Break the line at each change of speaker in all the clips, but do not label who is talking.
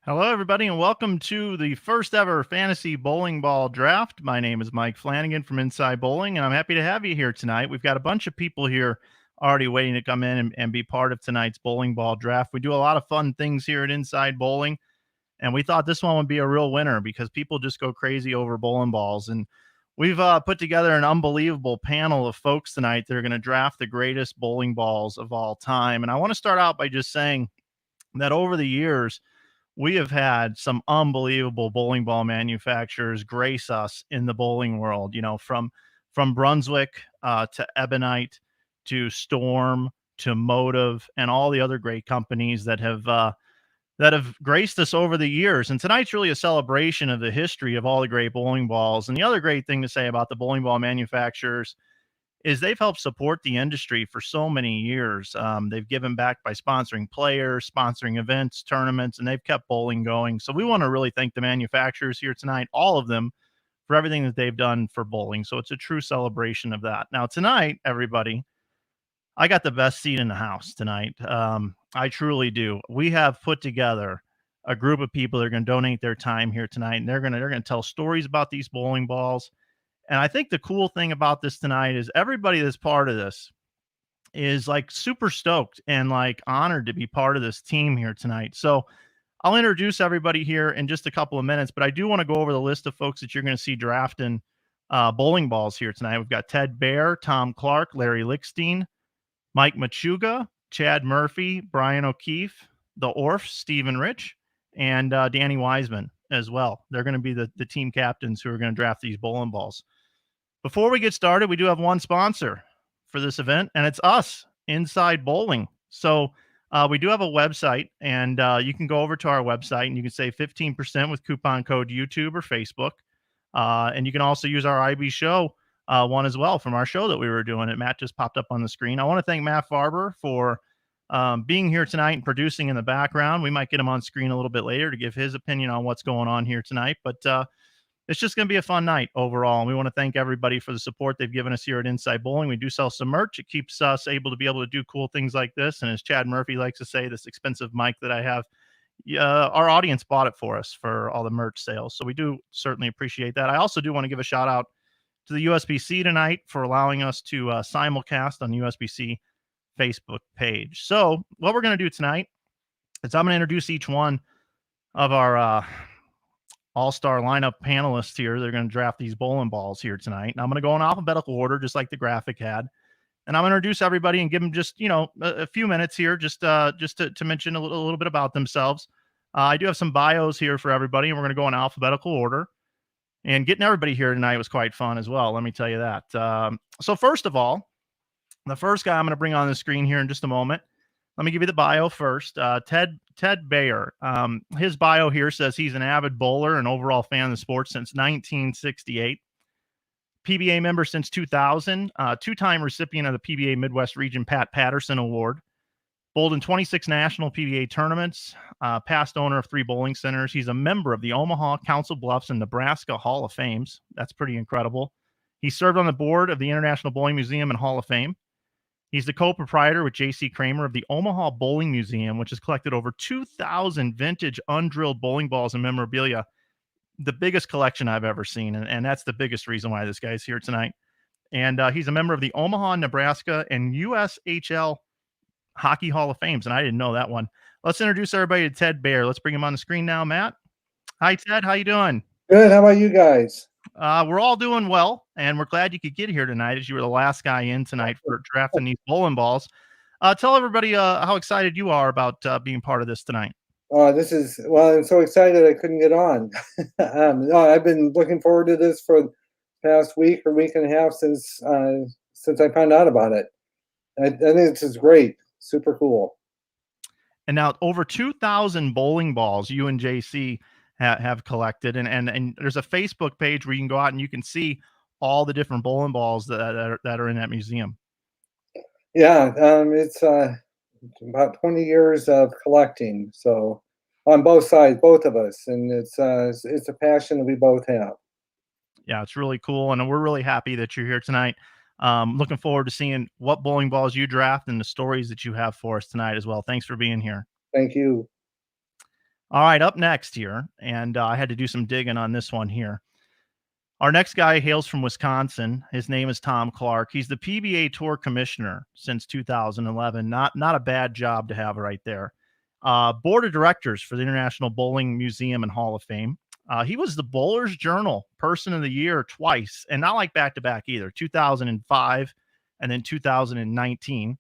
Hello, everybody, and welcome to the first ever fantasy bowling ball draft. My name is Mike Flanagan from Inside Bowling, and I'm happy to have you here tonight. We've got a bunch of people here already waiting to come in and be part of tonight's bowling ball draft. We do a lot of fun things here at Inside Bowling, and we thought this one would be a real winner because people just go crazy over bowling balls. And we've put together an unbelievable panel of folks tonight that are going to draft the greatest bowling balls of all time. And I want to start out by just saying that over the years, we have had some unbelievable bowling ball manufacturers grace us in the bowling world, from Brunswick to Ebonite to Storm to Motive and all the other great companies that have graced us over the years. And tonight's really a celebration of the history of all the great bowling balls. And the other great thing to say about the bowling ball manufacturers is they've helped support the industry for so many years. They've given back by sponsoring players, sponsoring events, tournaments, and they've kept bowling going. So we want to really thank the manufacturers here tonight, all of them, for everything that they've done for bowling. So it's a true celebration of that. Now, tonight, everybody, I got the best seat in the house tonight. I truly do. We have put together a group of people that are going to donate their time here tonight, and they're going to tell stories about these bowling balls. And I think the cool thing about this tonight is everybody that's part of this is like super stoked and like honored to be part of this team here tonight. So I'll introduce everybody here in just a couple of minutes, but I do want to go over the list of folks that you're going to see drafting bowling balls here tonight. We've got Ted Baer, Tom Clark, Larry Lickstein, Mike Machuca, Shad Murphy, Brian O'Keefe, the Orf, Stephen Rich, and Danny Wiseman as well. They're going to be the team captains who are going to draft these bowling balls. Before we get started, we do have one sponsor for this event, and it's us, Inside Bowling. So we do have a website, and you can go over to our website, and you can save 15% with coupon code YouTube or Facebook. And you can also use our IB show one as well from our show that we were doing. And Matt just popped up on the screen. I want to thank Matt Farber for being here tonight and producing in the background. We might get him on screen a little bit later to give his opinion on what's going on here tonight. But it's just going to be a fun night overall. And we want to thank everybody for the support they've given us here at Inside Bowling. We do sell some merch. It keeps us able to do cool things like this. And as Shad Murphy likes to say, this expensive mic that I have, our audience bought it for us for all the merch sales. So we do certainly appreciate that. I also do want to give a shout out to the USBC tonight for allowing us to simulcast on the USBC Facebook page. So what we're going to do tonight is I'm going to introduce each one of our all-star lineup panelists here. They're going to draft these bowling balls here tonight. And I'm going to go in alphabetical order, just like the graphic had. And I'm going to introduce everybody and give them just, a few minutes here just to mention a little bit about themselves. I do have some bios here for everybody, and we're going to go in alphabetical order. And getting everybody here tonight was quite fun as well, let me tell you that. So first of all, the first guy I'm going to bring on the screen here in just a moment. Let me give you the bio first. Ted Baer. His bio here says he's an avid bowler and overall fan of the sport since 1968. PBA member since 2000. Two-time recipient of the PBA Midwest Region Pat Patterson Award. Bowled in 26 national PBA tournaments. Past owner of 3 bowling centers. He's a member of the Omaha, Council Bluffs, and Nebraska Hall of Fames. That's pretty incredible. He served on the board of the International Bowling Museum and Hall of Fame. He's the co-proprietor with J.C. Kramer of the Omaha Bowling Museum, which has collected over 2,000 vintage undrilled bowling balls and memorabilia, the biggest collection I've ever seen. And that's the biggest reason why this guy's here tonight. And he's a member of the Omaha, Nebraska, and USHL Hockey Hall of Fames. And I didn't know that one. Let's introduce everybody to Ted Baer. Let's bring him on the screen now, Matt. Hi, Ted. How you doing?
Good. How about you guys?
We're all doing well, and we're glad you could get here tonight as you were the last guy in tonight for drafting these bowling balls. Tell everybody how excited you are about being part of this tonight.
I'm so excited I couldn't get on. No, I've been looking forward to this for the past week or week and a half since I found out about it. I think this is great. Super cool.
And now over 2,000 bowling balls you and JC have collected, and there's a Facebook page where you can go out and you can see all the different bowling balls that are in that museum.
Yeah, it's about 20 years of collecting, so on both sides, both of us, and it's a passion that we both have.
Yeah, it's really cool, and we're really happy that you're here tonight. Looking forward to seeing what bowling balls you draft and the stories that you have for us tonight as well. Thanks for being here.
Thank you.
All right, up next here, and I had to do some digging on this one here. Our next guy hails from Wisconsin. His name is Tom Clark. He's the PBA Tour Commissioner since 2011. Not a bad job to have right there. Board of Directors for the International Bowling Museum and Hall of Fame. He was the Bowler's Journal Person of the Year twice, and not like back-to-back either, 2005 and then 2019.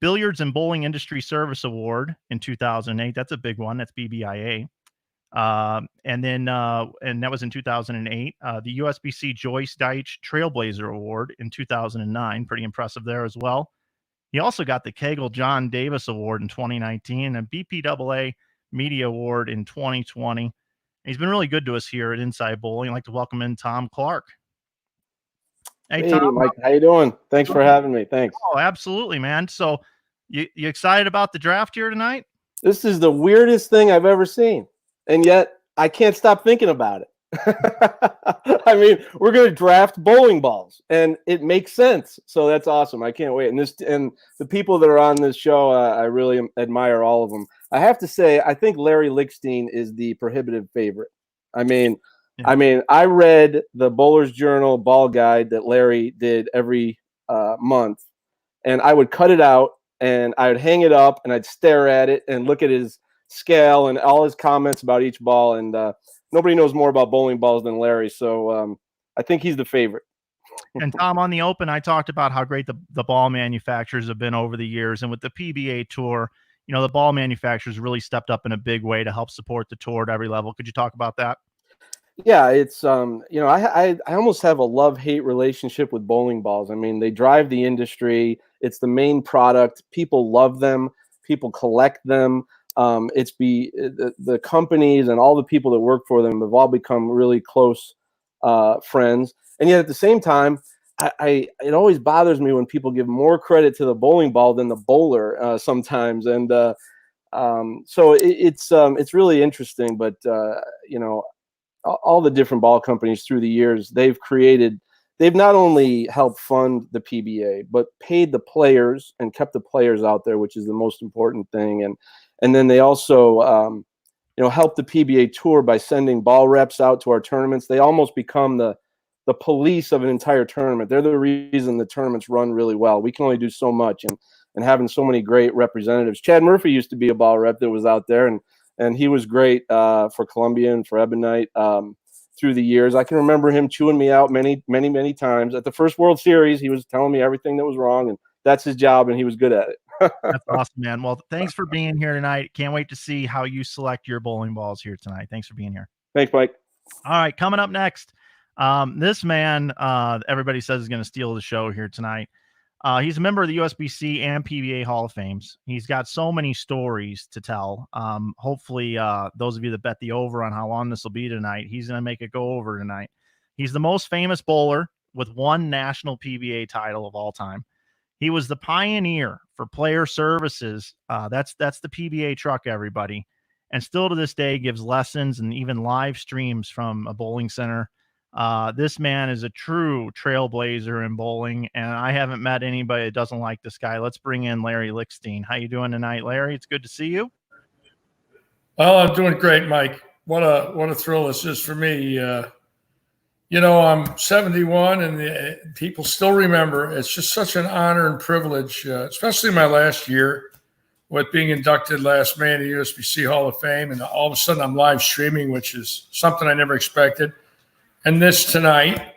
Billiards and Bowling Industry Service Award in 2008. That's a big one. That's BBIA. And that was in 2008. The USBC Joyce Deitch Trailblazer Award in 2009. Pretty impressive there as well. He also got the Kegel John Davis Award in 2019 and BPAA Media Award in 2020. He's been really good to us here at Inside Bowling. I'd like to welcome in Tom Clark.
Hey, Tom, Mike, how you doing? Thanks for having me. Thanks.
Oh, absolutely, man. So you excited about the draft here tonight?
This is the weirdest thing I've ever seen, and yet I can't stop thinking about it. I mean, we're going to draft bowling balls, and it makes sense. So that's awesome. I can't wait. And the people that are on this show, I really admire all of them. I have to say, I think Larry Lichtenstein is the prohibitive favorite. I mean, I read the Bowler's Journal ball guide that Larry did every month, and I would cut it out and I would hang it up and I'd stare at it and look at his scale and all his comments about each ball. And nobody knows more about bowling balls than Larry, so I think he's the favorite.
And Tom, on the Open, I talked about how great the ball manufacturers have been over the years, and with the PBA Tour, the ball manufacturers really stepped up in a big way to help support the tour at every level. Could you talk about that?
Yeah, it's I almost have a love-hate relationship with bowling balls. I mean, they drive the industry. It's the main product. People love them. People collect them. The companies and all the people that work for them have all become really close friends. And yet at the same time, it always bothers me when people give more credit to the bowling ball than the bowler sometimes. And so it's really interesting. But all the different ball companies through the years, they've not only helped fund the PBA, but paid the players and kept the players out there, which is the most important thing. And then they also, help the PBA Tour by sending ball reps out to our tournaments. They almost become the police of an entire tournament. They're the reason the tournaments run really well. We can only do so much, and having so many great representatives. Chad Murphy used to be a ball rep that was out there, and he was great for Columbia and for Ebonite through the years. I can remember him chewing me out many, many, many times. At the first World Series, he was telling me everything that was wrong, and that's his job, and he was good at it.
That's awesome, man. Well, thanks for being here tonight. Can't wait to see how you select your bowling balls here tonight. Thanks for being here.
Thanks, Mike.
All right, coming up next, this man, everybody says is going to steal the show here tonight. He's a member of the USBC and PBA Hall of Fames. He's got so many stories to tell. Hopefully, those of you that bet the over on how long this will be tonight, he's going to make it go over tonight. He's the most famous bowler with one national PBA title of all time. He was the pioneer for player services. That's the PBA truck, everybody. And still to this day gives lessons and even live streams from a bowling center. This man is a true trailblazer in bowling, and I haven't met anybody that doesn't like this guy. Let's bring in Larry Lichtenstein. How you doing tonight, Larry? It's good to see you.
Oh, I'm doing great, Mike. What a thrill this is for me. I'm 71, and people still remember. It's just such an honor and privilege, especially my last year with being inducted last May in the USBC Hall of Fame, and all of a sudden I'm live streaming, which is something I never expected. And this tonight,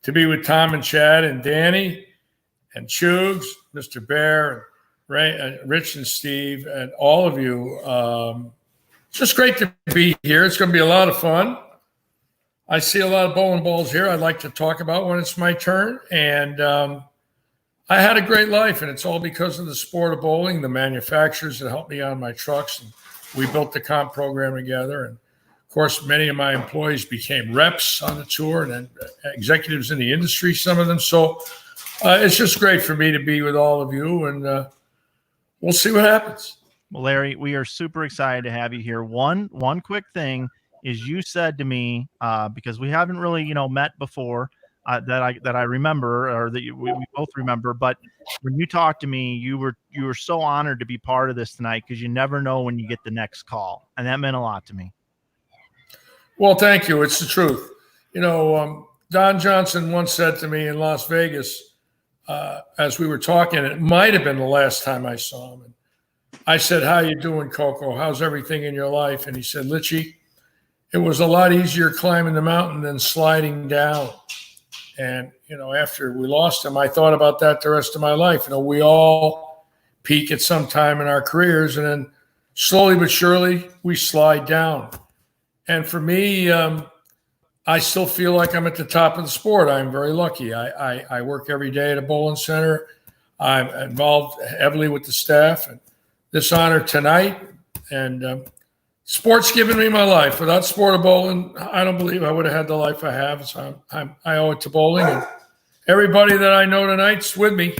to be with Tom and Chad and Danny and Chugs, Mr. Bear, Ray, Rich and Steve, and all of you. It's just great to be here. It's going to be a lot of fun. I see a lot of bowling balls here I'd like to talk about when it's my turn. And I had a great life, and it's all because of the sport of bowling, the manufacturers that helped me on my trucks. And we built the comp program together. And of course, many of my employees became reps on the tour and then executives in the industry, some of them. So it's just great for me to be with all of you, and we'll see what happens.
Well, Larry, we are super excited to have you here. One quick thing is you said to me, because we haven't really, met before, that I remember, or that we both remember. But when you talked to me, you were so honored to be part of this tonight, because you never know when you get the next call, and that meant a lot to me.
Well, thank you. It's the truth. Don Johnson once said to me in Las Vegas, as we were talking, it might have been the last time I saw him. And I said, "How you doing, Coco? How's everything in your life?" And he said, "Litchi, it was a lot easier climbing the mountain than sliding down." And, after we lost him, I thought about that the rest of my life. We all peak at some time in our careers, and then slowly but surely we slide down. And for me, I still feel like I'm at the top of the sport. I'm very lucky. I work every day at a bowling center. I'm involved heavily with the staff. And this honor tonight, and sport's given me my life. Without sport of bowling, I don't believe I would have had the life I have. So I owe it to bowling. And everybody that I know tonight's with me,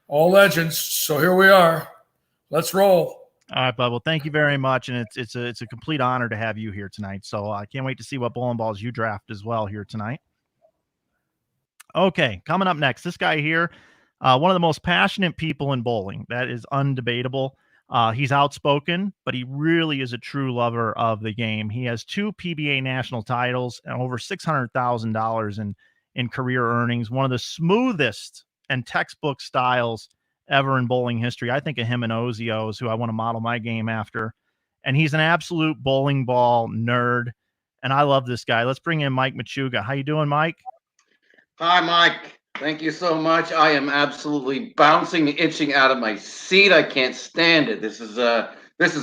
all legends. So here we are. Let's roll.
All right, bud. Well, thank you very much, and it's a complete honor to have you here tonight. So I can't wait to see what bowling balls you draft as well here tonight. Okay, coming up next, this guy here, one of the most passionate people in bowling. That is undebatable. He's outspoken, but he really is a true lover of the game. He has 2 PBA national titles and over $600,000 in career earnings. One of the smoothest and textbook styles ever in bowling history. I think of him and Ozios, who I want to model my game after. And he's an absolute bowling ball nerd. And I love this guy. Let's bring in Mike Machuca. How you doing, Mike?
Hi, Mike. Thank you so much. I am absolutely bouncing, itching out of my seat. I can't stand it. This is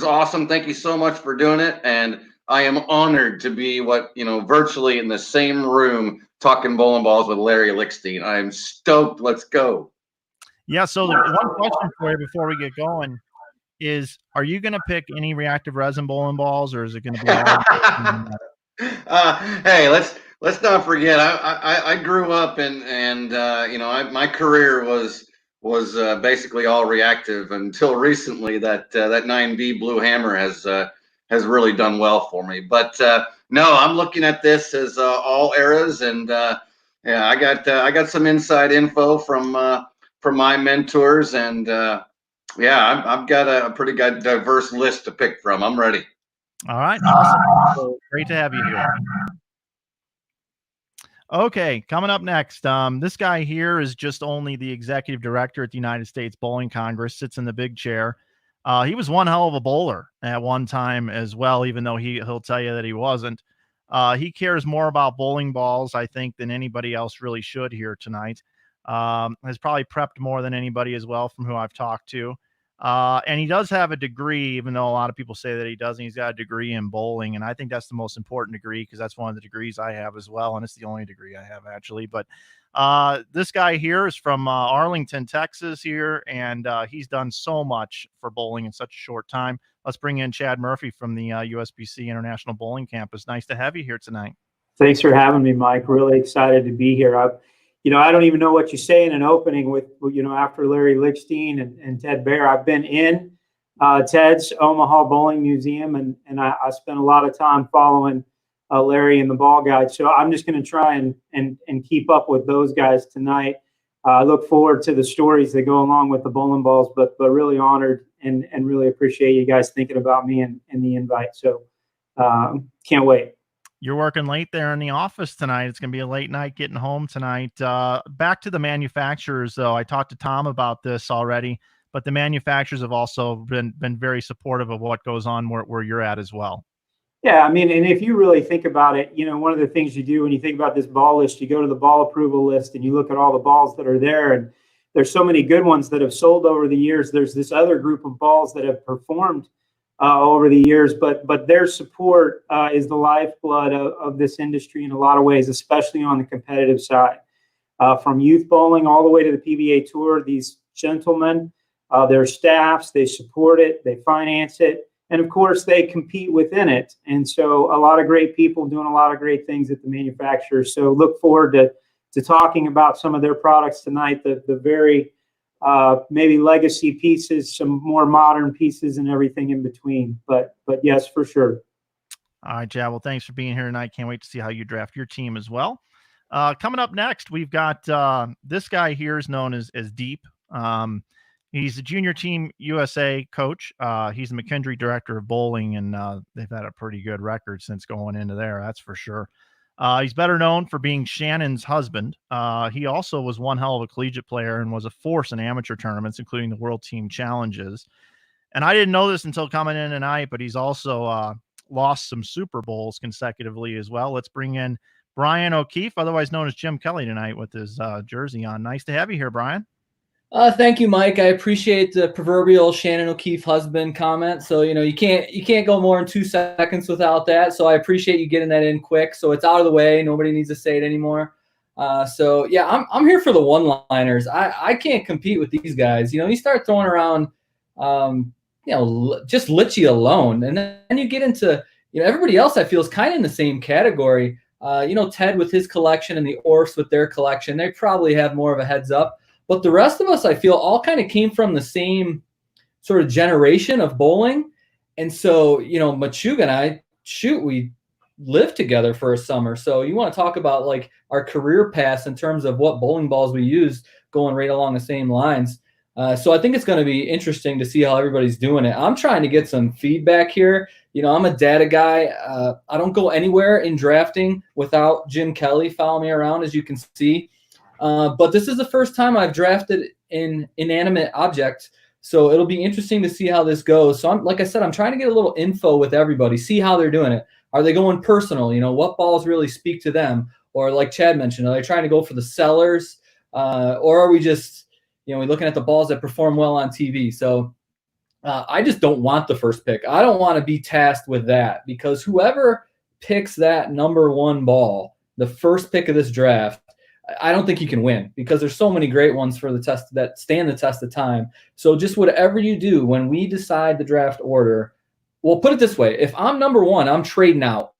awesome. Thank you so much for doing it. And I am honored to be virtually in the same room talking bowling balls with Larry Lichtenstein. I am stoked. Let's go.
Yeah, so the one question for you before we get going is, are you going to pick any reactive resin bowling balls, or is it going to be all
hey, let's not forget, I grew up and my career was basically all reactive until recently. That 9B Blue Hammer has really done well for me. But no, I'm looking at this as all eras, and yeah, I got some inside info from my mentors, and yeah, I've got a pretty good diverse list to pick from. I'm ready.
All right, awesome. So great to have you here. Okay, coming up next, this guy here is just only the executive director at the United States Bowling Congress, sits in the big chair. He was one hell of a bowler at one time as well, even though he'll tell you that he wasn't. He cares more about bowling balls, I think, than anybody else really should here tonight. Has probably prepped more than anybody as well from who I've talked to. And he does have a degree, even though a lot of people say that he doesn't. He's got a degree in bowling, and I think that's the most important degree, because that's one of the degrees I have as well, and it's the only degree I have, actually. But this guy here is from Arlington, Texas here, and he's done so much for bowling in such a short time. Let's bring in Shad Murphy from the USBC International Bowling Campus. Nice to have you here tonight.
Thanks for having me, Mike. Really excited to be here. I don't even know what you say in an opening with, after Larry Lichtenstein and Ted Baer. I've been in Ted's Omaha Bowling Museum, and I spent a lot of time following Larry and the Ball Guide. So I'm just going to try and keep up with those guys tonight. I look forward to the stories that go along with the bowling balls, but really honored and really appreciate you guys thinking about me and the invite. So can't wait.
You're working late there in the office tonight. It's going to be a late night getting home tonight. Back to the manufacturers, though. I talked to Tom about this already, but the manufacturers have also been very supportive of what goes on where you're at as well.
Yeah, I mean, and if you really think about it, one of the things you do when you think about this ball list, you go to the ball approval list and you look at all the balls that are there, and there's so many good ones that have sold over the years. There's this other group of balls that have performed over the years, but their support is the lifeblood of this industry in a lot of ways, especially on the competitive side. From youth bowling all the way to the PBA Tour, these gentlemen, their staffs, they support it, they finance it, and of course they compete within it. And so a lot of great people doing a lot of great things at the manufacturers. So look forward to talking about some of their products tonight, the very maybe legacy pieces, some more modern pieces, and everything in between. But yes, for sure.
All right, Chad. Well, thanks for being here tonight. Can't wait to see how you draft your team as well. Coming up next, we've got this guy here is known as Deep. He's a junior team USA coach. He's the McKendree director of bowling, and they've had a pretty good record since going into there. That's for sure. He's better known for being Shannon's husband. He also was one hell of a collegiate player and was a force in amateur tournaments, including the World Team Challenges. And I didn't know this until coming in tonight, but he's also lost some Super Bowls consecutively as well. Let's bring in Brian O'Keefe, otherwise known as Jim Kelly, tonight with his jersey on. Nice to have you here, Brian.
Thank you, Mike. I appreciate the proverbial Shannon O'Keefe husband comment. So, you can't go more than 2 seconds without that. So I appreciate you getting that in quick. So it's out of the way. Nobody needs to say it anymore. So yeah, I'm here for the one-liners. I can't compete with these guys. You start throwing around, just Litchi alone. And then you get into, everybody else I feel is kind of in the same category. Ted with his collection and the Orfs with their collection, they probably have more of a heads up. But the rest of us, I feel, all kind of came from the same sort of generation of bowling. And so, Machuca and I, we lived together for a summer. So you want to talk about like our career paths in terms of what bowling balls we used going right along the same lines. So I think it's going to be interesting to see how everybody's doing it. I'm trying to get some feedback here. I'm a data guy. I don't go anywhere in drafting without Jim Kelly following me around, as you can see. But this is the first time I've drafted an inanimate object, so it'll be interesting to see how this goes. So like I said, I'm trying to get a little info with everybody, see how they're doing it. Are they going personal? What balls really speak to them? Or like Chad mentioned, are they trying to go for the sellers? Or are we just, we're looking at the balls that perform well on TV? So I just don't want the first pick. I don't want to be tasked with that, because whoever picks that number one ball, the first pick of this draft, I don't think you can win, because there's so many great ones for the test that stand the test of time. So just whatever you do when we decide the draft order, well, put it this way. If I'm number one, I'm trading out.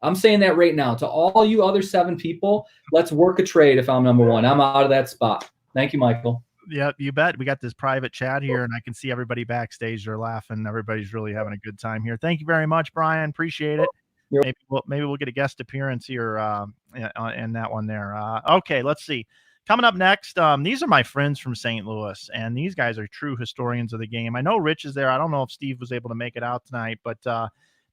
I'm saying that right now to all you other 7 people. Let's work a trade. If I'm number one, I'm out of that spot. Thank you, Michael.
Yeah, you bet. We got this private chat here, and I can see everybody backstage. They're laughing. Everybody's really having a good time here. Thank you very much, Brian. Appreciate it. Maybe we'll get a guest appearance here in that one there. Okay, let's see. Coming up next, these are my friends from St. Louis, and these guys are true historians of the game. I know Rich is there. I don't know if Steve was able to make it out tonight, but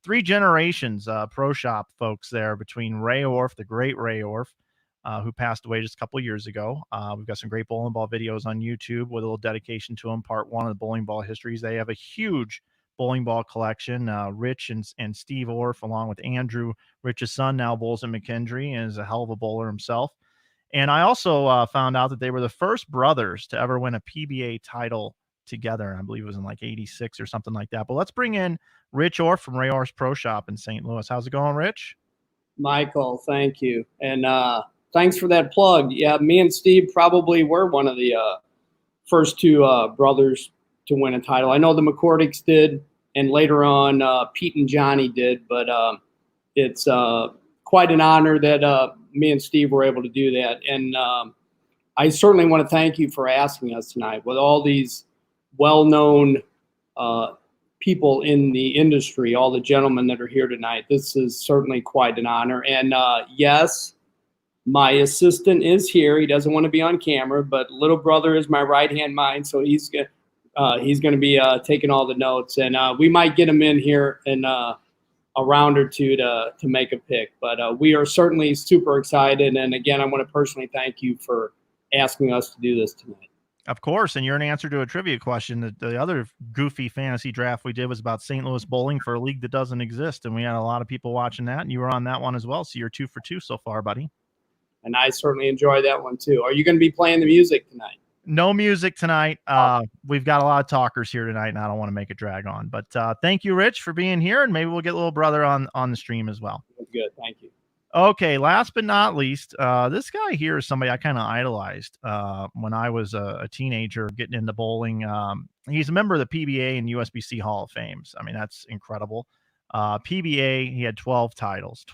3 generations pro shop folks there between Ray Orf, the great Ray Orf, who passed away just a couple of years ago. We've got some great bowling ball videos on YouTube with a little dedication to him, part 1 of the bowling ball histories. They have a huge bowling ball collection. Rich and Steve Orf, along with Andrew, Rich's son, now bowls at McKendree and is a hell of a bowler himself. And I also found out that they were the first brothers to ever win a PBA title together. I believe it was in like 86 or something like that. But let's bring in Rich Orf from Ray Orf's Pro Shop in St. Louis. How's it going, Rich?
Michael, thank you. And thanks for that plug. Yeah, me and Steve probably were one of the first 2 brothers to win a title. I know the McCordics did, and later on Pete and Johnny did, but it's quite an honor that me and Steve were able to do that. And I certainly want to thank you for asking us tonight. With all these well-known people in the industry, all the gentlemen that are here tonight, this is certainly quite an honor. And yes, my assistant is here. He doesn't want to be on camera, but little brother is my right-hand man, so he's going to be taking all the notes, and we might get him in here in a round or 2 to make a pick. But we are certainly super excited, and again, I want to personally thank you for asking us to do this tonight.
Of course, and you're an answer to a trivia question. The other goofy fantasy draft we did was about St. Louis bowling for a league that doesn't exist, and we had a lot of people watching that, and you were on that one as well, so you're 2 for 2 so far, buddy.
And I certainly enjoy that one, too. Are you going to be playing the music tonight?
No music tonight. We've got a lot of talkers here tonight, and I don't want to make it drag on. But thank you, Rich, for being here, and maybe we'll get little brother on the stream as well.
Good, thank you.
Okay, last but not least, this guy here is somebody I kind of idolized when I was a teenager getting into bowling. He's a member of the PBA and USBC Hall of Fames. I mean, that's incredible. PBA, he had 12 titles,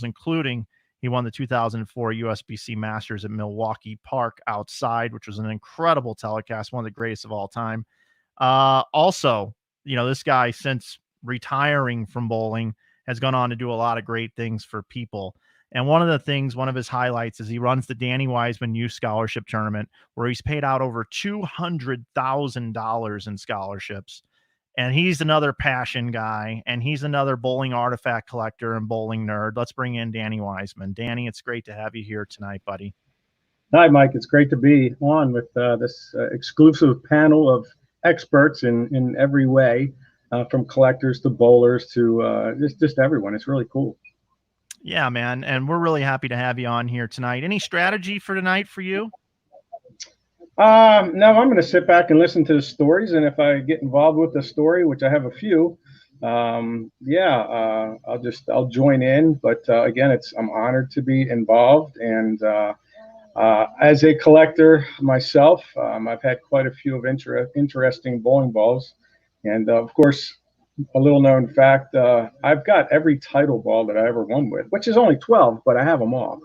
including he won the 2004 USBC Masters at Milwaukee Park outside, which was an incredible telecast, one of the greatest of all time. Also, this guy, since retiring from bowling, has gone on to do a lot of great things for people. And one of his highlights is he runs the Danny Wiseman Youth Scholarship Tournament, where he's paid out over $200,000 in scholarships. And he's another passion guy, and he's another bowling artifact collector and bowling nerd. Let's bring in Danny Wiseman. Danny, it's great to have you here tonight, buddy.
Hi, Mike. It's great to be on with this exclusive panel of experts in every way, from collectors to bowlers to just everyone. It's really cool.
Yeah, man. And we're really happy to have you on here tonight. Any strategy for tonight for you?
No, I'm going to sit back and listen to the stories. And if I get involved with the story, which I have a few, I'll join in. But again, I'm honored to be involved. And as a collector myself, I've had quite a few of interesting bowling balls. And of course, a little known fact, I've got every title ball that I ever won with, which is only 12, but I have them all.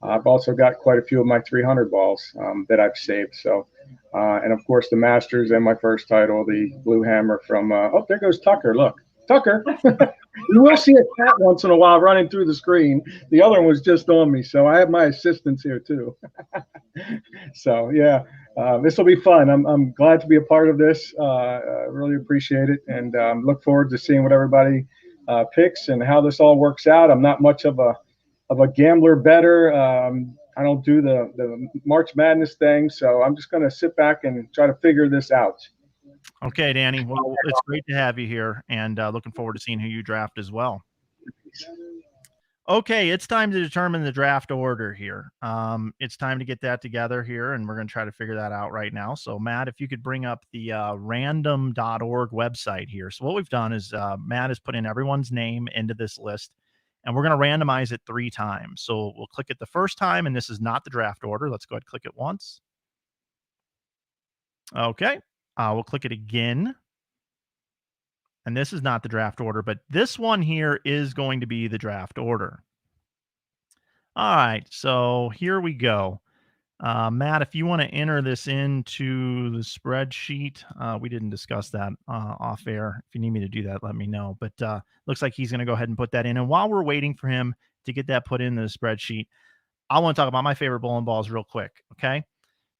I've also got quite a few of my 300 balls that I've saved. So, and of course the Masters and my first title, the Blue Hammer from, oh, there goes Tucker. Look, Tucker, you will see a cat once in a while running through the screen. The other one was just on me. So I have my assistants here too. So yeah, this will be fun. I'm glad to be a part of this. Really appreciate it. And look forward to seeing what everybody picks and how this all works out. I'm not much of a gambler better. I don't do the March Madness thing, so I'm just going to sit back and try to figure this out.
Okay, Danny. Well, it's great to have you here, and looking forward to seeing who you draft as well. Okay, it's time to determine the draft order here. It's time to get that together here, and we're going to try to figure that out right now. So, Matt, if you could bring up the random.org website here. So what we've done is Matt has put in everyone's name into this list, and we're going to randomize it 3 times. So we'll click it the first time, and this is not the draft order. Let's go ahead and click it once. Okay. We'll click it again. And this is not the draft order, but this one here is going to be the draft order. All right. So here we go. Matt, if you want to enter this into the spreadsheet, we didn't discuss that off air. If you need me to do that, let me know. But looks like he's going to go ahead and put that in. And while we're waiting for him to get that put in the spreadsheet, I want to talk about my favorite bowling balls real quick. Okay.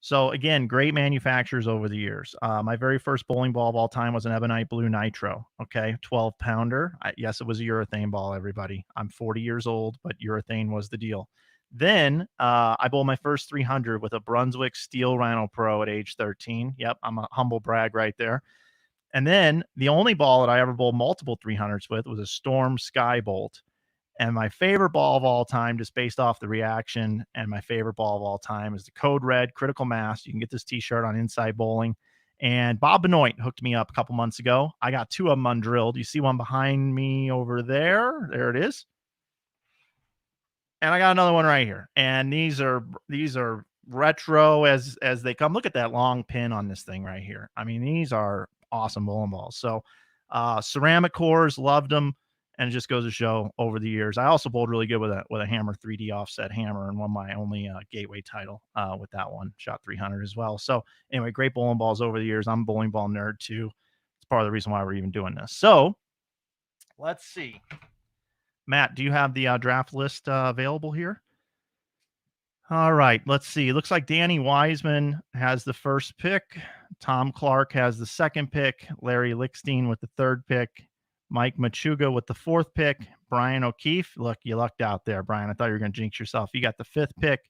So again, great manufacturers over the years. My very first bowling ball of all time was an Ebonite Blue Nitro. Okay. 12 pounder. Yes, it was a urethane ball, everybody. I'm 40 years old, but urethane was the deal. Then I bowled my first 300 with a Brunswick Steel Rhino Pro at age 13. Yep, I'm a humble brag right there. And then the only ball that I ever bowled multiple 300s with was a Storm Skybolt. And my favorite ball of all time, just based off the reaction, and my favorite ball of all time is the Code Red Critical Mass. You can get this t-shirt on Inside Bowling. And Bob Benoit hooked me up a couple months ago. I got 2 of them undrilled. You see one behind me over there? There it is. And I got another one right here. And these are retro as they come. Look at that long pin on this thing right here. I mean, these are awesome bowling balls. So ceramic cores, loved them. And it just goes to show over the years. I also bowled really good with a hammer 3D offset hammer and won my only gateway title with that one. Shot 300 as well. So anyway, great bowling balls over the years. I'm a bowling ball nerd too. It's part of the reason why we're even doing this. So let's see. Matt, do you have the draft list available here? All right, let's see. It looks like Danny Wiseman has the first pick. Tom Clark has the second pick. Larry Lickstein with the third pick. Mike Machuca with the 4th pick. Brian O'Keefe. Look, you lucked out there, Brian. I thought you were going to jinx yourself. You got the 5th pick.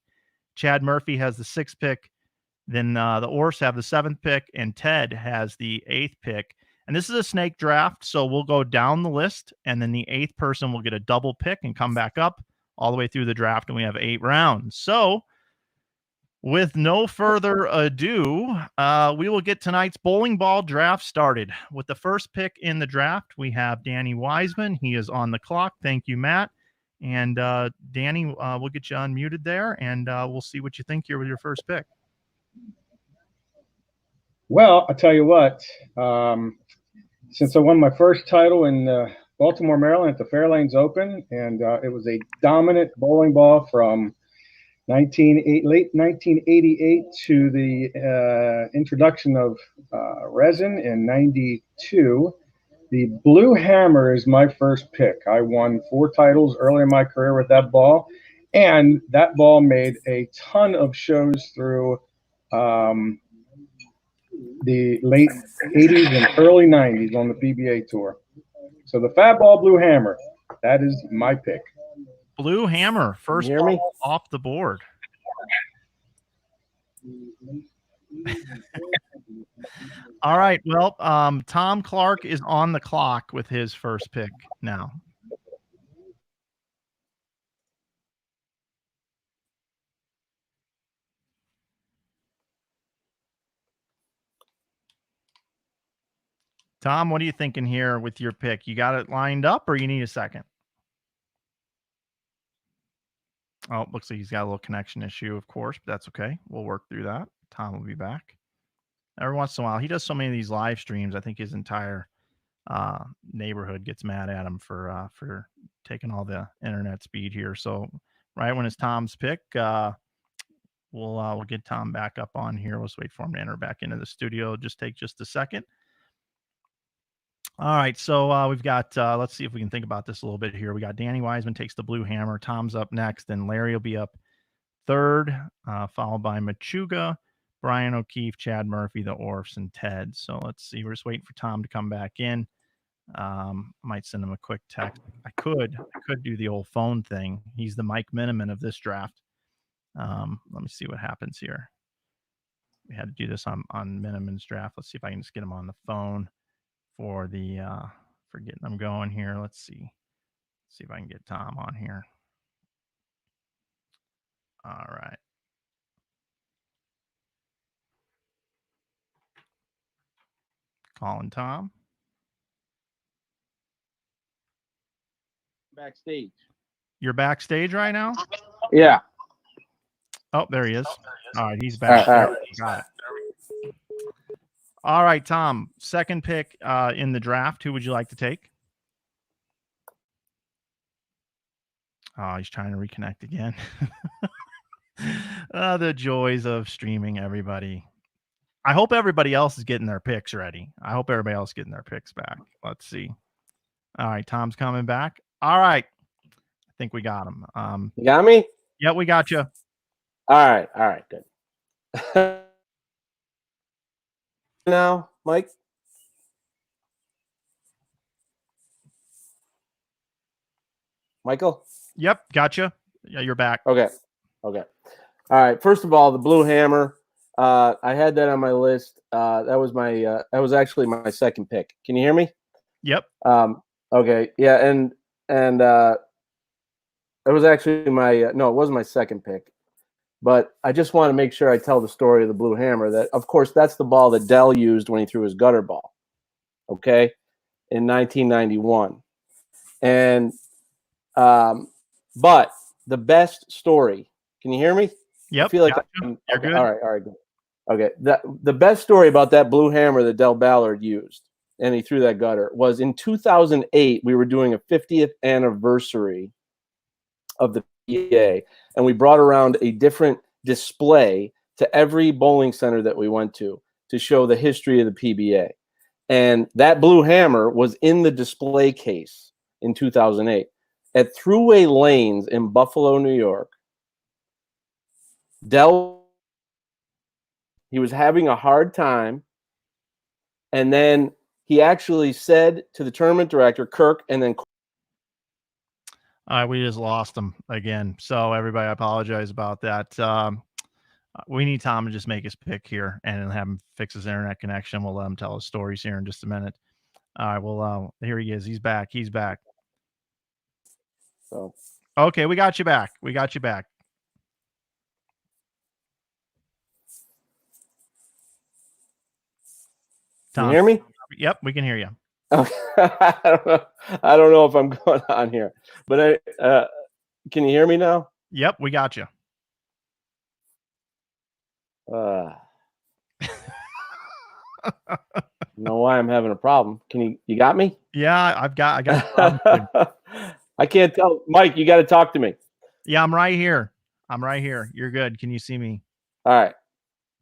Shad Murphy has the 6th pick. Then the Orfs have the 7th pick. And Ted has the 8th pick. And this is a snake draft, so we'll go down the list. And then the 8th person will get a double pick and come back up all the way through the draft. And we have 8 rounds. So with no further ado, we will get tonight's bowling ball draft started. With the first pick in the draft, we have Danny Wiseman. He is on the clock. Thank you, Matt. And Danny, we'll get you unmuted there, and we'll see what you think here with your first pick.
Well, I'll tell you what. Since I won my first title in Baltimore, Maryland at the Fairlanes Open, and it was a dominant bowling ball from late 1988 to the introduction of resin in 92. The Blue Hammer is my first pick. I won 4 titles early in my career with that ball. And that ball made a ton of shows through the late 80s and early 90s on the PBA tour. So the Fat Ball Blue Hammer, that is my pick.
Blue Hammer, first
hear me?
ball off the board. All right. Well, Tom Clark is on the clock with his first pick now. Tom, what are you thinking here with your pick? You got it lined up or you need a second? Oh, looks like he's got a little connection issue, of course, but that's okay. We'll work through that. Tom will be back. Every once in a while, he does so many of these live streams. I think his entire neighborhood gets mad at him for taking all the internet speed here. So right when it's Tom's pick, we'll get Tom back up on here. Let's wait for him to enter back into the studio. Just take just a second. All right, so we've got, let's see if we can think about this a little bit here. We got Danny Wiseman takes the Blue Hammer. Tom's up next, and Larry will be up third, followed by Machuca, Brian O'Keefe, Shad Murphy, the Orfs, and Ted. So let's see. We're just waiting for Tom to come back in. Might send him a quick text. I could do the old phone thing. He's the Mike Miniman of this draft. Let me see what happens here. We had to do this on Miniman's draft. Let's see if I can just get him on the phone for the for getting them going here. Let's see if I can get Tom on here. All right. Calling Tom.
Backstage.
You're backstage right now?
Yeah.
Oh, there he is. All right, he's back.
All right.
Got it. All right, Tom, second pick in the draft. Who would you like to take? Oh, he's trying to reconnect again. The joys of streaming, everybody. I hope everybody else is getting their picks ready. I hope everybody else is getting their picks back. Let's see. All right, Tom's coming back. All right. I think we got him.
You got me?
Yeah, we got you.
All right, good. Now, Mike? Michael?
Yep, gotcha. Yeah, you're back.
Okay. All right. First of all, the Blue Hammer. I had that on my list. That was actually my second pick. Can you hear me?
Yep.
Okay. Yeah, and it was actually my no, it wasn't my second pick. But I just want to make sure I tell the story of the Blue Hammer. That, of course, that's the ball that Dell used when he threw his gutter ball, okay, in 1991. And but the best story. Can you hear me?
Yep.
I feel like
You're
okay,
good.
All right, good. Okay. The best story about that Blue Hammer that Del Ballard used, and he threw that gutter, was in 2008. We were doing a 50th anniversary of the PBA, and we brought around a different display to every bowling center that we went to show the history of the PBA. And that Blue Hammer was in the display case in 2008 at Thruway Lanes in Buffalo, New York. He was having a hard time, and then he actually said to the tournament director, Kirk, and then
We just lost him again. So everybody, I apologize about that. We need Tom to just make his pick here and have him fix his internet connection. We'll let him tell his stories here in just a minute. All right. Well, here he is. He's back.
So
okay, we got you back.
Tom, can you hear me?
Yep, we can hear you.
Okay. I don't know if I'm going on here, but can you hear me now?
Yep, we got you.
Know why I'm having a problem? You got me?
Yeah, I got
I can't tell. Mike, you got to talk to me.
Yeah, I'm right here. You're good. Can you see me?
All right.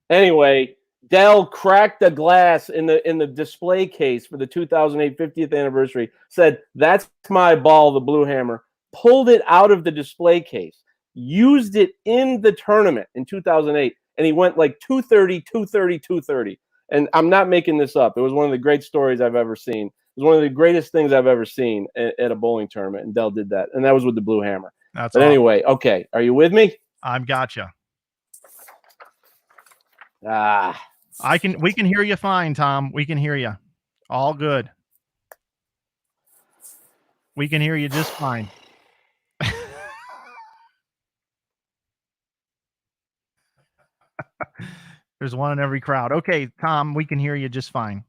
Anyway, Dell cracked the glass in the display case for the 2008 50th anniversary, said, "That's my ball, the Blue Hammer," pulled it out of the display case, used it in the tournament in 2008, and he went like 230, 230, 230. And I'm not making this up. It was one of the great stories I've ever seen. It was one of the greatest things I've ever seen at a bowling tournament, and Dell did that. And that was with the Blue Hammer.
That's
but
awesome.
Anyway, okay. Are you with me?
I've gotcha. We can hear you fine, Tom. We can hear you. All good. We can hear you just fine. There's one in every crowd. Okay, Tom, we can hear you just fine.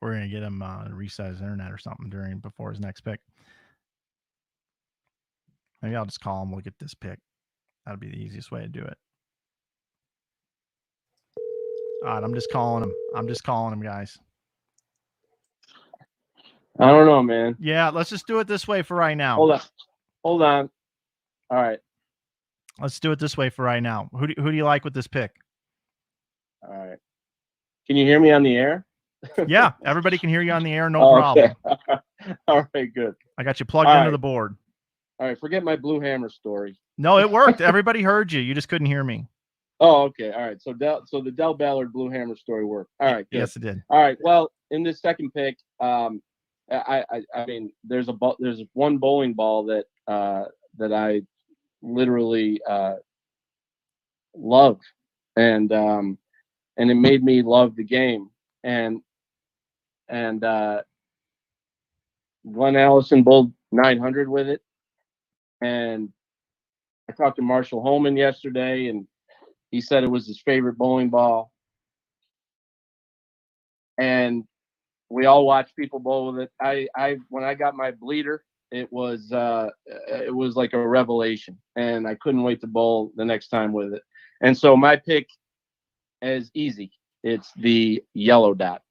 We're going to get him to reset his internet or something before his next pick. Maybe I'll just call him. We'll get this pick. That'll be the easiest way to do it. All right, I'm just calling him, guys.
I don't know, man.
Yeah, let's just do it this way for right now.
Hold on. All right.
Let's do it this way for right now. Who do you like with this pick?
All right. Can you hear me on the air?
Yeah, everybody can hear you on the air. No problem.
All right, good.
I got you plugged into the board.
All right, forget my Blue Hammer story.
No, it worked. Everybody heard you. You just couldn't hear me.
Oh, okay. All right. So the Del Ballard Blue Hammer story worked. All right. Good.
Yes, it did.
All right. Well, in this second pick, I mean, there's one bowling ball that I literally love, and it made me love the game. And Glen Allison bowled 900 with it, and I talked to Marshall Holman yesterday, and he said it was his favorite bowling ball. And we all watched people bowl with it. When I got my bleeder, it was like a revelation, and I couldn't wait to bowl the next time with it. And so my pick is easy. It's the yellow dot.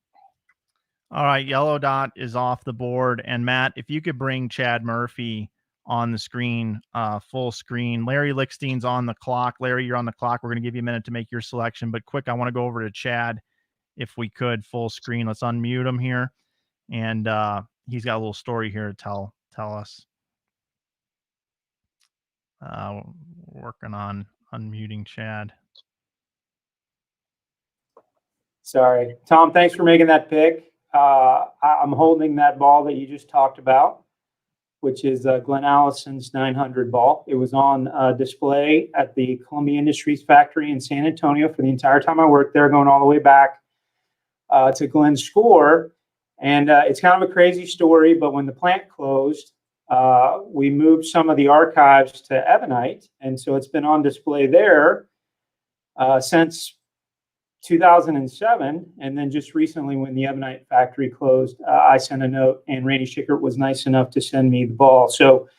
All right, yellow dot is off the board. And Matt, if you could bring Shad Murphy on the screen, full screen. Larry Lickstein's on the clock. Larry, you're on the clock. We're going to give you a minute to make your selection, but quick, I want to go over to Chad if we could, full screen. Let's unmute him here. And he's got a little story here to tell us. Working on unmuting Chad.
Sorry. Tom, thanks for making that pick. I'm holding that ball that you just talked about, which is Glen Allison's 900 ball. It was on display at the Columbia Industries factory in San Antonio for the entire time I worked there, going all the way back to Glen's score. And it's kind of a crazy story, but when the plant closed, we moved some of the archives to Ebonite. And so it's been on display there since 2007. And then just recently, when the Ebonite factory closed, I sent a note, and Randy Schickert was nice enough to send me the ball. So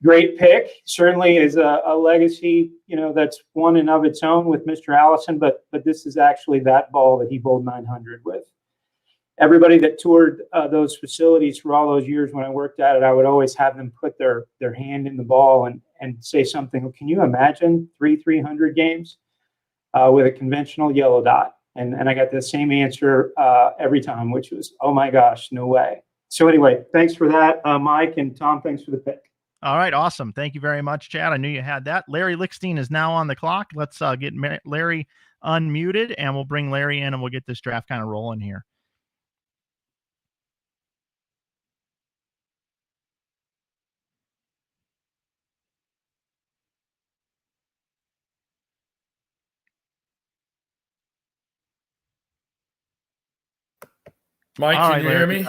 great pick. Certainly is a legacy, that's one and of its own with Mr. Allison, but this is actually that ball that he bowled 900 with. Everybody that toured those facilities for all those years when I worked at it, I would always have them put their hand in the ball and say something. Can you imagine 300 games with a conventional yellow dot? And I got the same answer every time, which was, oh my gosh, no way. So anyway, thanks for that, Mike, and Tom, thanks for the pick.
All right, awesome. Thank you very much, Chad. I knew you had that. Larry Lickstein is now on the clock. Let's get Larry unmuted, and we'll bring Larry in, and we'll get this draft kind of rolling here.
Mike, can you hear me?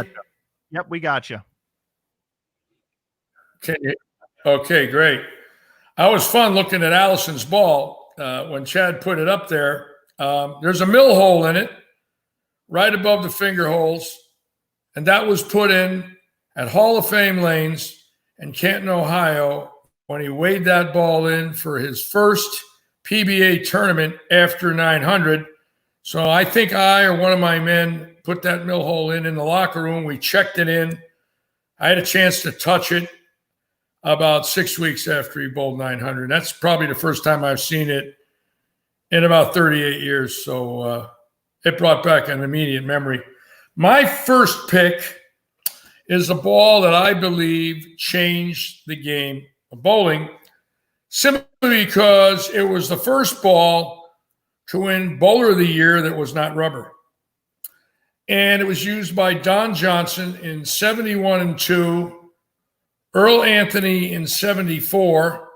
Yep, we got you.
Okay, great. It was fun looking at Allison's ball when Chad put it up there. There's a mill hole in it right above the finger holes, and that was put in at Hall of Fame Lanes in Canton, Ohio, when he weighed that ball in for his first PBA tournament after 900. So I think I or one of my men put that mill hole in the locker room. We checked it in. I had a chance to touch it about 6 weeks after he bowled 900. That's probably the first time I've seen it in about 38 years. So it brought back an immediate memory. My first pick is a ball that I believe changed the game of bowling, simply because it was the first ball to win Bowler of the Year that was not rubber. And it was used by Don Johnson in 71 and 2, Earl Anthony in 74.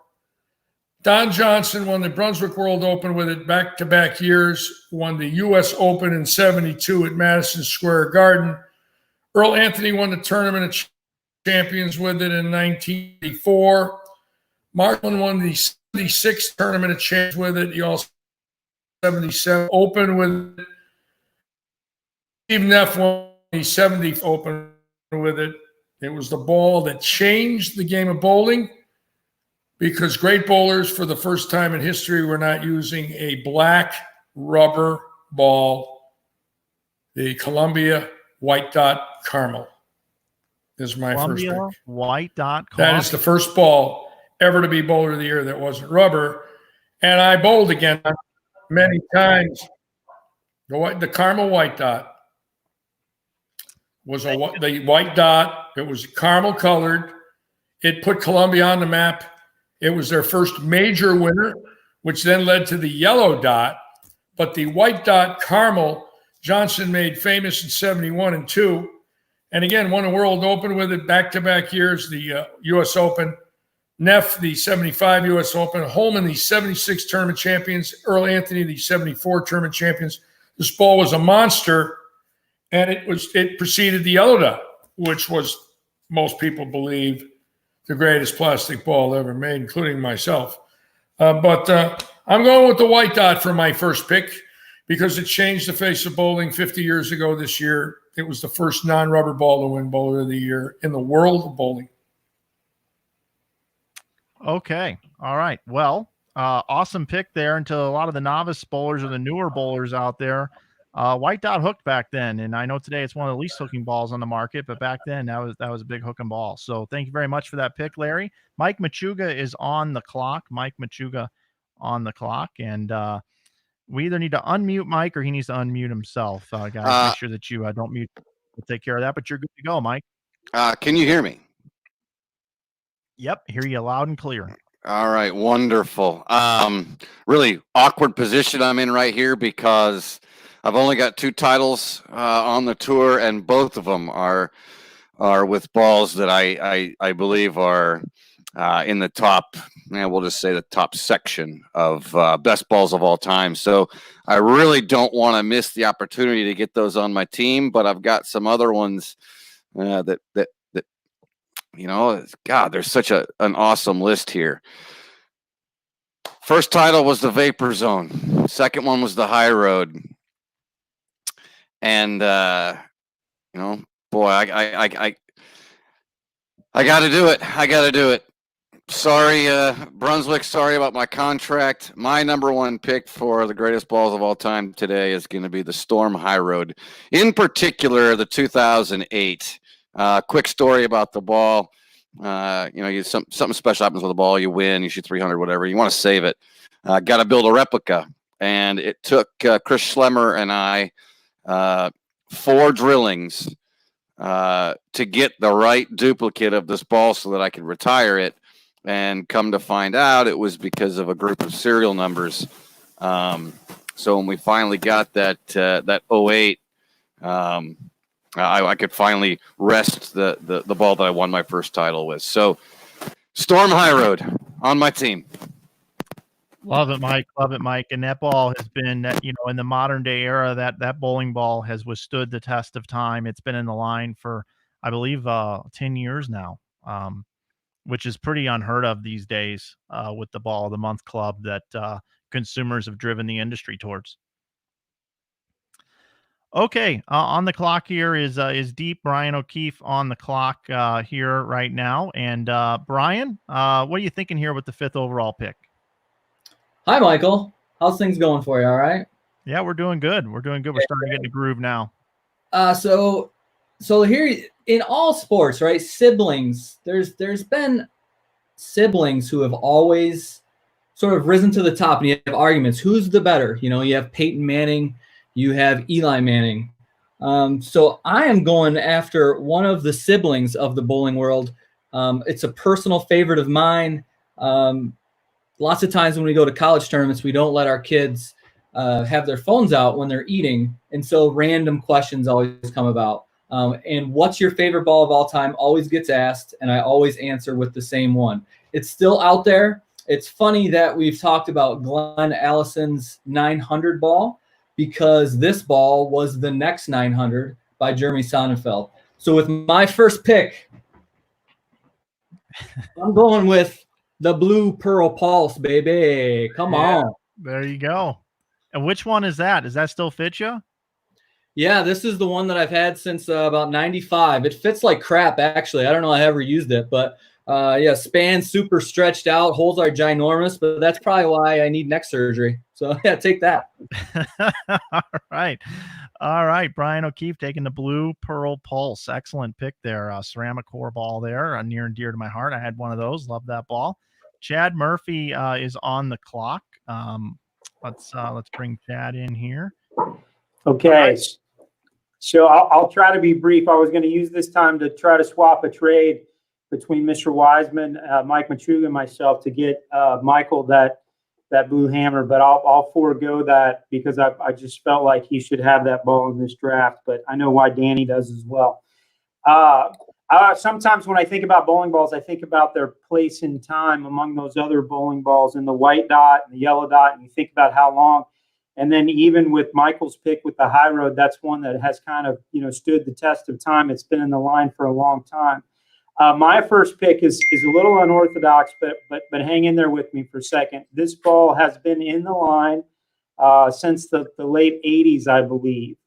Don Johnson won the Brunswick World Open with it back-to-back years, won the U.S. Open in 72 at Madison Square Garden. Earl Anthony won the Tournament of Champions with it in 1984. Marlin won the 76 Tournament of Champions with it. He also 77 Open with it. Steve Neff won the 70th Open with it. It was the ball that changed the game of bowling, because great bowlers, for the first time in history, were not using a black rubber ball. The Columbia White Dot Caramel is my
Columbia
first pick.
White Dot
That is the first ball ever to be Bowler of the Year that wasn't rubber. And I bowled again many times. The Caramel White Dot was the white dot. It was caramel colored. It put Columbia on the map. It was their first major winner, which then led to the yellow dot. But the white dot caramel, Johnson made famous in 71 and 2. And again, won a World Open with it back-to-back years, the U.S. Open. Neff, the 75 U.S. Open. Holman, the 76 tournament champions. Earl Anthony, the 74 tournament champions. This ball was a monster, and it preceded the yellow dot, which was, most people believe, the greatest plastic ball ever made, including myself. But I'm going with the white dot for my first pick, because it changed the face of bowling 50 years ago this year. It was the first non-rubber ball to win Bowler of the Year in the world of bowling.
Okay. All right. Well, awesome pick there. Until a lot of the novice bowlers or the newer bowlers out there, white dot hooked back then. And I know today it's one of the least hooking balls on the market, but back then that was a big hooking ball. So thank you very much for that pick, Larry. Mike Machuca is on the clock. Mike Machuca on the clock. And we either need to unmute Mike or he needs to unmute himself. Guys, make sure that you don't mute. We'll take care of that, but you're good to go, Mike.
Can you hear me?
Yep. Hear you loud and clear.
All right. Wonderful. Really awkward position I'm in right here, because I've only got 2 titles on the tour, and both of them are with balls that I believe are in the top, we'll just say the top section of best balls of all time. So I really don't want to miss the opportunity to get those on my team, but I've got some other ones that God, there's such an awesome list here. First title was the Vapor Zone. Second one was the High Road. And boy, I got to do it. I got to do it. Sorry, Brunswick. Sorry about my contract. My number 1 pick for the greatest balls of all time today is going to be the Storm High Road. In particular, the 2008. Quick story about the ball. Something special happens with the ball. You win. You shoot 300, whatever. You want to save it. Got to build a replica, and it took Chris Schlemmer and I 4 drillings to get the right duplicate of this ball so that I could retire it. And come to find out, it was because of a group of serial numbers. So when we finally got that 08, I could finally rest the ball that I won my first title with. So Storm High Road on my team.
Love it, Mike. Love it, Mike. And that ball has been, in the modern day era, that bowling ball has withstood the test of time. It's been in the line for, I believe, 10 years now, which is pretty unheard of these days with the Ball of the Month club that consumers have driven the industry towards. Okay, on the clock here is Deep Brian O'Keefe on the clock here right now. And Brian, what are you thinking here with the 5th overall pick?
Hi, Michael. How's things going for you? All right?
Yeah, we're doing good. We're doing good. We're starting to get in the groove now.
So here in all sports, right? Siblings. There's been siblings who have always sort of risen to the top, and you have arguments. Who's the better? You have Peyton Manning. You have Eli Manning. So I am going after one of the siblings of the bowling world. It's a personal favorite of mine. Lots of times when we go to college tournaments, we don't let our kids have their phones out when they're eating. And so random questions always come about. And what's your favorite ball of all time always gets asked, and I always answer with the same one. It's still out there. It's funny that we've talked about Glen Allison's 900 ball, because this ball was the next 900 by Jeremy Sonnenfeld. So with my first pick, I'm going with the Blue Pearl Pulse, baby. Come on.
There you go. And which one is that? Does that still fit you?
Yeah, this is the one that I've had since about 95. It fits like crap, actually. I don't know I ever used it, but yeah, span super stretched out. Holes are ginormous, but that's probably why I need neck surgery. So yeah, take that.
All right. Brian O'Keefe taking the Blue Pearl Pulse. Excellent pick there. Ceramic core ball there, near and dear to my heart. I had one of those. Love that ball. Shad Murphy is on the clock. Let's bring Chad in here.
Okay. Right. So I'll try to be brief. I was going to use this time to try to swap a trade between Mr. Wiseman, Mike Machuca, and myself to get Michael that blue hammer, but I'll forego that because I just felt like he should have that ball in this draft, but I know why Danny does as well. Sometimes when I think about bowling balls, I think about their place in time among those other bowling balls in the white dot and the yellow dot, and you think about how long. And then even with Michael's pick with the high road, that's one that has kind of, stood the test of time. It's been in the line for a long time. My first pick is a little unorthodox, but hang in there with me for a second. This ball has been in the line since the late 80s, I believe.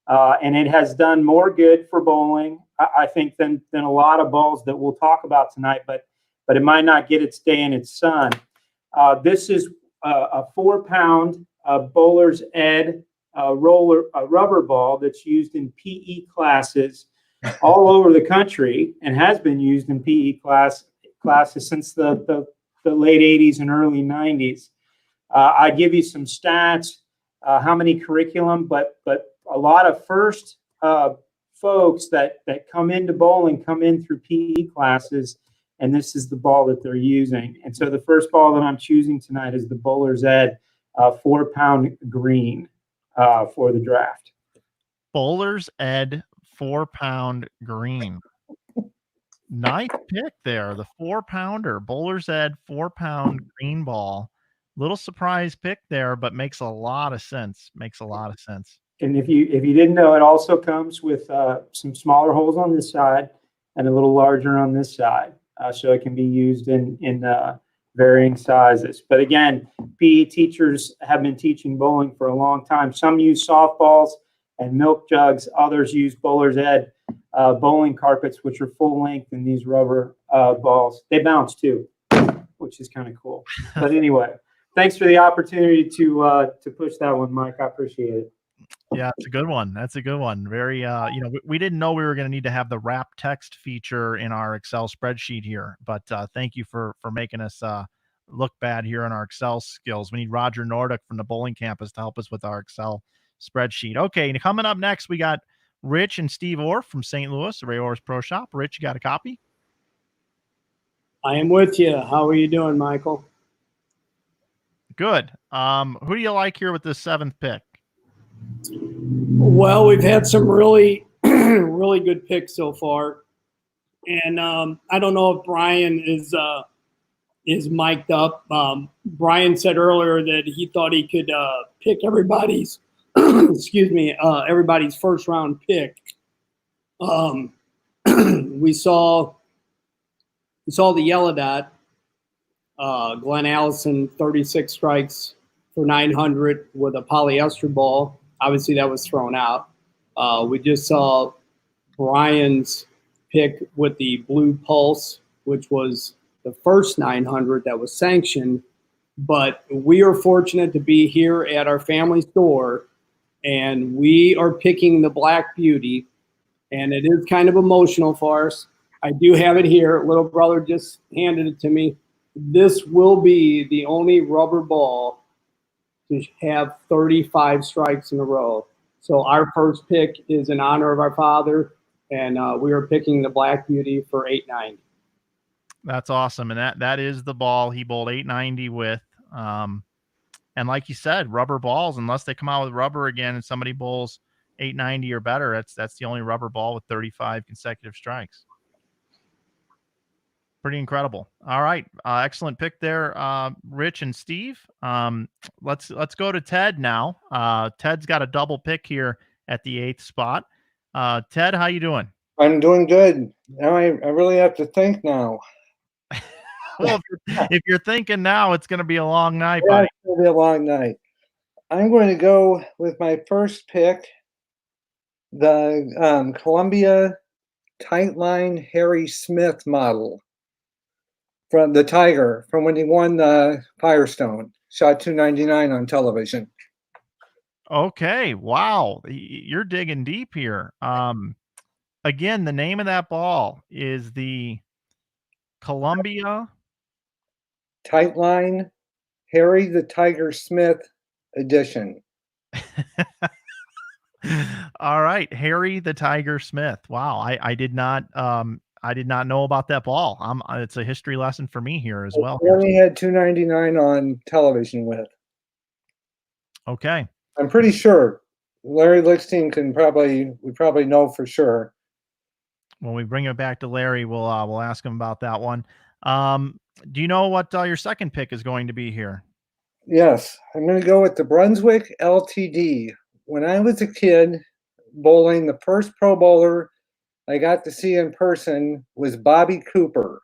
And it has done more good for bowling, I think, than a lot of balls that we'll talk about tonight, but it might not get its day in its sun. This is a 4-pound Bowler's Ed rubber ball that's used in PE classes all over the country and has been used in PE classes since the late 80s and early 90s. I give you some stats, how many curriculum, but a lot of first folks that come into bowling come in through PE classes, and this is the ball that they're using. And so the first ball that I'm choosing tonight is the Bowler's Ed 4-pound green for the draft.
Bowler's Ed 4-pound green. Nice pick there. The 4-pounder. Bowler's Ed 4-pound green ball. Little surprise pick there, but makes a lot of sense.
And if you didn't know, it also comes with some smaller holes on this side and a little larger on this side, so it can be used in varying sizes. But again, PE teachers have been teaching bowling for a long time. Some use softballs and milk jugs. Others use Bowler's Ed bowling carpets, which are full length, in these rubber balls. They bounce too, which is kind of cool. But anyway, thanks for the opportunity to push that one, Mike. I appreciate it.
Yeah, it's a good one. That's a good one. Very, we didn't know we were going to need to have the wrap text feature in our Excel spreadsheet here, but thank you for making us look bad here on our Excel skills. We need Roger Nordic from the bowling campus to help us with our Excel spreadsheet. Okay, and coming up next, we got Rich and Steve Orr from St. Louis, Ray Orr's Pro Shop. Rich, you got a copy?
I am with you. How are you doing, Michael?
Good. Who do you like here with this 7th pick?
Well, we've had some really, really good picks so far, and I don't know if Brian is mic'd up. Brian said earlier that he thought he could pick everybody's, everybody's first round pick. We saw the yellow dot, Glen Allison, 36 strikes for 900 with a polyester ball. Obviously, that was thrown out. We just saw Brian's pick with the Blue Pulse, which was the first 900 that was sanctioned. But we are fortunate to be here at our family store, and we are picking the Black Beauty, and it is kind of emotional for us. I do have it here. Little brother just handed it to me. This will be the only rubber ball to have 35 strikes in a row. So our first pick is in honor of our father, and we are picking the Black Beauty for $8.90.
That's awesome. And that is the ball he bowled 890 with. And like you said, rubber balls, unless they come out with rubber again and somebody bowls 890 or better, that's the only rubber ball with 35 consecutive strikes. Pretty incredible. All right. Excellent pick there, Rich and Steve. Let's go to Ted now. Ted's got a double pick here at the 8th spot. Ted, how you doing?
I'm doing good. Now I really have to think now.
Well, if you're thinking now, it's going to be a long night,
Yeah,
buddy.
it's going to be a long night. I'm going to go with my first pick, the Columbia Tightline Harry Smith model from the Tiger, from when he won the Firestone. Shot 299 on television.
Okay. Wow. You're digging deep here. Again, the name of that ball is the Columbia
Tightline Harry the Tiger Smith edition.
All right, Harry the Tiger Smith. Wow, I did not know about that ball. It's a history lesson for me here as well.
He only had 299 on television with.
Okay.
I'm pretty sure Larry Lickstein we probably know for sure.
When we bring it back to Larry, we'll ask him about that one. Do you know what your second pick is going to be here?
Yes, I'm going to go with the Brunswick LTD. When I was a kid bowling, the first pro bowler I got to see in person was Bobby Cooper.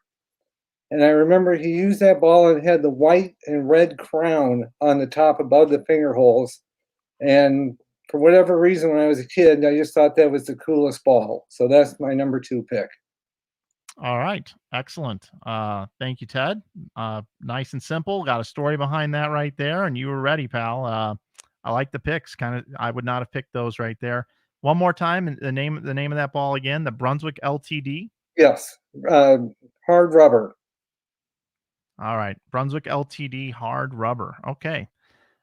And I remember he used that ball and had the white and red crown on the top above the finger holes. And for whatever reason, when I was a kid, I just thought that was the coolest ball. So that's my number 2 pick.
All right. Excellent. Thank you, Ted. Nice and simple. Got a story behind that right there. And you were ready, pal. I like the picks. I would not have picked those right there. One more time, the name of that ball again, the Brunswick LTD.
Yes. Hard rubber.
All right. Brunswick LTD hard rubber. Okay.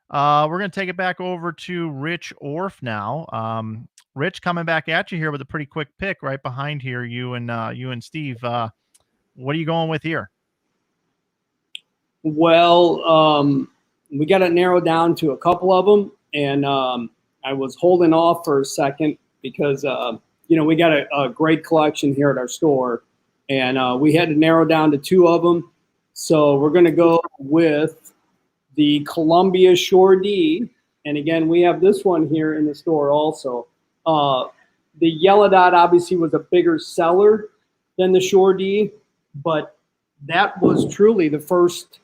We're going to take it back over to Rich Orff now. Rich, coming back at you here with a pretty quick pick right behind here. You and Steve. What are you going with here?
Well, we got it narrowed down to a couple of them, and I was holding off for a second because we got a great collection here at our store, and we had to narrow down to 2 of them. So we're going to go with the Columbia Shore D, and again, we have this one here in the store also. The Yellow Dot obviously was a bigger seller than the Shore D, but that was truly the first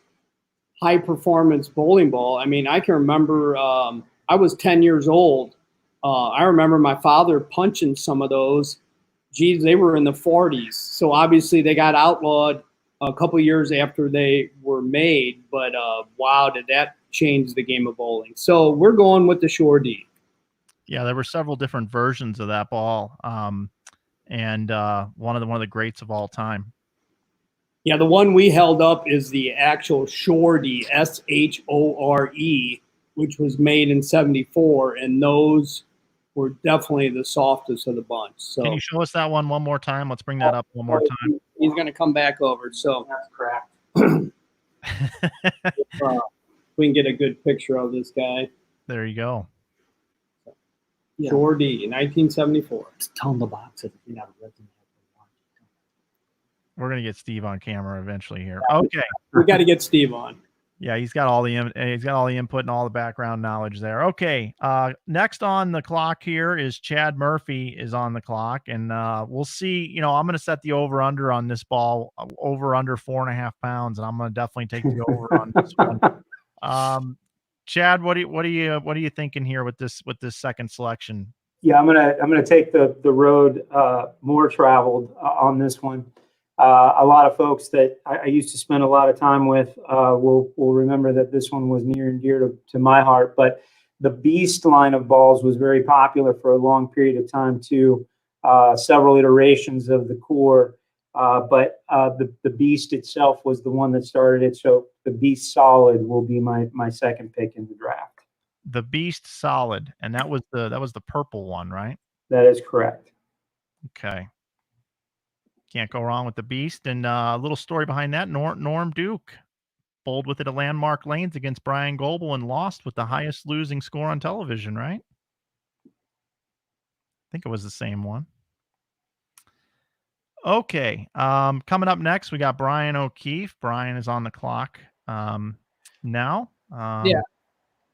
high performance bowling ball. I mean, I can remember I was 10 years old. I remember my father punching some of those. Geez, they were in the 40s. So obviously they got outlawed a couple of years after they were made. But wow, did that change the game of bowling. So we're going with the Shore D.
Yeah, there were several different versions of that ball, and one of the greats of all time.
Yeah, the one we held up is the actual Shore D, SHORE, which was made in '74, and those were definitely the softest of the bunch. So
can you show us that one more time? Let's bring that up one more time.
He's going to come back over. So
That's correct.
We can get a good picture of this guy.
There you go.
Shore D, 1974.
Just tell him the box if you're not a resident.
We're gonna get Steve on camera eventually here. Okay,
We got to get Steve on.
yeah, he's got all the input and all the background knowledge there. Okay, next on the clock here is Shad Murphy is on the clock, and we'll see. I'm going to set the over under on this ball, over under 4.5 pounds, and I'm going to definitely take the over on this one. Shad, what are you thinking here with this second selection?
Yeah, I'm gonna take the road more traveled on this one. A lot of folks that I used to spend a lot of time with will remember that this one was near and dear to my heart. But the Beast line of balls was very popular for a long period of time too. Several iterations of the core, but the Beast itself was the one that started it. So the Beast Solid will be my second pick in the draft.
the Beast Solid, and that was the purple one, right?
That is correct.
Okay. Can't go wrong with the Beast. And a little story behind that: Norm Duke bowled with it at Landmark Lanes against Brian Goebel and lost with the highest losing score on television, right? I think it was the same one. Okay. Coming up next, we got Brian O'Keefe. Brian is on the clock now.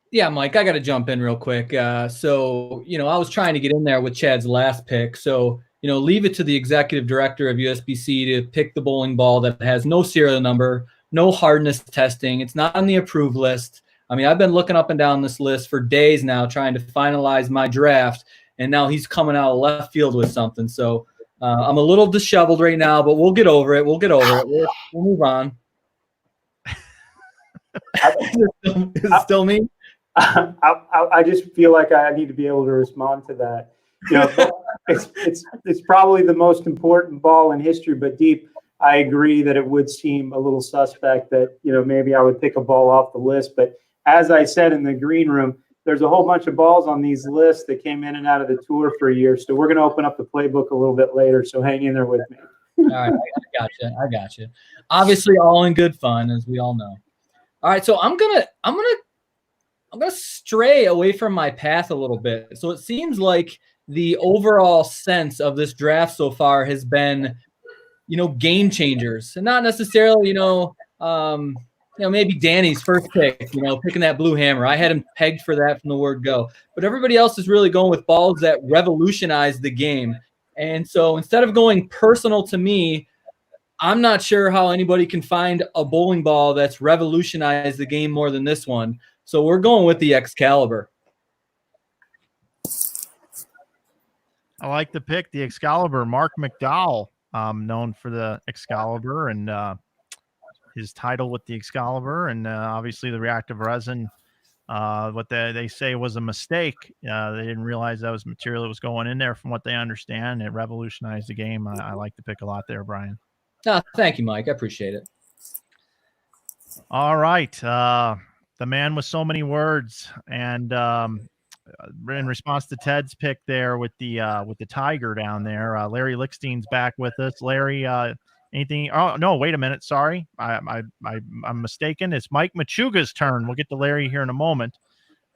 Yeah, Mike, I got to jump in real quick. So, I was trying to get in there with Chad's last pick. So, leave it to the executive director of USBC to pick the bowling ball that has no serial number, no hardness testing. It's not on the approved list. I mean, I've been looking up and down this list for days now trying to finalize my draft, and now he's coming out of left field with something. So I'm a little disheveled right now, but we'll get over it. We'll move on. Is it still me?
I just feel like I need to be able to respond to that. It's probably the most important ball in history, but Deep, I agree that it would seem a little suspect that, maybe I would pick a ball off the list. But as I said in the green room, there's a whole bunch of balls on these lists that came in and out of the tour for a year. So we're going to open up the playbook a little bit later. So hang in there with me.
All right, I got you. Obviously, all in good fun, as we all know. All right, so I'm gonna stray away from my path a little bit. So it seems like the overall sense of this draft so far has been, game changers, and not necessarily, maybe Danny's first pick, picking that blue hammer. I had him pegged for that from the word go. But everybody else is really going with balls that revolutionize the game. And so instead of going personal to me, I'm not sure how anybody can find a bowling ball that's revolutionized the game more than this one. So we're going with the Excalibur.
I like the pick, the Excalibur. Mark McDowell, known for the Excalibur and his title with the Excalibur, and obviously the reactive resin. What they say was a mistake. They didn't realize that was material that was going in there. From what they understand, it revolutionized the game. I like the pick a lot there, Brian.
Thank you, Mike. I appreciate it.
All right. The man with so many words, and in response to Ted's pick there with the tiger down there, Larry Lickstein's back with us. Larry, anything? Oh no, wait a minute. Sorry, I'm mistaken. It's Mike Machuca's turn. We'll get to Larry here in a moment.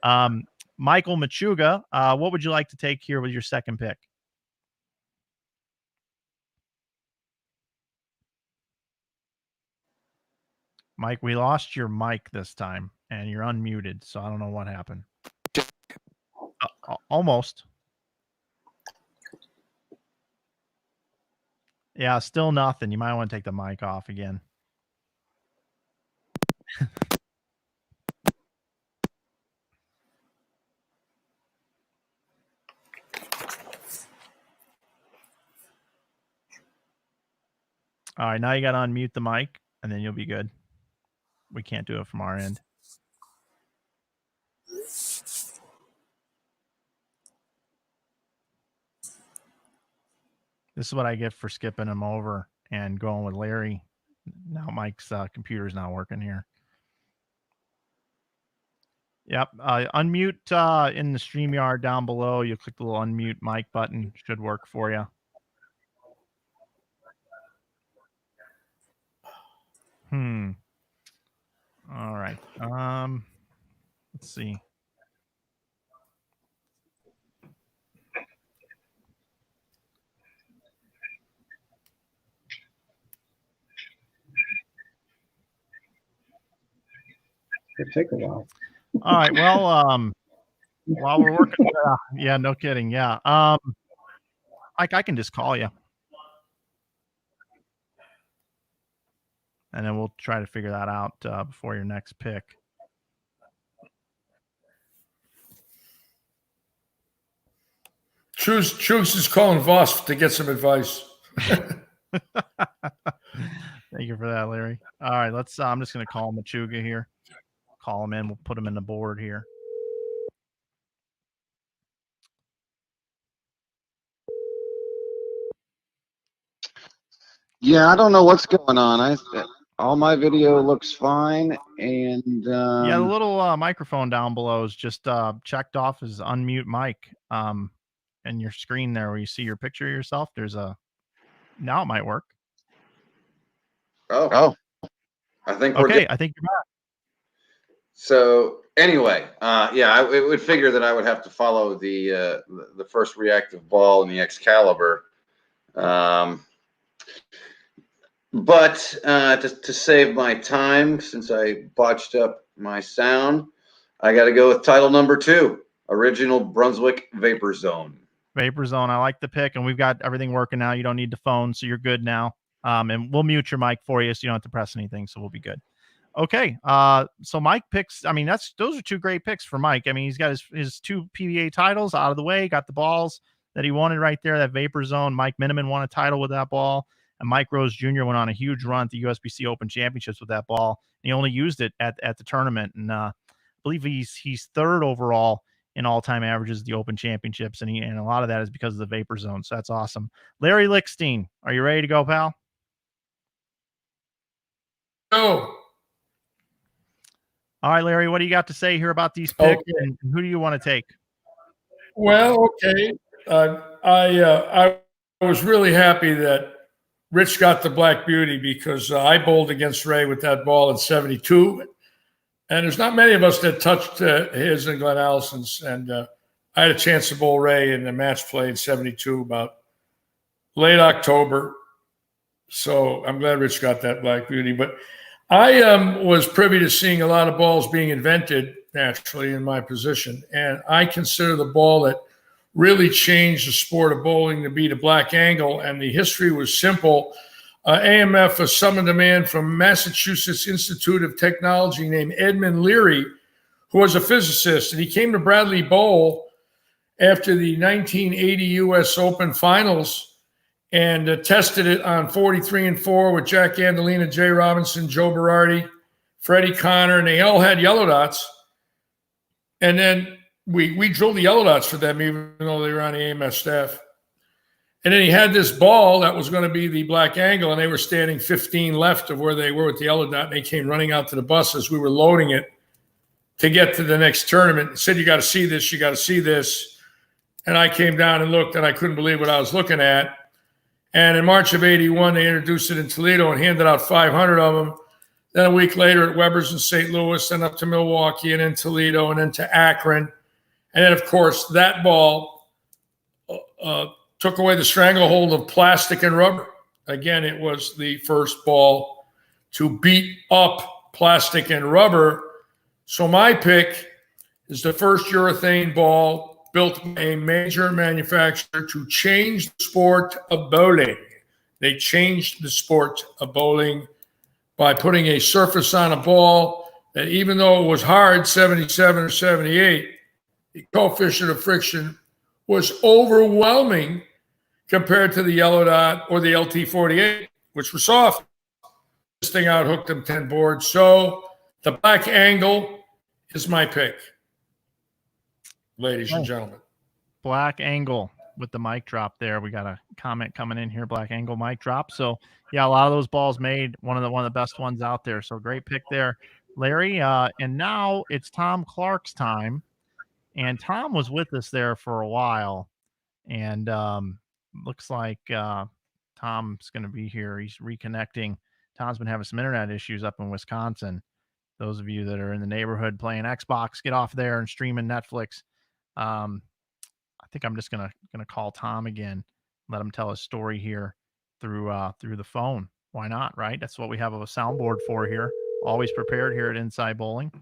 Michael Machuca, what would you like to take here with your second pick? Mike, we lost your mic this time, and you're unmuted, so I don't know what happened. Almost. Yeah, still nothing. You might want to take the mic off again. All right, now you got to unmute the mic, and then you'll be good. We can't do it from our end. This is what I get for skipping him over and going with Larry. Now Mike's computer's not working here. Yep. Unmute in the StreamYard down below. You click the little unmute mic button. Should work for you. All right. Let's see.
It take a while.
All right. Well, while we're working, yeah, no kidding. Yeah. I can just call you, and then we'll try to figure that out before your next pick.
Choose is calling Voss to get some advice.
Thank you for that, Larry. All right, let's. I'm just going to call Machuca here. Call him in. We'll put him in the board here.
Yeah, I don't know what's going on.
All my video looks fine, and
Yeah, the little microphone down below is just checked off as unmute mic. And your screen there where you see your picture of yourself, there's a now it might work.
Oh, I think we're
Okay,
good.
I think you're back.
So anyway, yeah, I would figure that I would have to follow the first reactive ball in the Excalibur. But to save my time, since I botched up my sound, I got to go with title number 2, original Brunswick Vapor Zone.
Vapor Zone, I like the pick, and we've got everything working now. You don't need the phone, so you're good now. And we'll mute your mic for you, so you don't have to press anything, so we'll be good. Okay, so Mike picks. I mean, those are 2 great picks for Mike. I mean, he's got his 2 PBA titles out of the way, got the balls that he wanted right there. That Vapor Zone. Mike Miniman won a title with that ball, and Mike Rose Jr. went on a huge run at the USBC Open Championships with that ball. And he only used it at the tournament, and I believe he's 3rd overall in all-time averages at the Open Championships, and a lot of that is because of the Vapor Zone. So that's awesome. Larry Lickstein, are you ready to go, pal?
Go.
All right, Larry, what do you got to say here about these picks,
Okay.
and who do you want to take?
Well, okay. I was really happy that Rich got the Black Beauty because I bowled against Ray with that ball in 72. And there's not many of us that touched his and Glen Allison's. And I had a chance to bowl Ray in the match play in 72 about late October. So I'm glad Rich got that Black Beauty. But I was privy to seeing a lot of balls being invented naturally in my position. And I consider the ball that really changed the sport of bowling to be the Black Angle. And the history was simple. AMF summoned a man from Massachusetts Institute of Technology named Edmund Leary, who was a physicist. And he came to Bradley Bowl after the 1980 U.S. Open Finals and tested it on 43 and 4 with Jack Andolina, Jay Robinson, Joe Berardi, Freddie Connor, and they all had yellow dots. And then we drilled the yellow dots for them, even though they were on the AMF staff. And then he had this ball that was going to be the Black Angle, and they were standing 15 left of where they were with the yellow dot, and they came running out to the bus as we were loading it to get to the next tournament. And said, you got to see this, you got to see this. And I came down and looked, and I couldn't believe what I was looking at. And in March of 81, they introduced it in Toledo and handed out 500 of them. Then a week later at Weber's in St. Louis, then up to Milwaukee and in Toledo and then to Akron. And then, of course, that ball took away the stranglehold of plastic and rubber. Again, it was the first ball to beat up plastic and rubber. So my pick is the first urethane ball built by a major manufacturer to change the sport of bowling. They changed the sport of bowling by putting a surface on a ball that, even though it was hard, 77 or 78, the coefficient of friction was overwhelming compared to the yellow dot or the LT48, which were soft. This thing out hooked them 10 boards. So the Black Angle is my pick, ladies and gentlemen.
Black Angle with the mic drop there. We got a comment coming in here. Black Angle mic drop. So yeah, a lot of those balls made one of the best ones out there. So great pick there, Larry. And now it's Tom Clark's time. And Tom was with us there for a while. And looks like Tom's going to be here. He's reconnecting. Tom's been having some internet issues up in Wisconsin. Those of you that are in the neighborhood playing Xbox, get off there and streaming Netflix. I think I'm just gonna call Tom again, let him tell his story here through the phone. Why not, right? That's what we have a soundboard for here. Always prepared here at Inside Bowling.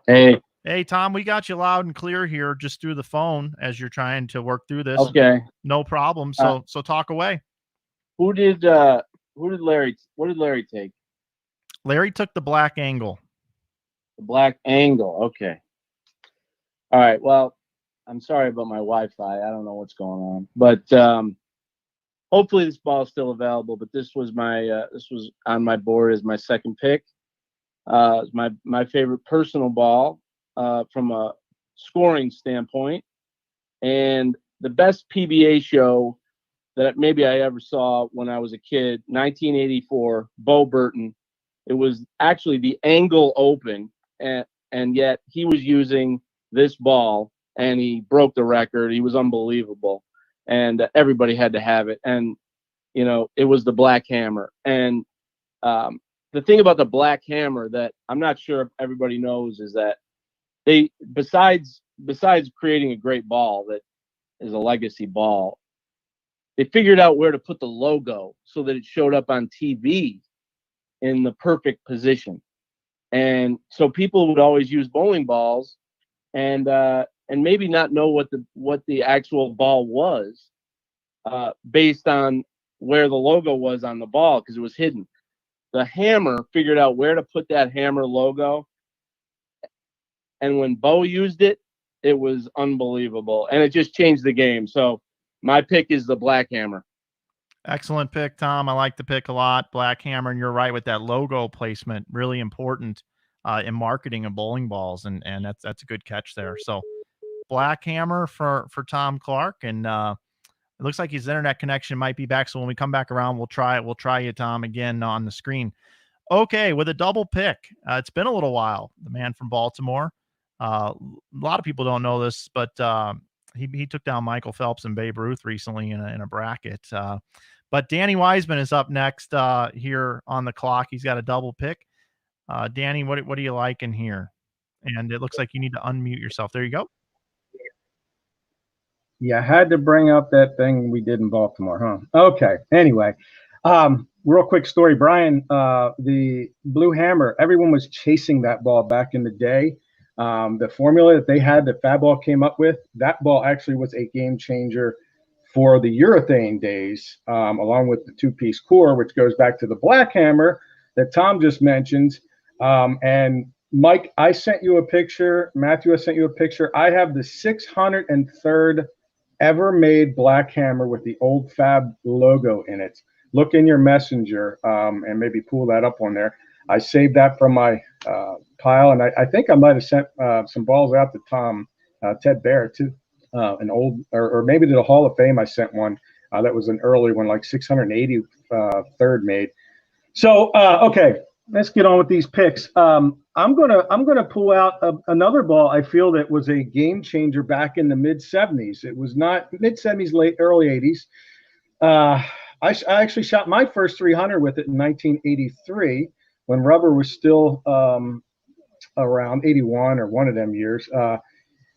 Hey, Tom, we got you loud and clear here just through the phone as you're trying to work through this.
Okay.
No problem. So talk away.
What did Larry take?
Larry took the Black Angle.
The Black Angle. Okay. All right. Well, I'm sorry about my Wi-Fi. I don't know what's going on, but hopefully this ball is still available. But this was on my board as my second pick. It's my favorite personal ball from a scoring standpoint, and the best PBA show that maybe I ever saw when I was a kid. 1984, Bo Burton. It was actually the Angle Open, and yet he was using this ball, and he broke the record. He was unbelievable, and everybody had to have it. And you know, it was the Black Hammer. And the thing about the Black Hammer that I'm not sure if everybody knows is that they, besides creating a great ball that is a legacy ball, they figured out where to put the logo so that it showed up on TV in the perfect position. And so people would always use bowling balls and maybe not know what the actual ball was based on where the logo was on the ball because it was hidden. The Hammer figured out where to put that Hammer logo, and when Bo used it, it was unbelievable, and it just changed the game. So my pick is the Black Hammer.
Excellent pick, Tom. I like the pick a lot. Black Hammer, and you're right with that logo placement, really important in marketing of bowling balls, and that's a good catch there. So Black Hammer for Tom Clark, and it looks like his internet connection might be back. So when we come back around, we'll try you, Tom, again on the screen. Okay, with a double pick. It's been a little while. The man from Baltimore. A lot of people don't know this, but he took down Michael Phelps and Babe Ruth recently in a bracket. But Danny Wiseman is up next here on the clock. He's got a double pick. Danny, what do you like in here? And it looks like you need to unmute yourself. There you go.
Yeah, I had to bring up that thing we did in Baltimore, huh? Okay. Anyway, real quick story, Brian. The Blue Hammer, everyone was chasing that ball back in the day. The formula that they had, that Fab Ball came up with, that ball actually was a game changer for the urethane days, along with the two-piece core, which goes back to the Black Hammer that Tom just mentioned. And Mike, I sent you a picture. Matthew, I sent you a picture. I have the 603rd ever made Black Hammer with the old Fab logo in it. Look in your messenger and maybe pull that up on there. I saved that from my pile, and I think I might have sent some balls out to Tom, Ted Bear, too, an old, or maybe to the Hall of Fame. I sent one that was an early one, like 683rd made. So okay, let's get on with these picks. I'm gonna pull out another ball I feel that was a game changer back in the mid 70s. It was not mid 70s, early 80s. I actually shot my first 300 with it in 1983 when rubber was still around 81 or one of them years.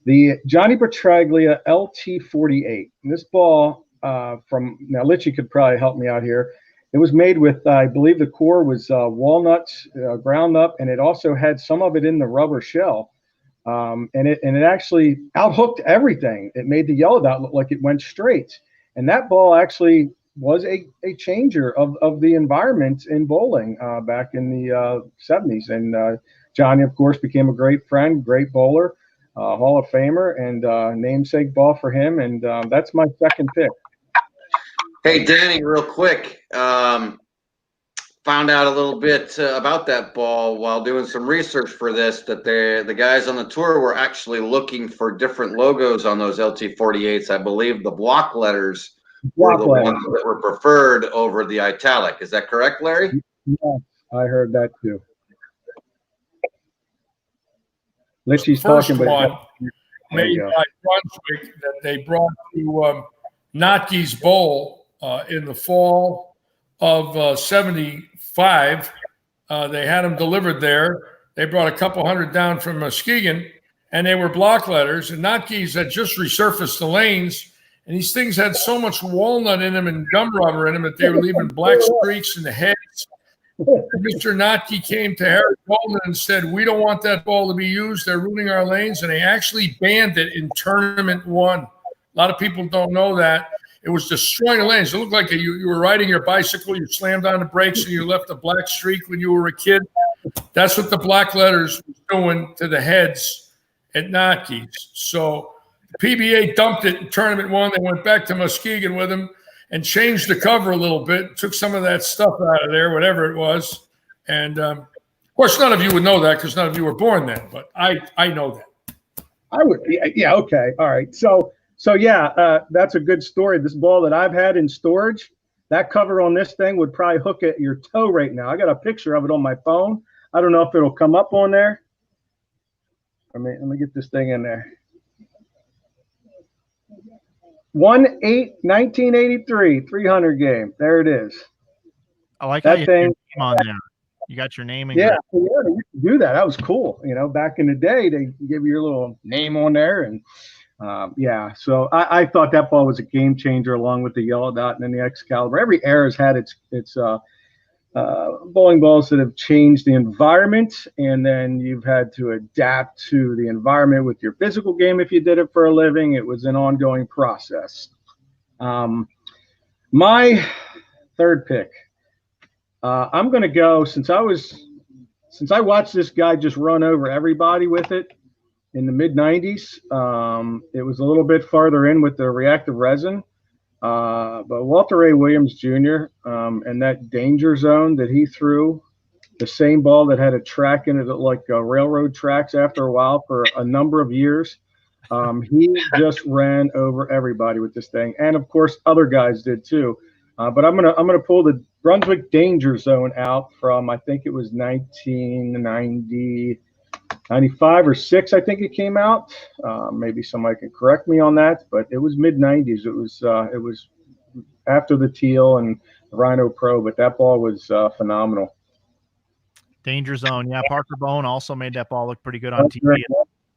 The Johnny Petraglia LT48. And this ball from, now Litchie could probably help me out here. It was made with, I believe the core was walnuts ground up, and it also had some of it in the rubber shell. And it actually outhooked everything. It made the yellow dot look like it went straight. And that ball actually was a changer of the environment in bowling back in the 70s. And Johnny, of course, became a great friend, great bowler, Hall of Famer, and namesake ball for him. And that's my second pick.
Hey, Danny, real quick, found out a little bit about that ball while doing some research for this, that the guys on the tour were actually looking for different logos on those LT48s. I believe the block letters were the ones that were preferred over the italic. Is that correct, Larry?
Yeah, I heard that too. Litchie's talking, but
one made by Brunswick that they brought to Notke's Bowl in the fall of 75. They had them delivered there. They brought a couple hundred down from Muskegon, and they were block letters. And Notke's had just resurfaced the lanes, and these things had so much walnut in them and gum rubber in them that they were leaving black streaks in the heads. And Mr. Notke came to Harry Golden and said, "We don't want that ball to be used. They're ruining our lanes." And they actually banned it in tournament one. A lot of people don't know that. It was destroying the lanes. It looked like you were riding your bicycle, you slammed on the brakes, and you left a black streak when you were a kid. That's what the black letters was doing to the heads at Notke's. So the PBA dumped it in tournament one. They went back to Muskegon with him and changed the cover a little bit, took some of that stuff out of there, whatever it was. And, of course, none of you would know that because none of you were born then, but I know that.
I would, yeah, okay, all right. So So yeah, that's a good story. This ball that I've had in storage, that cover on this thing would probably hook at your toe right now. I got a picture of it on my phone. I don't know if it'll come up on there. Let me get this thing in there. 1/8/1983, 300 game. There it is.
I like how
That
you
thing
have your name on there. You got your name in
Yeah,
there.
yeah, they used to do that. That was cool. You know, back in the day, they give you your little name on there, and yeah. So I thought that ball was a game changer, along with the yellow dot and then the Excalibur. Every era has had its bowling balls that have changed the environment, and then you've had to adapt to the environment with your physical game if you did it for a living. It was an ongoing process. My third pick. I'm going to go, since I watched this guy just run over everybody with it in the mid 90s. It was a little bit farther in with the reactive resin, but Walter Ray Williams Jr. And that danger zone that he threw, the same ball that had a track in it like railroad tracks after a while for a number of years. He just ran over everybody with this thing, and of course other guys did too. But I'm gonna pull the Brunswick Danger Zone out from, I think it was 1990, 95 or 6. I think it came out. Maybe somebody can correct me on that, but it was mid 90s. It was after the Teal and the Rhino Pro, but that ball was phenomenal.
Danger Zone. Yeah, Parker Bone also made that ball look pretty good on TV. It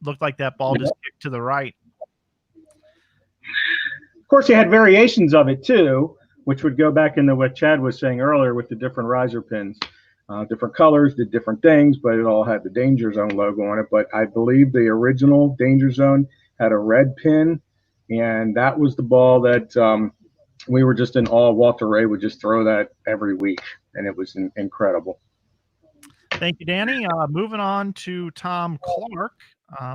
looked like that ball just kicked to the right.
Of course, you had variations of it too, which would go back into what Chad was saying earlier with the different riser pins. Different colors did different things, but it all had the Danger Zone logo on it. But I believe the original Danger Zone had a red pin, and that was the ball that we were just in awe. Walter Ray would just throw that every week, and it was incredible.
Thank you, Danny. Moving on to Tom Clark.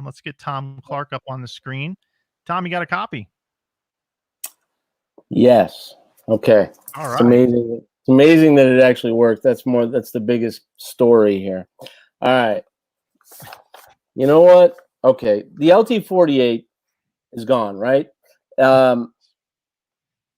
Let's get Tom Clark up on the screen. Tom, you got a copy?
Yes. Okay.
All right.
It's amazing. It's amazing that it actually worked. That's the biggest story here. All right. You know what? Okay. The LT48 is gone, right? I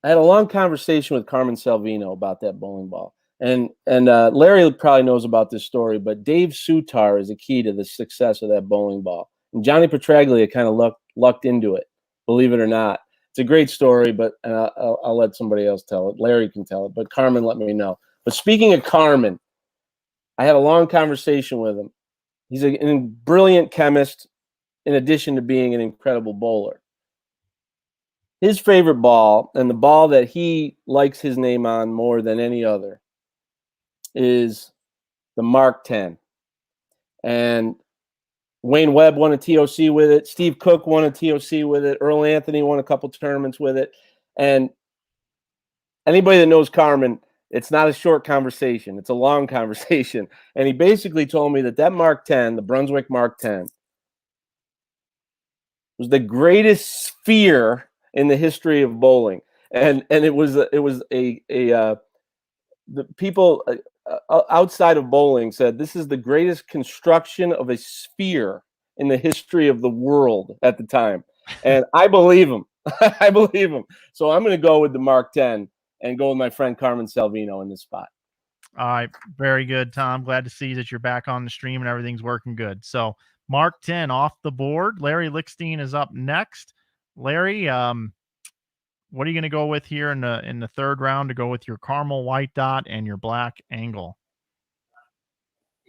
had a long conversation with Carmen Salvino about that bowling ball. And Larry probably knows about this story, but Dave Sutar is a key to the success of that bowling ball. And Johnny Petraglia kind of lucked into it, believe it or not. It's a great story, but I'll let somebody else tell it. Larry can tell it, but Carmen let me know. But speaking of Carmen, I had a long conversation with him. He's a brilliant chemist, in addition to being an incredible bowler. His favorite ball, and the ball that he likes his name on more than any other, is the Mark 10. And Wayne Webb won a TOC with it. Steve Cook won a TOC with it. Earl Anthony won a couple tournaments with it. And anybody that knows Carmen, it's not a short conversation. It's a long conversation. And he basically told me that Mark 10, the Brunswick Mark 10, was the greatest sphere in the history of bowling. And it was the people outside of bowling said this is the greatest construction of a sphere in the history of the world at the time. And I believe him. I believe him. So I'm going to go with the Mark 10 and go with my friend Carmen Salvino in this spot.
All right. Very good, Tom. Glad to see that you're back on the stream and everything's working good. So Mark 10 off the board. Larry Lickstein is up next. Larry, what are you going to go with here in the third round to go with your caramel white dot and your black angle?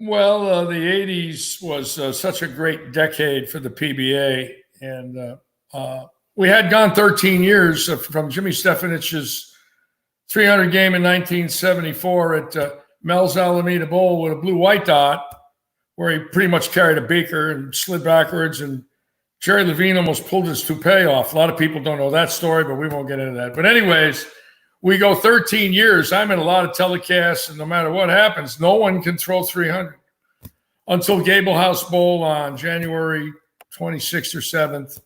Well, the 80s was such a great decade for the PBA. And we had gone 13 years from Jimmy Stefanich's 300 game in 1974 at Mel's Alameda Bowl with a blue-white dot, where he pretty much carried a beaker and slid backwards, and Jerry Levine almost pulled his toupee off. A lot of people don't know that story, but we won't get into that. But anyways, we go 13 years. I'm in a lot of telecasts, and no matter what happens, no one can throw 300 until Gable House Bowl on January 26th or 7th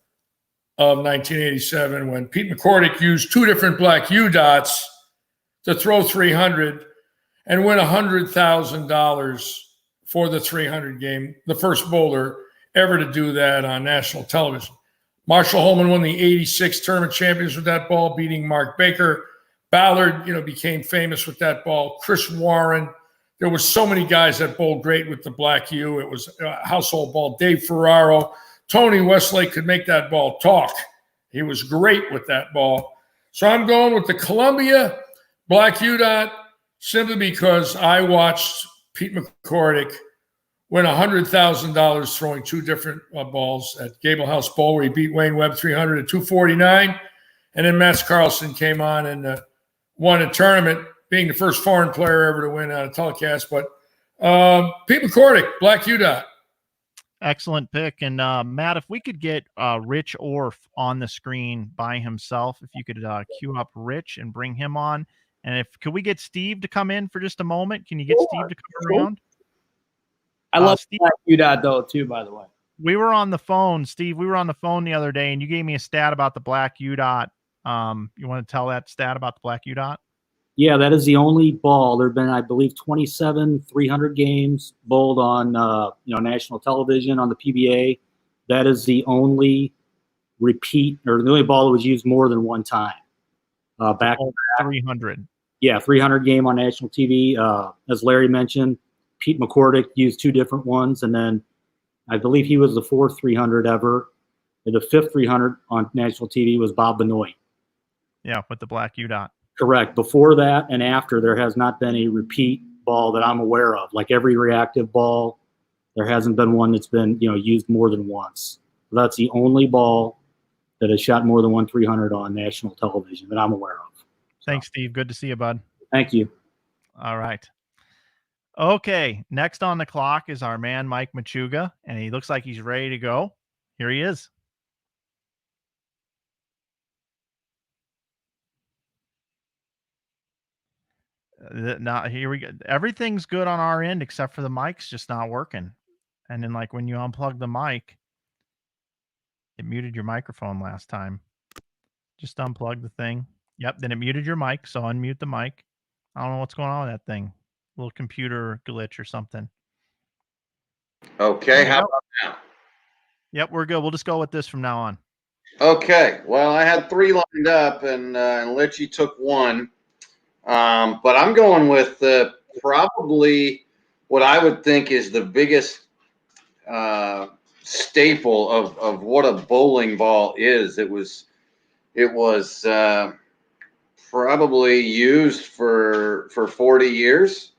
of 1987, when Pete McCordick used two different black U dots to throw 300 and win $100,000 for the 300 game, the first bowler ever to do that on national television. Marshall Holman won the 86 tournament champions with that ball, beating Mark Baker. Ballard, became famous with that ball. Chris Warren. There was so many guys that bowled great with the Black U. It was a household ball. Dave Ferraro. Tony Westlake could make that ball talk. He was great with that ball. So I'm going with the Columbia Black U dot simply because I watched Pete McCordick win $100,000 throwing two different balls at Gable House Bowl, where he beat Wayne Webb 300 at 249. And then Max Carlson came on and won a tournament, being the first foreign player ever to win a telecast. But Pete McCordick, Black U dot.
Excellent pick. And Matt, if we could get Rich Orff on the screen by himself, if you could cue up Rich and bring him on. And could we get Steve to come in for just a moment? Can you get Steve to come around?
I love
Steve,
Black U dot though too, by the way.
we were on the phone, Steve. We were on the phone the other day, and you gave me a stat about the Black U dot. You want to tell that stat about the Black U dot?
Yeah, that is the only ball. There have been, I believe, 27 300 games bowled on national television on the PBA. That is the only repeat, or the only ball that was used more than one time. Back
300.
Yeah, 300 game on national TV. As Larry mentioned, Pete McCordick used two different ones, and then I believe he was the fourth 300 ever. The fifth 300 on national TV was Bob Benoit.
Yeah, with the Black U dot.
Correct. Before that and after, there has not been a repeat ball that I'm aware of. Like every reactive ball, there hasn't been one that's been used more than once. So that's the only ball that has shot more than one 300 on national television that I'm aware of.
Thanks, Steve. Good to see you, bud.
Thank you.
All right. Okay, next on the clock is our man, Mike Machuca, and he looks like he's ready to go. Here he is. Now, here we go. Everything's good on our end except for the mic's just not working. And then, like, when you unplug the mic, it muted your microphone last time. Just unplug the thing. Yep, then it muted your mic, so unmute the mic. I don't know what's going on with that thing. Little computer glitch or something.
Okay, how about now?
Yep, we're good. We'll just go with this from now on.
Okay, well, I had three lined up, and Litchie took one. But I'm going with probably what I would think is the biggest staple of what a bowling ball is. It was probably used for 40 years.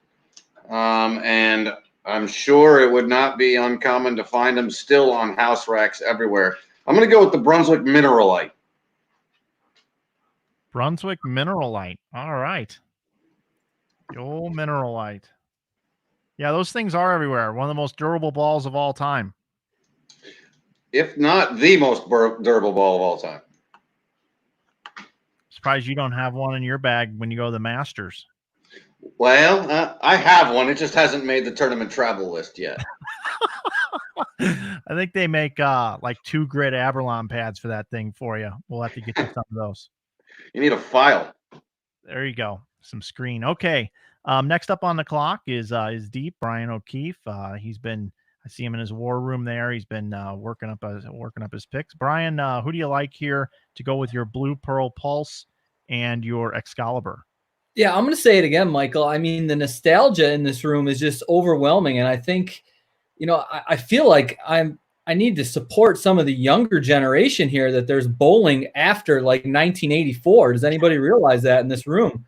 And I'm sure it would not be uncommon to find them still on house racks everywhere. I'm going to go with the Brunswick Mineralite.
Brunswick Mineralite. All right. The old Mineralite. Yeah, those things are everywhere. One of the most durable balls of all time.
If not the most durable ball of all time.
Surprised you don't have one in your bag when you go to the Masters.
Well, I have one. It just hasn't made the tournament travel list yet.
I think they make like 2 grit Aberlon pads for that thing for you. We'll have to get you some of those.
You need a file.
There you go. Some screen. Okay. Next up on the clock is Deep Brian O'Keefe. I see him in his war room there. He's been working up his picks. Brian, who do you like here to go with your Blue Pearl Pulse and your Excalibur?
Yeah, I'm going to say it again, Michael. I mean, the nostalgia in this room is just overwhelming. And I think, I feel like I need to support some of the younger generation here, that there's bowling after like 1984. Does anybody realize that in this room?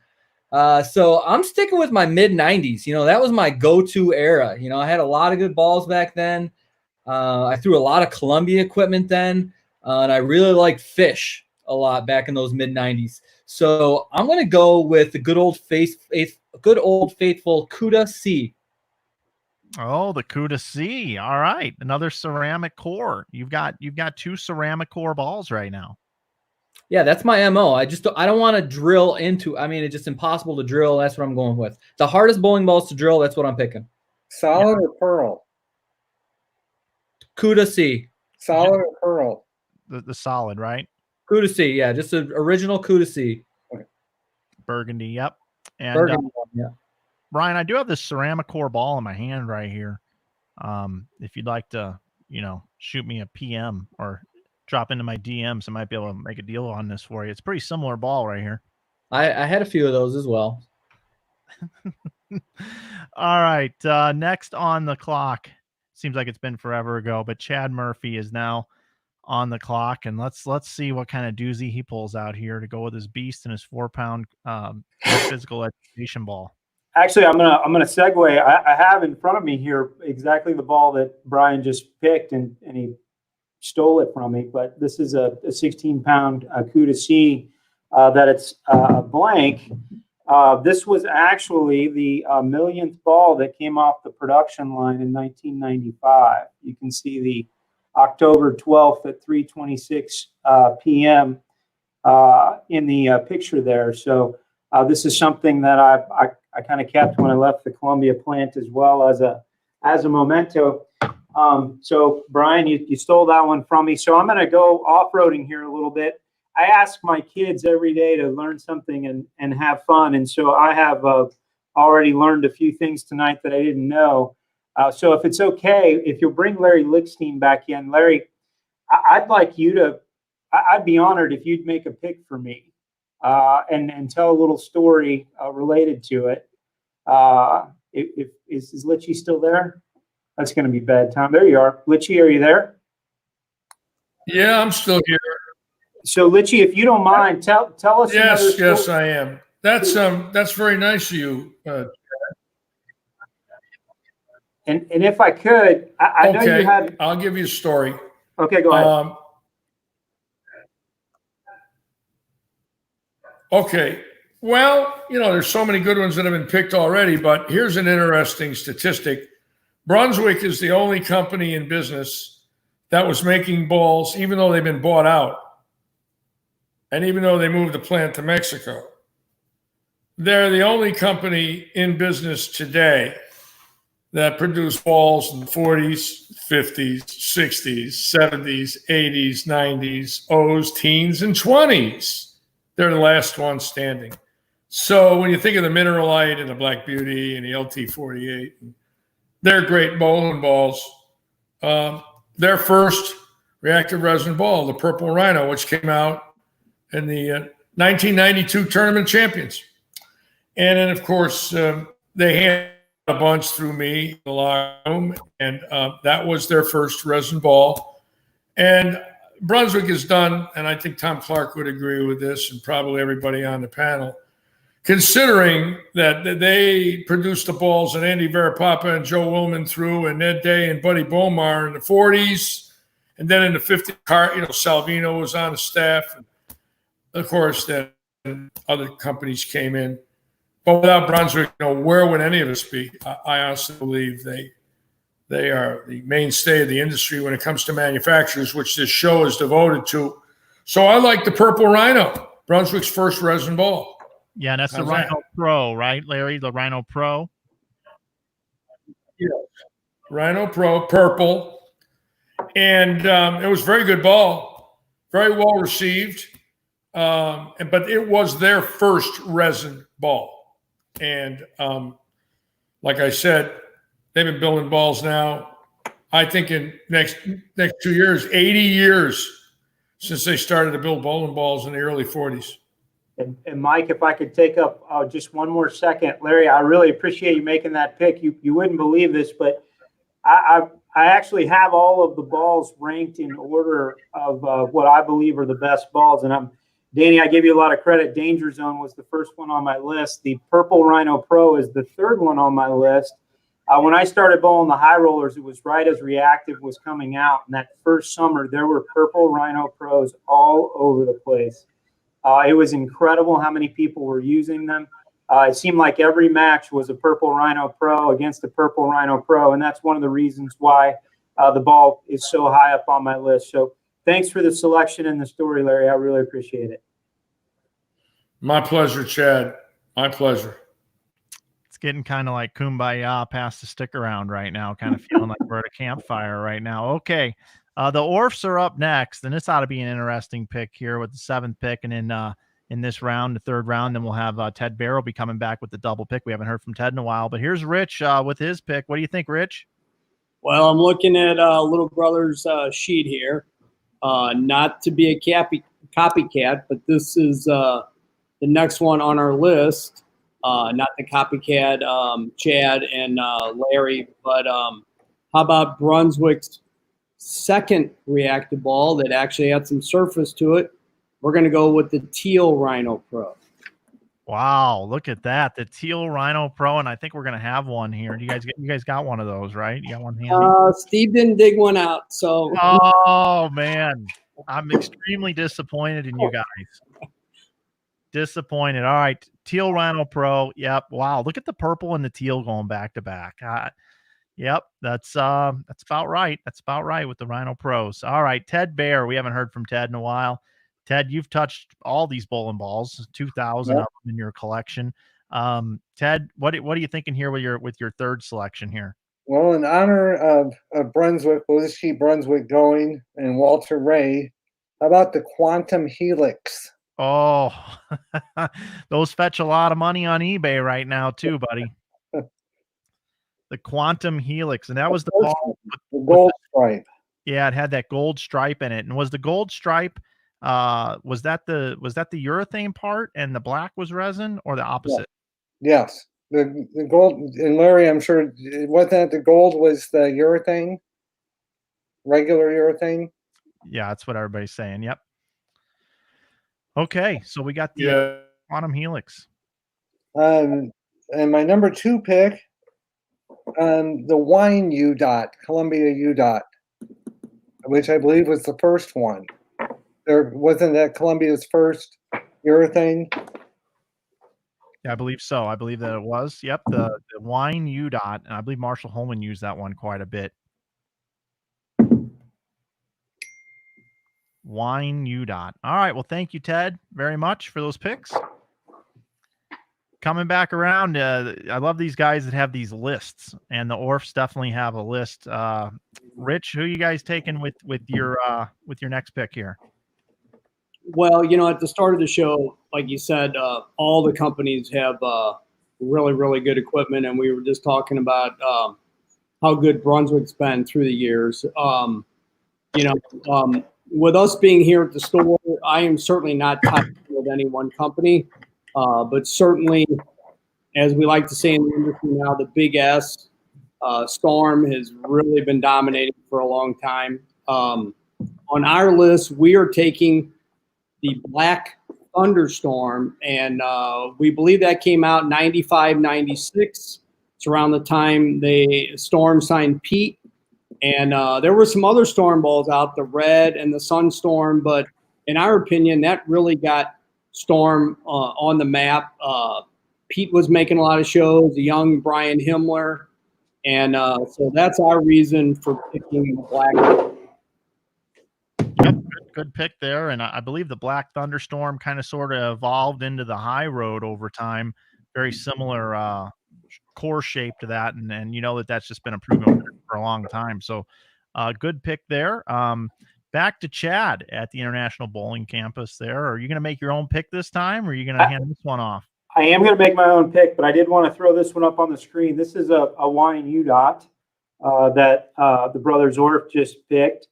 So I'm sticking with my mid 90s. That was my go-to era. I had a lot of good balls back then. I threw a lot of Columbia equipment then. And I really liked fish a lot back in those mid 90s. So I'm going to go with the good old faithful Cuda C.
Oh, the Cuda C. All right. Another ceramic core. You've got 2 ceramic core balls right now.
Yeah, that's my MO. I don't want to drill into. I mean, it's just impossible to drill. That's what I'm going with. The hardest bowling balls to drill. That's what I'm picking.
Solid or pearl?
Cuda C.
Solid or pearl?
The solid, right?
Cuda C. Yeah, just an original Cuda C.
Burgundy. Yep. And
Burgundy, yeah.
Brian, I do have this ceramic core ball in my hand right here. If you'd like to, shoot me a PM or drop into my DMs. I might be able to make a deal on this for you. It's a pretty similar ball right here.
I had a few of those as well.
All right. Next on the clock. Seems like it's been forever ago, but Shad Murphy is now on the clock, and let's see what kind of doozy he pulls out here to go with his beast and his 4-pound physical education ball.
Actually, I'm gonna segue. I have in front of me here exactly the ball that Brian just picked, and he stole it from me. But this is a 16-pound Cuda C that it's blank. This was actually the millionth ball that came off the production line in 1995. You can see the October 12th at 3:26 p.m. In the picture there. So this is something that I kind of kept when I left the Columbia plant as well as a memento. So Brian, you stole that one from me. So I'm going to go off-roading here a little bit. I ask my kids every day to learn something and have fun. And so I have already learned a few things tonight that I didn't know. So if it's okay, if you'll bring Larry Lickstein back in. Larry, I'd like you to, I'd be honored if you'd make a pick for me and tell a little story related to it. Is Litchy still there? That's going to be bad time. There you are. Litchy, are you there?
Yeah, I'm still here.
So, Litchy, if you don't mind, tell us.
Yes, I am. That's very nice of you.
And if I could, I know you had.
I'll give you a story.
Okay, go ahead.
Okay. Well, there's so many good ones that have been picked already, but here's an interesting statistic. Brunswick is the only company in business that was making balls, even though they've been bought out. And even though they moved the plant to Mexico, they're the only company in business today that produced balls in the 40s, 50s, 60s, 70s, 80s, 90s, O's, teens, and 20s. They're the last one standing. So when you think of the Mineralite and the Black Beauty and the LT48, they're great bowling balls. Their first reactive resin ball, the Purple Rhino, which came out in the 1992 tournament champions. And then, of course, they had a bunch through me in the locker room, and that was their first resin ball. And Brunswick has done, and I think Tom Clark would agree with this, and probably everybody on the panel, considering that they produced the balls that Andy Verapapa and Joe Willman threw, and Ned Day and Buddy Bomar in the 40s, and then in the 50s, Salvino was on the staff. And of course, then other companies came in. But without Brunswick, where would any of us be? I honestly believe they are the mainstay of the industry when it comes to manufacturers, which this show is devoted to. So I like the Purple Rhino, Brunswick's first resin ball.
Yeah, that's the Rhino Pro, right, Larry? The Rhino Pro?
Yeah. Rhino Pro, purple. And it was a very good ball, very well received. But it was their first resin ball. And like I said, they've been building balls now, I think in next 2 years, 80 years since they started to build bowling balls in the early 40s.
And Mike, if I could take up just one more second, Larry, I really appreciate you making that pick. You wouldn't believe this, but I actually have all of the balls ranked in order of what I believe are the best balls. And Danny, I give you a lot of credit. Danger Zone was the first one on my list. The Purple Rhino Pro is the third one on my list. When I started bowling the high rollers, it was right as Reactive was coming out. And that first summer, there were Purple Rhino Pros all over the place. It was incredible how many people were using them. It seemed like every match was a Purple Rhino Pro against a Purple Rhino Pro, and that's one of the reasons why the ball is so high up on my list. So thanks for the selection and the story, Larry. I really appreciate it.
My pleasure, Chad. My pleasure.
It's getting kind of like Kumbaya past the stick around right now, kind of feeling like we're at a campfire right now. Okay. The Orfs are up next, and this ought to be an interesting pick here with the 7th pick. And in this round, the 3rd round, then we'll have Ted Barrow be coming back with the double pick. We haven't heard from Ted in a while, but here's Rich with his pick. What do you think, Rich?
Well, I'm looking at little brother's sheet here. Not to be a copycat, but this is the next one on our list. Not the copycat, Chad and Larry, but how about Brunswick's second reactive ball that actually had some surface to it? We're going to go with the teal Rhino Pro.
Wow, look at that. The teal Rhino Pro, and I think we're gonna have one here. You guys got one of those, right? You got one handy?
Steve didn't dig one out, so.
Oh man. I'm extremely disappointed in you guys. Disappointed. All right. Teal Rhino Pro. Yep. Wow. Look at the purple and the teal going back to back. Yep. That's about right. That's about right with the Rhino Pros. All right. Ted Bear. We haven't heard from Ted in a while. Ted, you've touched all these bowling balls, 2,000 of them in your collection. Ted, what are you thinking here with your third selection here?
Well, in honor of Brunswick, we'll just keep Brunswick going, and Walter Ray. How about the Quantum Helix?
Oh, those fetch a lot of money on eBay right now too, buddy. The Quantum Helix, and that was the ball
the gold stripe.
Yeah, it had that gold stripe in it. And was the gold stripe was that the urethane part and the black was resin, or the opposite?
Yes. The gold, and Larry, I'm sure, wasn't that the gold was the urethane? Regular urethane?
Yeah, that's what everybody's saying. Yep. Okay, so we got the Quantum Helix.
And my number 2 pick, the Wine U-Dot, Columbia U-Dot, which I believe was the first one. There wasn't that Columbia's first urethane?
Yeah, I believe so. I believe that it was. Yep, the Wine U-Dot, and I believe Marshall Holman used that one quite a bit. Wine U-Dot. All right, well, thank you, Ted, very much for those picks. Coming back around, I love these guys that have these lists, and the Orfs definitely have a list. Rich, who are you guys taking with your next pick here?
Well, at the start of the show, like you said, all the companies have really, really good equipment, and we were just talking about how good Brunswick's been through the years. With us being here at the store, I am certainly not tied with any one company, but certainly, as we like to say in the industry now, the Big S Storm has really been dominating for a long time. On our list, we are taking the Black Thunderstorm, and we believe that came out 95, 96. It's around the time the Storm signed Pete. And there were some other Storm balls out, the Red and the Sunstorm, but in our opinion, that really got Storm on the map. Pete was making a lot of shows, the young Brian Himmler, and so that's our reason for picking the Black.
Yep, good pick there. And I believe the Black Thunderstorm kind of sort of evolved into the High Road over time. Very similar core shape to that, and that's just been a proven for a long time. So good pick there. Back to Chad at the International Bowling Campus there. Are you going to make your own pick this time, or are you going to hand this one off?
I am going to make my own pick, but I did want to throw this one up on the screen. This is a Wine U-Dot that the brothers Orff just picked.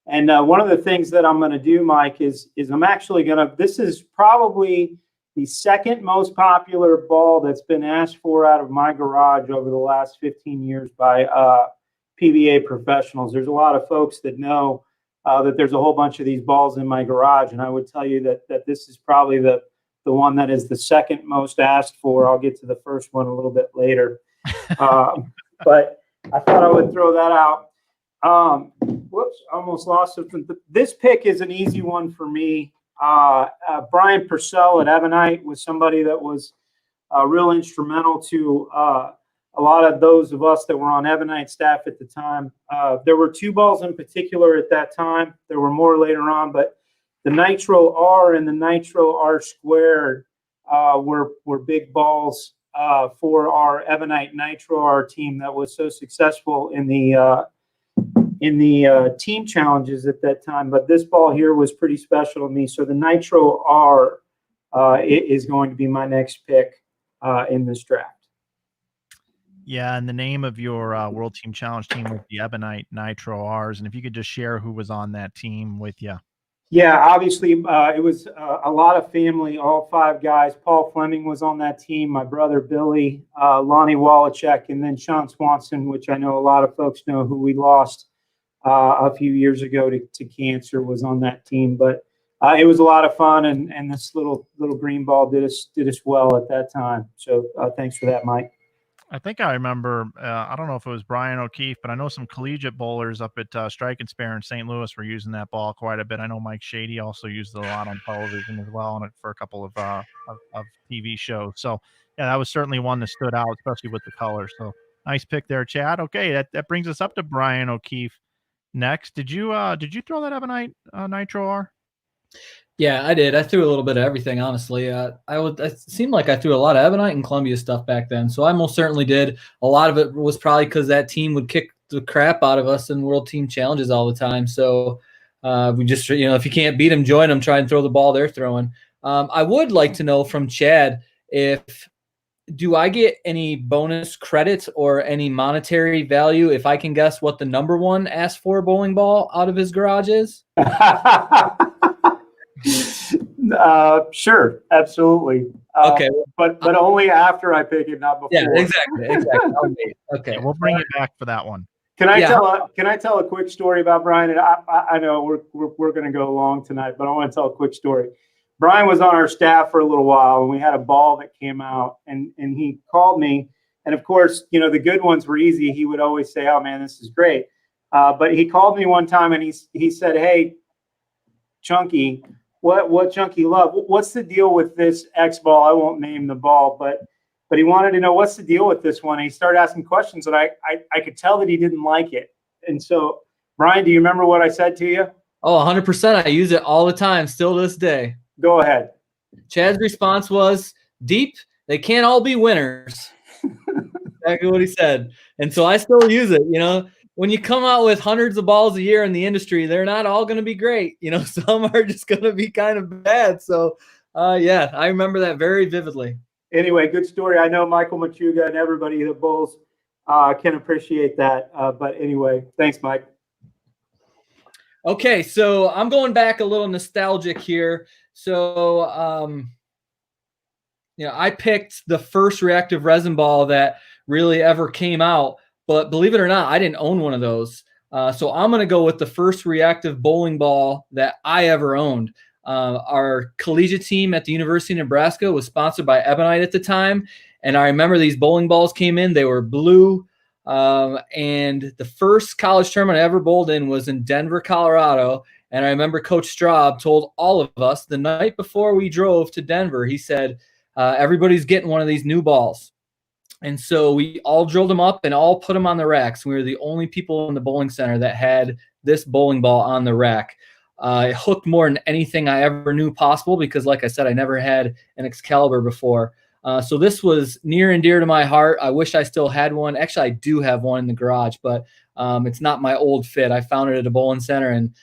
And one of the things that I'm going to do, Mike, is I'm actually going to – this is probably the second most popular ball that's been asked for out of my garage over the last 15 years by PBA professionals. There's a lot of folks that know that there's a whole bunch of these balls in my garage, and I would tell you that this is probably the one that is the second most asked for. I'll get to the first one a little bit later. But I thought I would throw that out. Whoops, almost lost it. This pick is an easy one for me. Brian Purcell at Ebonite was somebody that was real instrumental to a lot of those of us that were on Ebonite staff at the time. There were 2 balls in particular at that time. There were more later on, but the Nitro R and the Nitro R Squared were big balls for our Ebonite Nitro R team that was so successful in the team challenges at that time. But this ball here was pretty special to me. So the Nitro R is going to be my next pick in this draft.
Yeah, and the name of your World Team Challenge team was the Ebonite Nitro R's. And if you could just share who was on that team with you.
Yeah, obviously, it was a lot of family, all 5 guys. Paul Fleming was on that team, my brother Billy, Lonnie Wallachek, and then Sean Swanson, which I know a lot of folks know, who we lost a few years ago to cancer, was on that team. But it was a lot of fun, and this little green ball did us well at that time. So thanks for that, Mike.
I think I remember, I don't know if it was Brian O'Keefe, but I know some collegiate bowlers up at Strike and Spare in St. Louis were using that ball quite a bit. I know Mike Shady also used it a lot on television as well, and for a couple of TV shows. So yeah, that was certainly one that stood out, especially with the color. So nice pick there, Chad. Okay, that brings us up to Brian O'Keefe next. Did you throw that Ebonite Nitro R?
Yeah, I did. I threw a little bit of everything, honestly. It seemed like I threw a lot of Ebonite and Columbia stuff back then, so I most certainly did. A lot of it was probably because that team would kick the crap out of us in World Team Challenges all the time. So we just, if you can't beat them, join them. Try and throw the ball they're throwing. I would like to know from Chad, do I get any bonus credit or any monetary value if I can guess what the number 1 asked for bowling ball out of his garage is?
Sure, absolutely.
Okay,
but only after I pick it, not before.
Yeah, exactly. Okay,
yeah, we'll bring you back for that one.
Can I tell a quick story about Brian? And I know we're going to go long tonight, but I want to tell a quick story. Brian was on our staff for a little while, and we had a ball that came out, and he called me. And of course, the good ones were easy. He would always say, "Oh man, this is great." But he called me one time, and he said, "Hey, Chunky, what Chunky love? What's the deal with this X ball?" I won't name the ball, but he wanted to know what's the deal with this one. And he started asking questions, and I could tell that he didn't like it. And so, Brian, do you remember what I said to you?
Oh, 100%. I use it all the time, still to this day.
Go ahead.
Chad's response was, "Deep, they can't all be winners." Exactly what he said. And so I still use it. When you come out with hundreds of balls a year in the industry, they're not all going to be great. Some are just going to be kind of bad. So, yeah, I remember that very vividly.
Anyway, good story. I know Michael Machuca and everybody that bowls can appreciate that. But anyway, thanks, Mike.
Okay, so I'm going back a little nostalgic here. So, I picked the first reactive resin ball that really ever came out. But believe it or not, I didn't own one of those. So I'm going to go with the first reactive bowling ball that I ever owned. Our collegiate team at the University of Nebraska was sponsored by Ebonite at the time. And I remember these bowling balls came in. They were blue. And the first college tournament I ever bowled in was in Denver, Colorado. And I remember Coach Straub told all of us the night before we drove to Denver, he said, everybody's getting one of these new balls. And so we all drilled them up and all put them on the racks. We were the only people in the bowling center that had this bowling ball on the rack. It hooked more than anything I ever knew possible because, like I said, I never had an Excalibur before. So this was near and dear to my heart. I wish I still had one. Actually, I do have one in the garage, but it's not my old fit. I found it at a bowling center and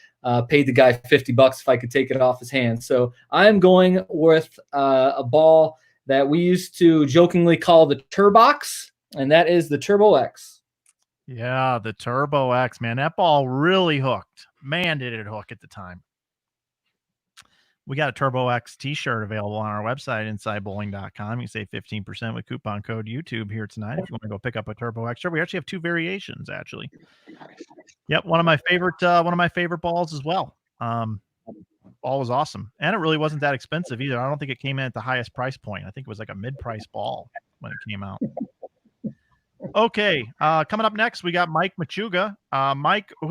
paid the guy $50 if I could take it off his hands. So I'm going with a ball that we used to jokingly call the Turbox, and that is the Turbo X.
Yeah, the Turbo X, man. That ball really hooked. Man, did it hook at the time. We got a Turbo X t-shirt available on our website, insidebowling.com. You save 15% with coupon code YouTube here tonight if you want to go pick up a Turbo X shirt. We actually have 2 variations, actually. Yep, one of my favorite balls as well. Ball was awesome, and it really wasn't that expensive either. I don't think it came in at the highest price point. I think it was like a mid-price ball when it came out. Okay, coming up next, we got Mike Machuca. Mike, what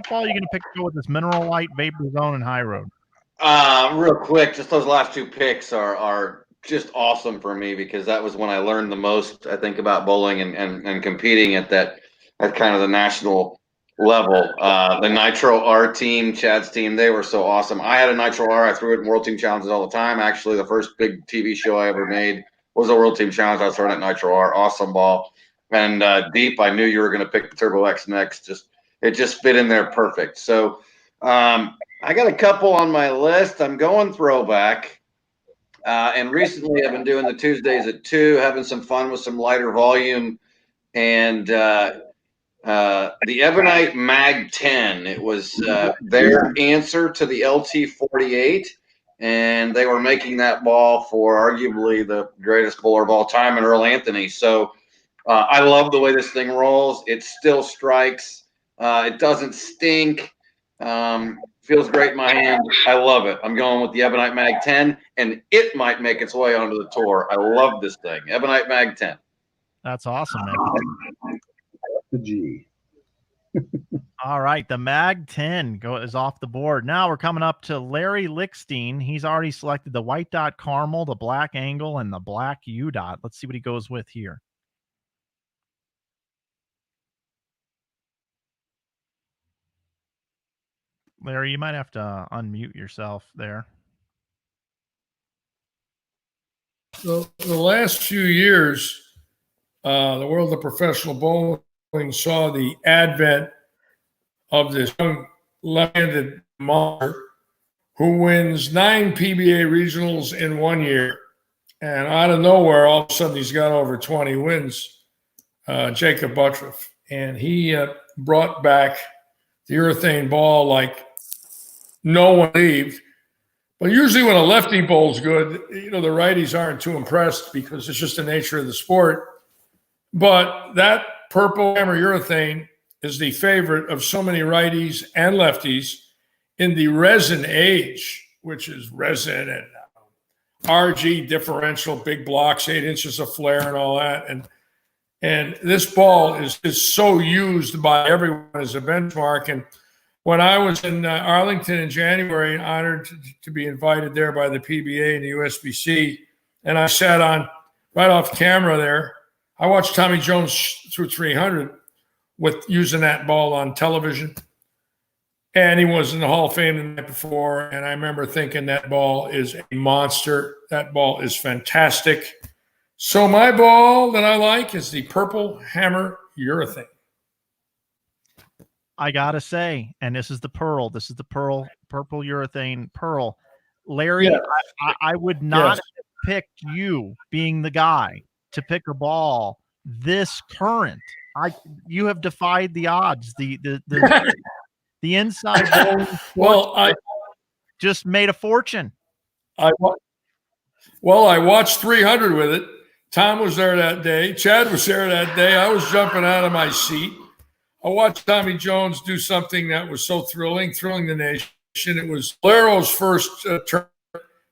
ball are you going to pick to go with this Mineral Light, Vapor Zone, and High Road?
Real quick, just those last 2 picks are just awesome for me because that was when I learned the most, I think, about bowling and competing at kind of the national level. The Nitro R team, Chad's team, they were so awesome. I had a Nitro R. I threw it in World Team Challenges all the time. Actually, the first big TV show I ever made was a World Team Challenge. I was throwing at Nitro R. Awesome ball. And Deep, I knew you were going to pick the Turbo X next. It just fit in there perfect. So I got a couple on my list. I'm going throwback. And recently I've been doing the Tuesdays at 2, having some fun with some lighter volume and the Ebonite Mag 10. It was their answer to the LT 48, and they were making that ball for arguably the greatest bowler of all time, and Earl Anthony. So I love the way this thing rolls. It still strikes. It doesn't stink. Feels great in my hand. I love it. I'm going with the Ebonite Mag 10, and it might make its way onto the tour. I love this thing. Ebonite Mag 10.
That's awesome, man.
The G.
All right, the Mag 10 is off the board. Now we're coming up to Larry Lickstein. He's already selected the white dot caramel, the black angle, and the black U dot. Let's see what he goes with here. Larry, you might have to unmute yourself there.
The last few years, the world of professional bowling saw the advent of this young left-handed monster who wins 9 PBA regionals in 1 year. And out of nowhere, all of a sudden, he's got over 20 wins, Jacob Buttriff. And he brought back the urethane ball like no one believed. But usually when a lefty bowls good, the righties aren't too impressed because it's just the nature of the sport. But that purple hammer urethane is the favorite of so many righties and lefties in the resin age, which is resin and RG differential, big blocks, 8 inches of flare and all that. And this ball is so used by everyone as a benchmark. And when I was in Arlington in January, honored to be invited there by the PBA and the USBC, and I sat on right off camera there. I watched Tommy Jones through 300 with using that ball on television, and he was in the Hall of Fame the night before. And I remember thinking that ball is a monster. That ball is fantastic. So my ball that I like is the purple hammer urethane.
I gotta say, and this is the pearl. This is the purple urethane pearl. Larry,
Yeah.
I would not have picked you being the guy to pick a ball this current. You have defied the odds. The inside bowling
I
just made a fortune.
I watched 300 with it. Tom was there that day. Chad was there that day. I was jumping out of my seat. I watched Tommy Jones do something that was so thrilling the nation. It was Laro's first term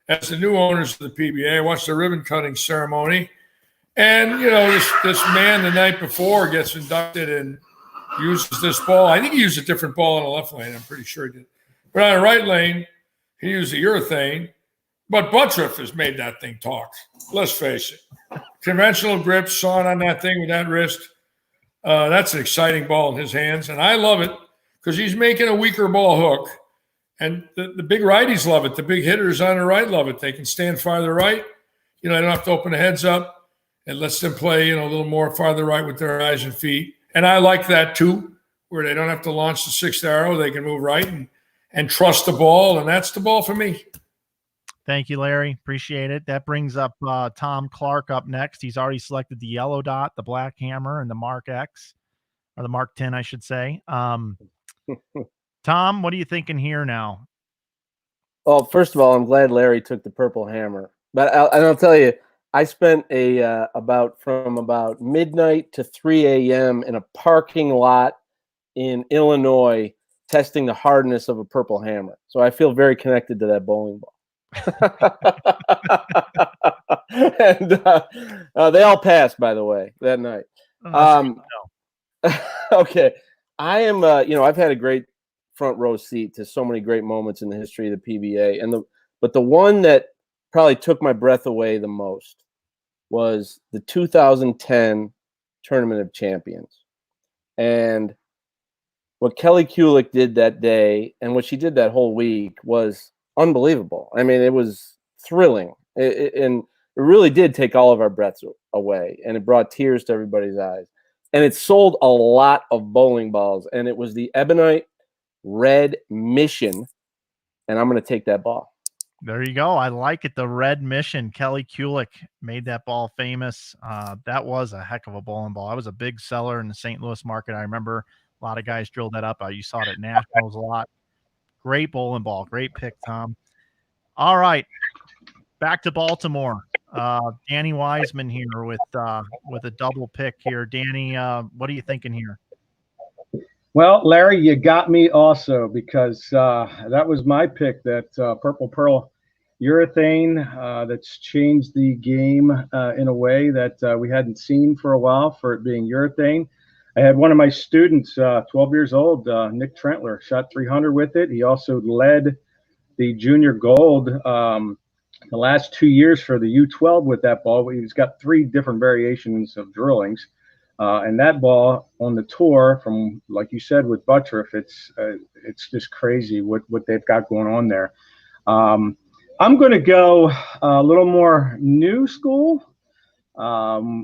as the new owners of the PBA. I watched the ribbon cutting ceremony. And, this man the night before gets inducted and uses this ball. I think he used a different ball on the left lane. I'm pretty sure he did. But on the right lane, he used the urethane. But Buttriff has made that thing talk. Let's face it. Conventional grip, sawing on that thing with that wrist. That's an exciting ball in his hands. And I love it because he's making a weaker ball hook. And the big righties love it. The big hitters on the right love it. They can stand farther right. They don't have to open the heads up. It lets them play, a little more farther right with their eyes and feet. And I like that too, where they don't have to launch the 6th arrow. They can move right and trust the ball. And that's the ball for me.
Thank you, Larry. Appreciate it. That brings up Tom Clark up next. He's already selected the yellow dot, the black hammer, and the Mark X, or the Mark 10, I should say. Tom, what are you thinking here now?
Well, first of all, I'm glad Larry took the purple hammer. But I'll tell you, I spent from about midnight to 3 a.m. in a parking lot in Illinois testing the hardness of a purple hammer. So I feel very connected to that bowling ball. And they all passed, by the way, that night. Okay, I am. I've had a great front row seat to so many great moments in the history of the PBA, but the one that probably took my breath away the most was the 2010 Tournament of Champions, and what Kelly Kulick did that day and what she did that whole week was unbelievable. I mean, it was thrilling, and it really did take all of our breaths away, and it brought tears to everybody's eyes. And it sold a lot of bowling balls, and it was the Ebonite Red Mission, and I'm going to take that ball.
There you go. I like it. The Red Mission. Kelly Kulick made that ball famous. That was a heck of a bowling ball. I was a big seller in the St. Louis market. I remember a lot of guys drilled that up. You saw it at Nationals a lot. Great bowling ball. Great pick, Tom. All right. Back to Baltimore. Danny Wiseman here with a double pick here. Danny, what are you thinking here?
Well, Larry, you got me also, because that was my pick, that Purple Pearl urethane that's changed the game in a way that we hadn't seen for a while, for it being urethane. I had one of my students, 12 years old, Nick Trentler, shot 300 with it. He also led the junior gold the last 2 years for the U12 with that ball. He's got 3 different variations of drillings. And that ball on the tour, from, like you said, with Buttriff, it's just crazy what they've got going on there. I'm going to go a little more new school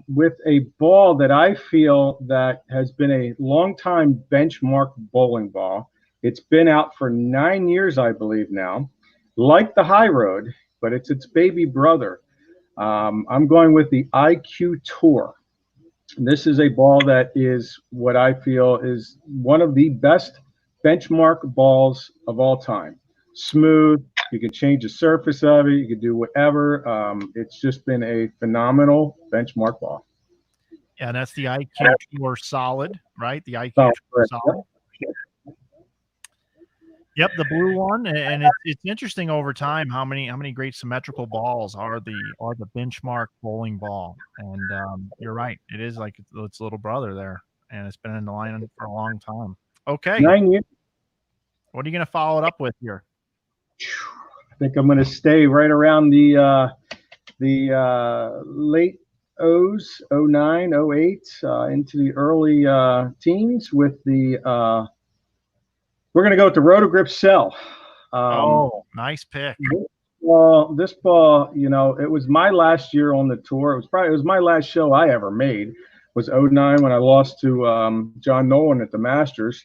with a ball that I feel that has been a long-time benchmark bowling ball. It's been out for 9 years, I believe now, like the High Road, but it's its baby brother. I'm going with the IQ Tour. This is a ball that is what I feel is one of the best benchmark balls of all time. Smooth. You can change the surface of it. You can do whatever. It's just been a phenomenal benchmark ball.
Yeah, that's the IQ Tour Solid, right? The IQ Tour Solid. Yep, the blue one, and it's interesting over time how many great symmetrical balls are the benchmark bowling ball. And you're right, it is like its little brother there, and it's been in the line for a long time. Okay,
9 years.
What are you going to follow it up with here?
I think I'm going to stay right around the late O's, 09, 08, into the early teens with the. We're going to go with the Rotogrip Cell.
Nice pick.
Well, this ball, it was my last year on the tour. It was my last show I ever made. It was 09 when I lost to John Nolan at the Masters.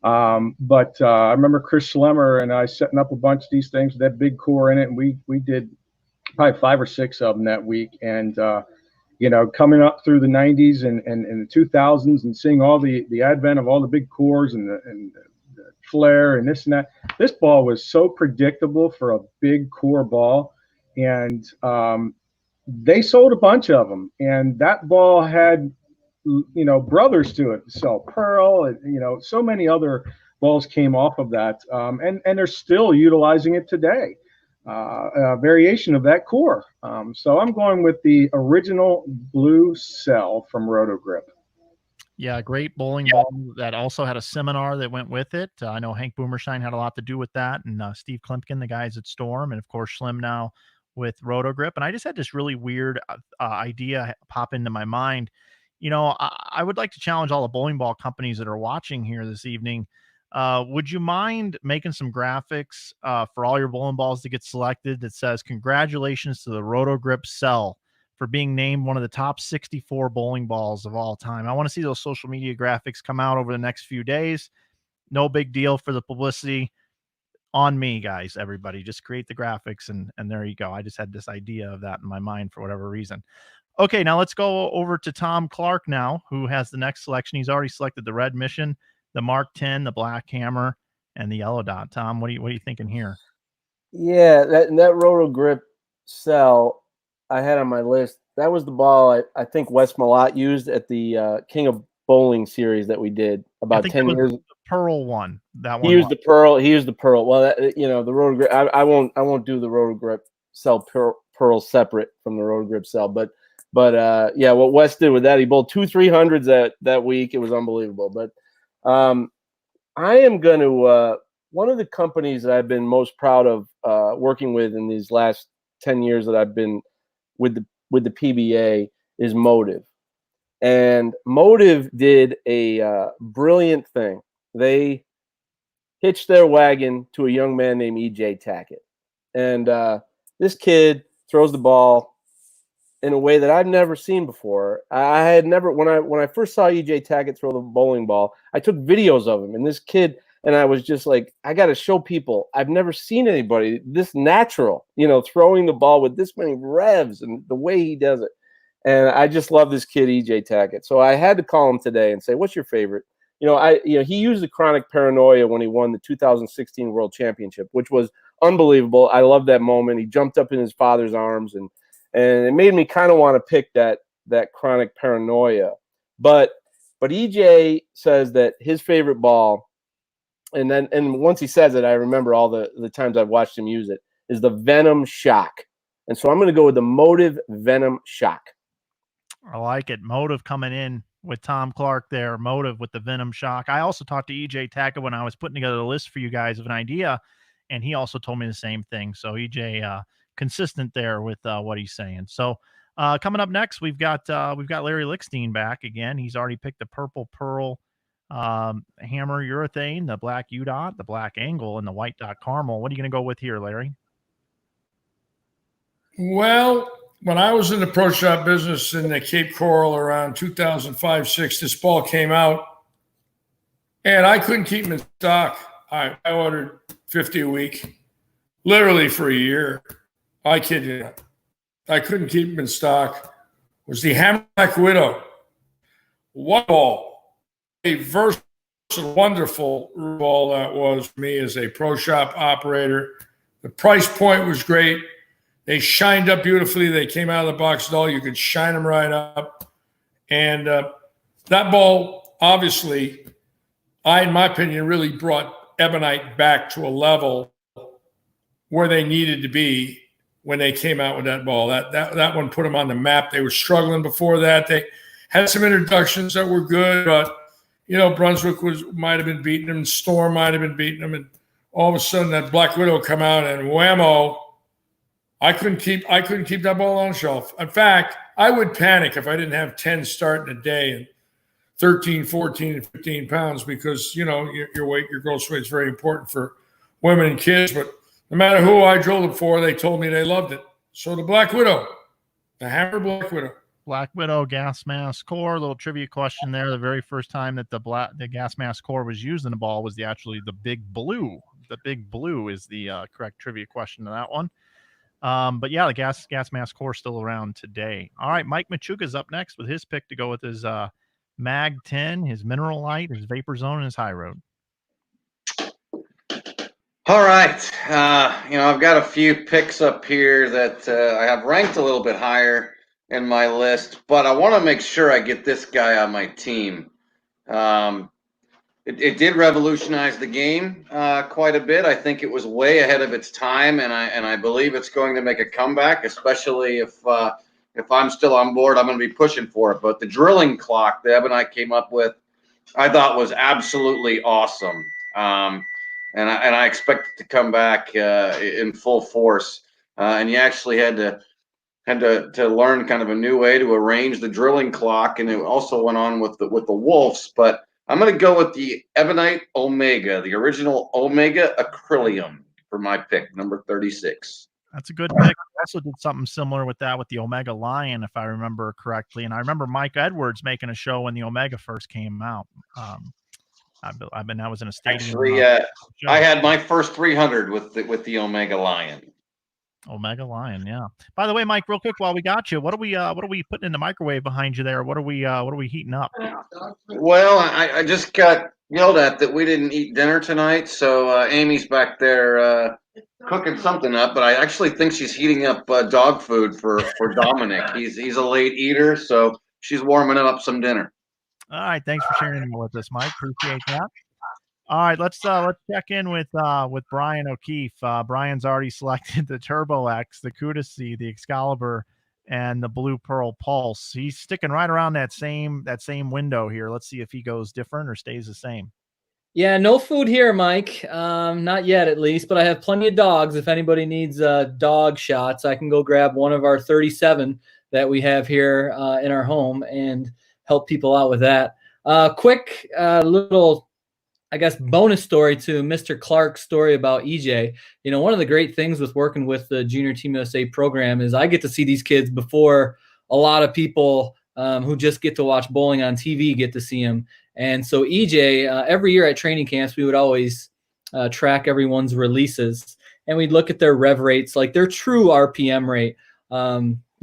But I remember Chris Schlemmer and I setting up a bunch of these things with that big core in it, and we did probably 5 or 6 of them that week. And coming up through the 90s and the 2000s and seeing all the advent of all the big cores and the flare and this and that. This ball was so predictable for a big core ball, and they sold a bunch of them. And that ball had, brothers to it. So Pearl, and so many other balls came off of that, and they're still utilizing it today. A variation of that core. So I'm going with the original blue cell from Rotogrip.
Yeah, great bowling ball that also had a seminar that went with it. I know Hank Boomerstein had a lot to do with that, and Steve Klimpkin, the guys at Storm, and of course Schlim now with Rotogrip. And I just had this really weird idea pop into my mind. I would like to challenge all the bowling ball companies that are watching here this evening. Would you mind making some graphics for all your bowling balls to get selected that says, "Congratulations to the Rotogrip Cell for being named one of the top 64 bowling balls of all time"? I want to see those social media graphics come out over the next few days. No big deal for the publicity. On me, guys, everybody. Just create the graphics, and there you go. I just had this idea of that in my mind for whatever reason. Okay, now let's go over to Tom Clark now, who has the next selection. He's already selected the Red Mission, the Mark 10, the Black Hammer, and the Yellow Dot. Tom, what are you thinking here?
Yeah, that Rotogrip Cell I had on my list. That was the ball I think Wes Malott used at the King of Bowling series that we did about 10 years.
The Pearl one. That one.
He used the Pearl. Well, the Rotogrip. I won't do the Rotogrip Cell Pearl separate from the Rotogrip Cell, but yeah, what Wes did with that, he bowled 2 300s that week. It was unbelievable. But I am going to one of the companies that I've been most proud of working with in these last 10 years that I've been with the PBA is Motive. And Motive did a brilliant thing. They hitched their wagon to a young man named E.J. Tackett. And this kid throws the ball in a way that I've never seen before. I had never, when I first saw E.J. Tackett throw the bowling ball, I took videos of him. And this kid And I was just like, I got to show people, I've never seen anybody this natural, throwing the ball with this many revs and the way he does it. And I just love this kid, EJ Tackett. So I had to call him today and say, what's your favorite? He used the chronic paranoia when he won the 2016 World Championship, which was unbelievable. I love that moment. He jumped up in his father's arms, and it made me kind of want to pick that chronic paranoia. But EJ says that his favorite ball, and once he says it, I remember all the times I've watched him use it, is the Venom Shock. And so I'm going to go with the Motive Venom Shock.
I like it. Motive coming in with Tom Clark there. Motive with the Venom Shock. I also talked to EJ Tackett when I was putting together the list for you guys of an idea, and he also told me the same thing. So EJ, consistent there with what he's saying. So coming up next, we've got Larry Lickstein back again. He's already picked the Purple Pearl hammer urethane, the black UDOT, the black angle, and the white dot caramel. What are you going to go with here, Larry?
Well, when I was in the pro shop business in the Cape Coral around 2005-06, this ball came out, and I couldn't keep them in stock. I ordered 50 a week, literally for a year. I kid you not. I couldn't keep them in stock. It was the Hammer Black Widow. What ball? A versatile, wonderful ball that was for me as a pro shop operator. The price point was great. They shined up beautifully. They came out of the box dull. You could shine them right up. And that ball, obviously, in my opinion, really brought Ebonite back to a level where they needed to be when they came out with that ball. That one put them on the map. They were struggling before that. They had some introductions that were good, but Brunswick might have been beating them, Storm might have been beating them, and all of a sudden that Black Widow come out and whammo, I couldn't keep that ball on the shelf. In fact, I would panic if I didn't have 10 starting a day and 13, 14, and 15 pounds because your weight, your gross weight is very important for women and kids. But no matter who I drilled it for, they told me they loved it. So the Black Widow, the Hammer Black Widow.
Black Widow gas mask core. A little trivia question there. The very first time that the gas mask core was used in the ball was actually the Big Blue. The Big Blue is the correct trivia question to that one. But yeah, the gas mask core still around today. All right, Mike Machuca is up next with his pick to go with his Mag 10, his Mineral Light, his Vapor Zone, and his High Road.
All right, I've got a few picks up here that I have ranked a little bit higher in my list, but I want to make sure I get this guy on my team. It did revolutionize the game quite a bit. I think it was way ahead of its time, and I believe it's going to make a comeback, especially if I'm still on board. I'm going to be pushing for it. But the drilling clock that Ebonite came up with, I thought was absolutely awesome, and I expect it to come back in full force. And you actually had to learn kind of a new way to arrange the drilling clock, and it also went on with the Wolves. But I'm going to go with the Ebonite Omega, the original Omega Acrylium for my pick, number 36.
That's a good pick. I also did something similar with that with the Omega Lion, if I remember correctly. And I remember Mike Edwards making a show when the Omega first came out. I was in a stadium.
Actually, I had my first 300 with the Omega Lion.
Omega Lion, yeah. By the way, Mike, real quick while we got you, what are we putting in the microwave behind you there? What are we heating up?
Well, I just got yelled at that we didn't eat dinner tonight, so Amy's back there cooking something up. But I actually think she's heating up dog food for Dominic. He's a late eater, so she's warming up some dinner.
All right, thanks for sharing with us, Mike. Appreciate that. All right, let's check in with Brian O'Keefe. Brian's already selected the Turbo X, the Cuda C, the Excalibur, and the Blue Pearl Pulse. He's sticking right around that same window here. Let's see if he goes different or stays the same.
Yeah, no food here, Mike. Not yet, at least. But I have plenty of dogs. If anybody needs dog shots, I can go grab one of our 37 that we have here in our home and help people out with that. Quick little, I guess, bonus story to Mr. Clark's story about EJ. One of the great things with working with the Junior Team USA program is I get to see these kids before a lot of people who just get to watch bowling on TV get to see him. And so EJ, every year at training camps, we would always track everyone's releases, and we'd look at their rev rates, like their true RPM rate.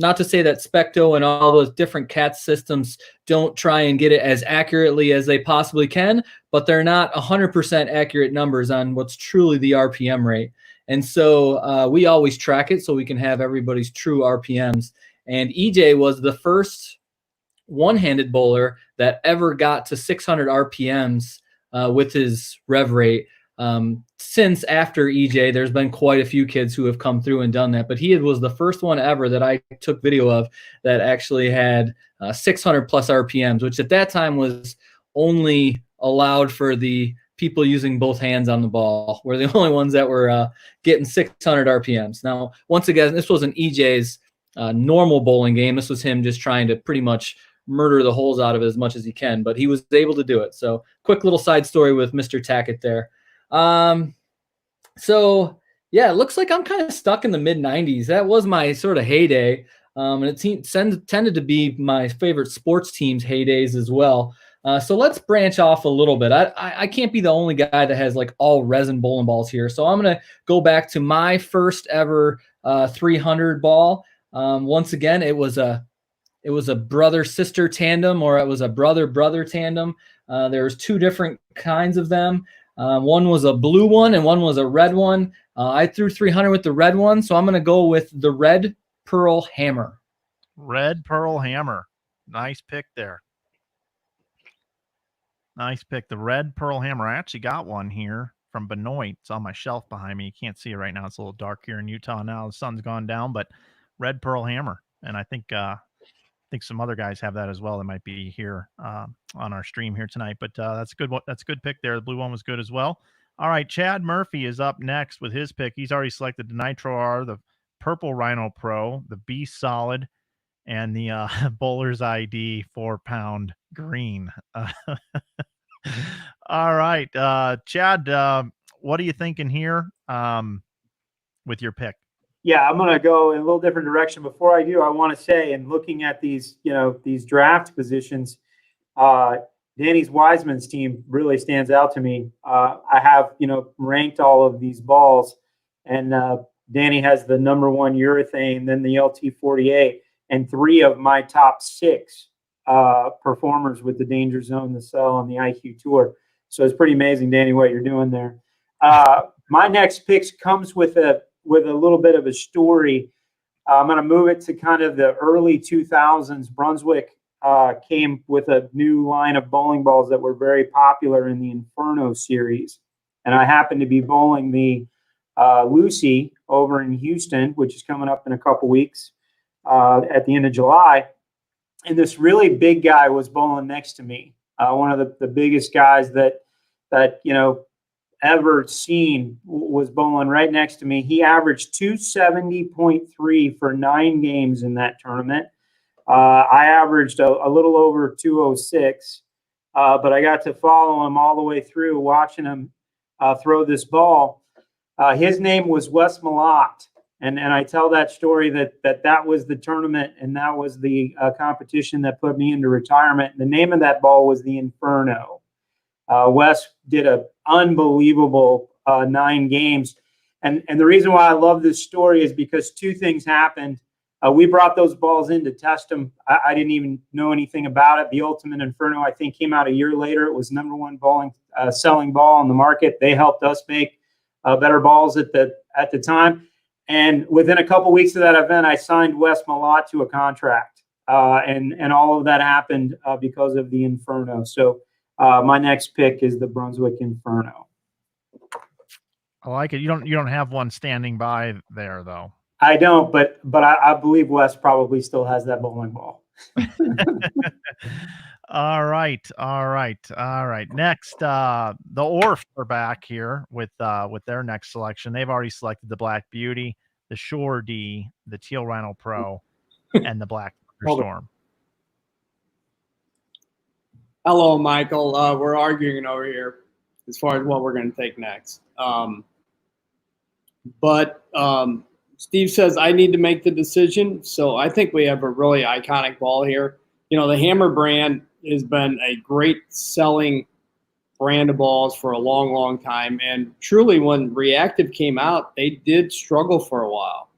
Not to say that Specto and all those different CAT systems don't try and get it as accurately as they possibly can, but they're not 100% accurate numbers on what's truly the RPM rate. And so we always track it so we can have everybody's true RPMs. And EJ was the first one-handed bowler that ever got to 600 RPMs with his rev rate. Since after EJ, there's been quite a few kids who have come through and done that, but he was the first one ever that I took video of that actually had 600 plus RPMs, which at that time was only allowed for the people using both hands on the ball. We're the only ones that were getting 600 RPMs. Now, once again, this wasn't EJ's normal bowling game. This was him just trying to pretty much murder the holes out of it as much as he can, but he was able to do it. So quick little side story with Mr. Tackett there. So yeah, it looks like I'm kind of stuck in the mid 90s. That was my sort of heyday. And it tended to be my favorite sports teams' heydays as well. So let's branch off a little bit. I can't be the only guy that has like all resin bowling balls here. So I'm going to go back to my first ever 300 ball. Once again, it was a brother-sister tandem, or it was a brother-brother tandem. There was two different kinds of them. One was a blue one and one was a red one. I threw 300 with the red one, so I'm going to go with the red pearl hammer.
Red pearl hammer. Nice pick there. Nice pick. The red pearl hammer. I actually got one here from Benoit. It's on my shelf behind me. You can't see it right now. It's a little dark here in Utah now. The sun's gone down, but red pearl hammer. And I think some other guys have that as well. That might be here on our stream here tonight. But that's a good one. That's a good pick there. The blue one was good as well. All right, Shad Murphy is up next with his pick. He's already selected the Nitro R, the purple Rhino Pro, the B Solid, and the Bowler's ID 4-pound green. All right, Chad, what are you thinking here with your pick?
Yeah, I'm going to go in a little different direction. Before I do, I want to say, in looking at these draft positions, Danny's Wiseman's team really stands out to me. I have, ranked all of these balls, and Danny has the number one urethane, then the LT48, and 3 of my top 6 performers with the Danger Zone, the Cell, and the IQ Tour. So it's pretty amazing, Danny, what you're doing there. My next pick comes with a little bit of a story. I'm going to move it to kind of the early 2000s. Brunswick came with a new line of bowling balls that were very popular in the Inferno series. And I happened to be bowling the Lucy over in Houston, which is coming up in a couple weeks at the end of July. And this really big guy was bowling next to me. One of the biggest guys that ever seen was bowling right next to me. He averaged 270.3 for 9 games in that tournament. I averaged a little over 206, but I got to follow him all the way through, watching him throw this ball. His name was Wes Malott, and I tell that story that was the tournament, and that was the competition that put me into retirement. The name of that ball was the Inferno. Wes did an unbelievable 9 games. And the reason why I love this story is because 2 things happened. We brought those balls in to test them. I didn't even know anything about it. The Ultimate Inferno, I think, came out a year later. It was number 1 selling ball on the market. They helped us make better balls at the time. And within a couple weeks of that event, I signed Wes Malott to a contract. And all of that happened because of the Inferno. So my next pick is the Brunswick Inferno.
I like it. You don't have one standing by there though.
I don't, but I believe Wes probably still has that bowling ball.
All right. Next, the Orfs are back here with their next selection. They've already selected the Black Beauty, the Shore D, the Teal Rhino Pro, and the Black Storm.
Hello, Michael. We're arguing over here as far as what we're going to take next. But Steve says I need to make the decision. So I think we have a really iconic ball here. the Hammer brand has been a great selling brand of balls for a long, long time. And truly, when Reactive came out, they did struggle for a while.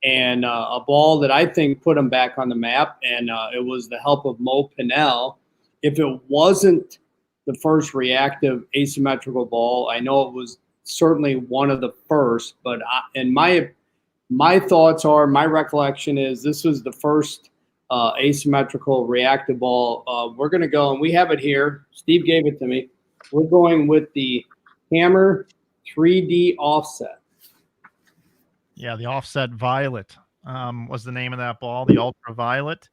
And a ball that I think put them back on the map, and it was the help of Mo Pinnell. If it wasn't the first Reactive asymmetrical ball, I know it was certainly one of the first, but my thoughts are, my recollection is this was the first asymmetrical reactive ball. We're going to go, and we have it here. Steve gave it to me. We're going with the Hammer 3D Offset.
Yeah, the Offset Violet was the name of that ball, the Ultraviolet.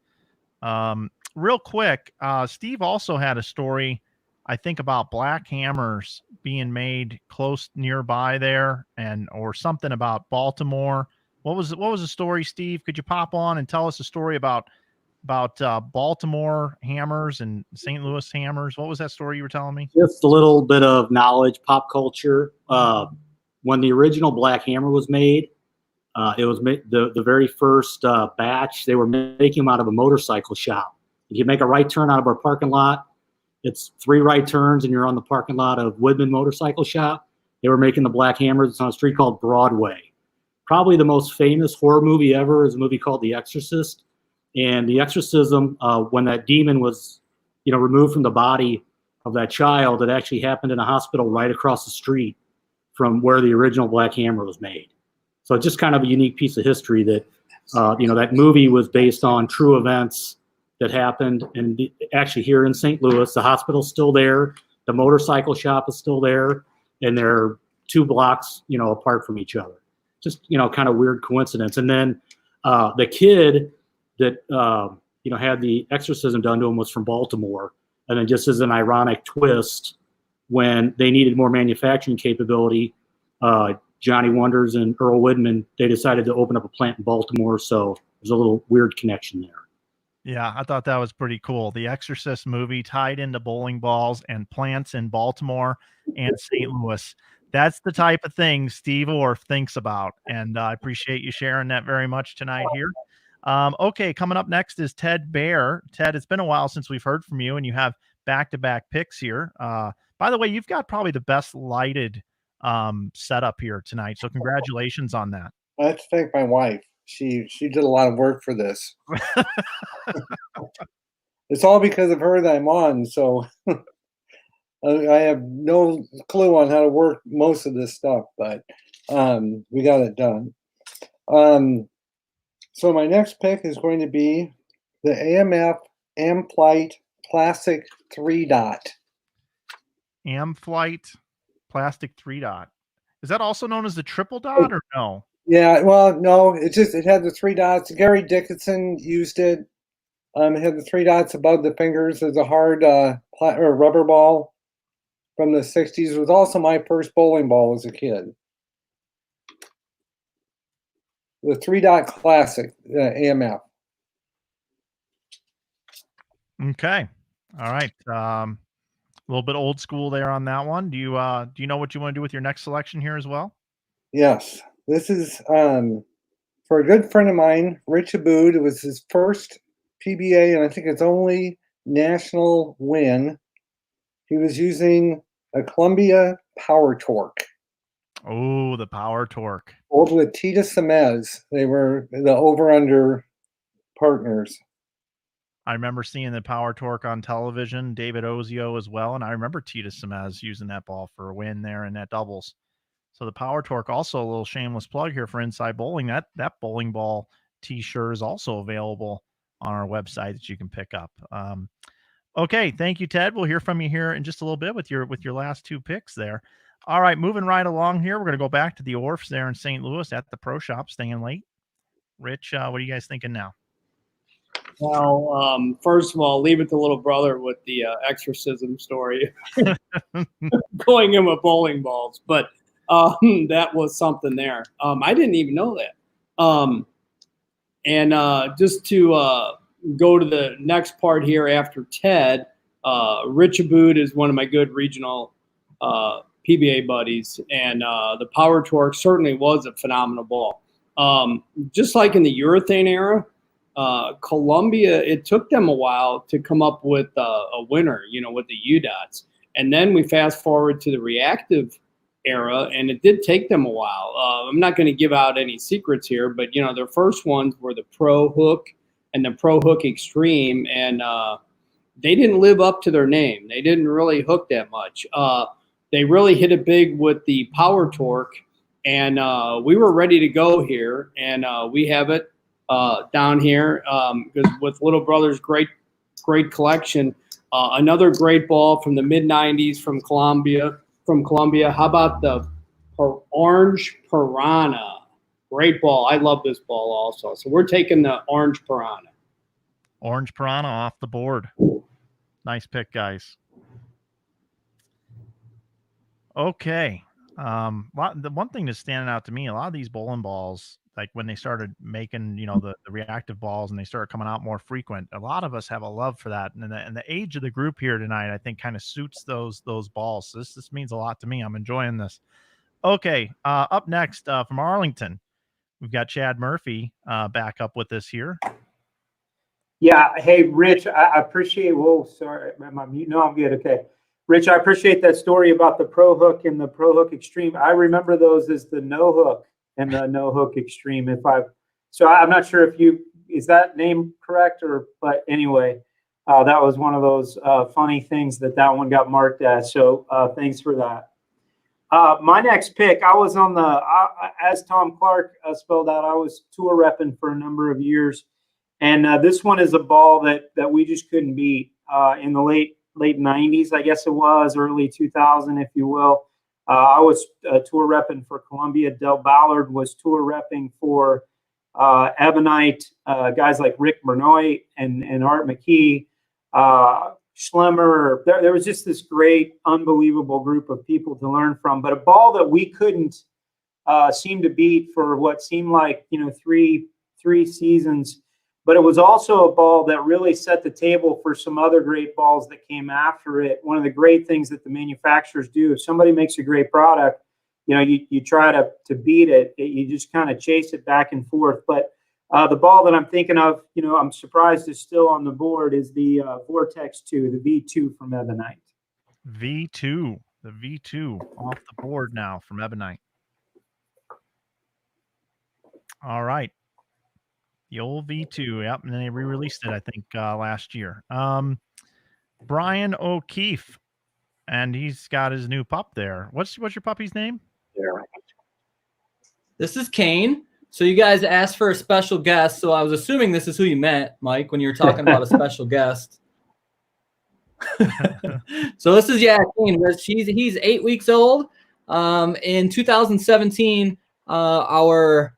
Real quick, Steve also had a story, I think, about black hammers being made close nearby there, or something about Baltimore. What was the story, Steve? Could you pop on and tell us a story about Baltimore hammers and St. Louis hammers? What was that story you were telling me?
Just a little bit of knowledge, pop culture. When the original black hammer was made, it was the very first batch. They were making them out of a motorcycle shop. If you make a right turn out of our parking lot, it's 3 right turns, and you're on the parking lot of Wiseman Motorcycle Shop. They were making the black hammers. It's on a street called Broadway. Probably the most famous horror movie ever is a movie called The Exorcist. And the exorcism, when that demon was, removed from the body of that child, it actually happened in a hospital right across the street from where the original black hammer was made. So it's just kind of a unique piece of history that, that movie was based on true events that happened. And actually here in St. Louis, the hospital's still there. The motorcycle shop is still there. And they're 2 blocks, apart from each other. Just, kind of weird coincidence. And then the kid that, had the exorcism done to him was from Baltimore. And then just as an ironic twist, when they needed more manufacturing capability, Johnny Wonders and Earl Widman, they decided to open up a plant in Baltimore. So there's a little weird connection there.
Yeah, I thought that was pretty cool. The Exorcist movie tied into bowling balls and plants in Baltimore and St. Louis. That's the type of thing Steve Orff thinks about. And I appreciate you sharing that very much tonight here. Okay, coming up next is Ted Bear. Ted, it's been a while since we've heard from you, and you have back-to-back picks here. By the way, you've got probably the best lighted setup here tonight. So congratulations on that.
I have to thank my wife. She did a lot of work for this. It's all because of her that I'm on. So I have no clue on how to work most of this stuff, but we got it done. So my next pick is going to be the AMF Amplite Plastic 3-Dot.
Amplite Plastic 3-Dot. Is that also known as the triple dot or no?
Yeah, well, no, it had the 3 dots. Gary Dickinson used it. It had the 3 dots above the fingers as a hard or rubber ball from the 60s. It was also my first bowling ball as a kid. The 3-Dot Classic, AMF.
Okay. All right. A little bit old school there on that one. Do you know what you want to do with your next selection here as well?
Yes. This is for a good friend of mine, Rich Abood. It was his first PBA, and I think it's only national win. He was using a Columbia Power Torque.
Oh, the Power Torque.
Old with Tita Semez. They were the over-under partners.
I remember seeing the Power Torque on television, David Ozio as well, and I remember Tita Semez using that ball for a win there in that doubles. So the Power Torque, also a little shameless plug here for Inside Bowling. That bowling ball T-shirt is also available on our website that you can pick up. Okay, thank you, Ted. We'll hear from you here in just a little bit with your last 2 picks there. All right, moving right along here. We're going to go back to the Orffs there in St. Louis at the Pro Shop, staying late. Rich, what are you guys thinking now?
Well, first of all, leave it to little brother with the exorcism story, going in with bowling balls. But that was something there. I didn't even know that. And just to go to the next part here after Ted, Rich Abood is one of my good regional PBA buddies, and the Power Torque certainly was a phenomenal ball. Just like in the urethane era, Columbia, it took them a while to come up with a winner, with the UDOTs. And then we fast forward to the reactive era, and it did take them a while. I'm not going to give out any secrets here, but, their first ones were the Pro Hook and the Pro Hook Extreme, and they didn't live up to their name. They didn't really hook that much. They really hit it big with the Power Torque, and we were ready to go here, and we have it down here because with Little Brother's great collection. Another great ball from the mid-'90s from Columbia. How about the Orange Piranha? Great ball. I love this ball also. So we're taking the Orange Piranha.
Orange Piranha off the board. Nice pick, guys. Okay. The one thing that's standing out to me, a lot of these bowling balls, like when they started making, the reactive balls and they started coming out more frequent, a lot of us have a love for that. And the age of the group here tonight, I think kind of suits those balls. So this means a lot to me. I'm enjoying this. Okay. Up next from Arlington, we've got Shad Murphy back up with us here.
Yeah. Hey, Rich, I appreciate. Whoa, sorry. Am I mute? No, I'm good. Okay. Rich, I appreciate that story about the Pro Hook and the Pro Hook Extreme. I remember those as the No Hook and the No Hook Extreme. So I'm not sure is that name correct but anyway, that was one of those funny things that one got marked as. So thanks for that. My next pick, I was on as Tom Clark spelled out, I was tour repping for a number of years. And this one is a ball that we just couldn't beat in the late 90s, I guess it was, early 2000, if you will. I was tour repping for Columbia. Del Ballard was tour repping for Ebonite, guys like Rick Bernouille and Art McKee, Schlemmer. There was just this great, unbelievable group of people to learn from. But a ball that we couldn't seem to beat for what seemed like three seasons. But it was also a ball that really set the table for some other great balls that came after it. One of the great things that the manufacturers do, if somebody makes a great product, you try to beat it. You just kind of chase it back and forth. But the ball that I'm thinking of, I'm surprised is still on the board is the Vortex 2, the V2 from Ebonite.
V2, the V2 off the board now from Ebonite. All right. The old V2, yep, and then they re-released it, I think, last year. Brian O'Keefe, and he's got his new pup there. What's your puppy's name?
This is Kane. So you guys asked for a special guest, so I was assuming this is who you meant, Mike, when you were talking about a special guest. So this is Kane. He's 8 weeks old. In 2017, our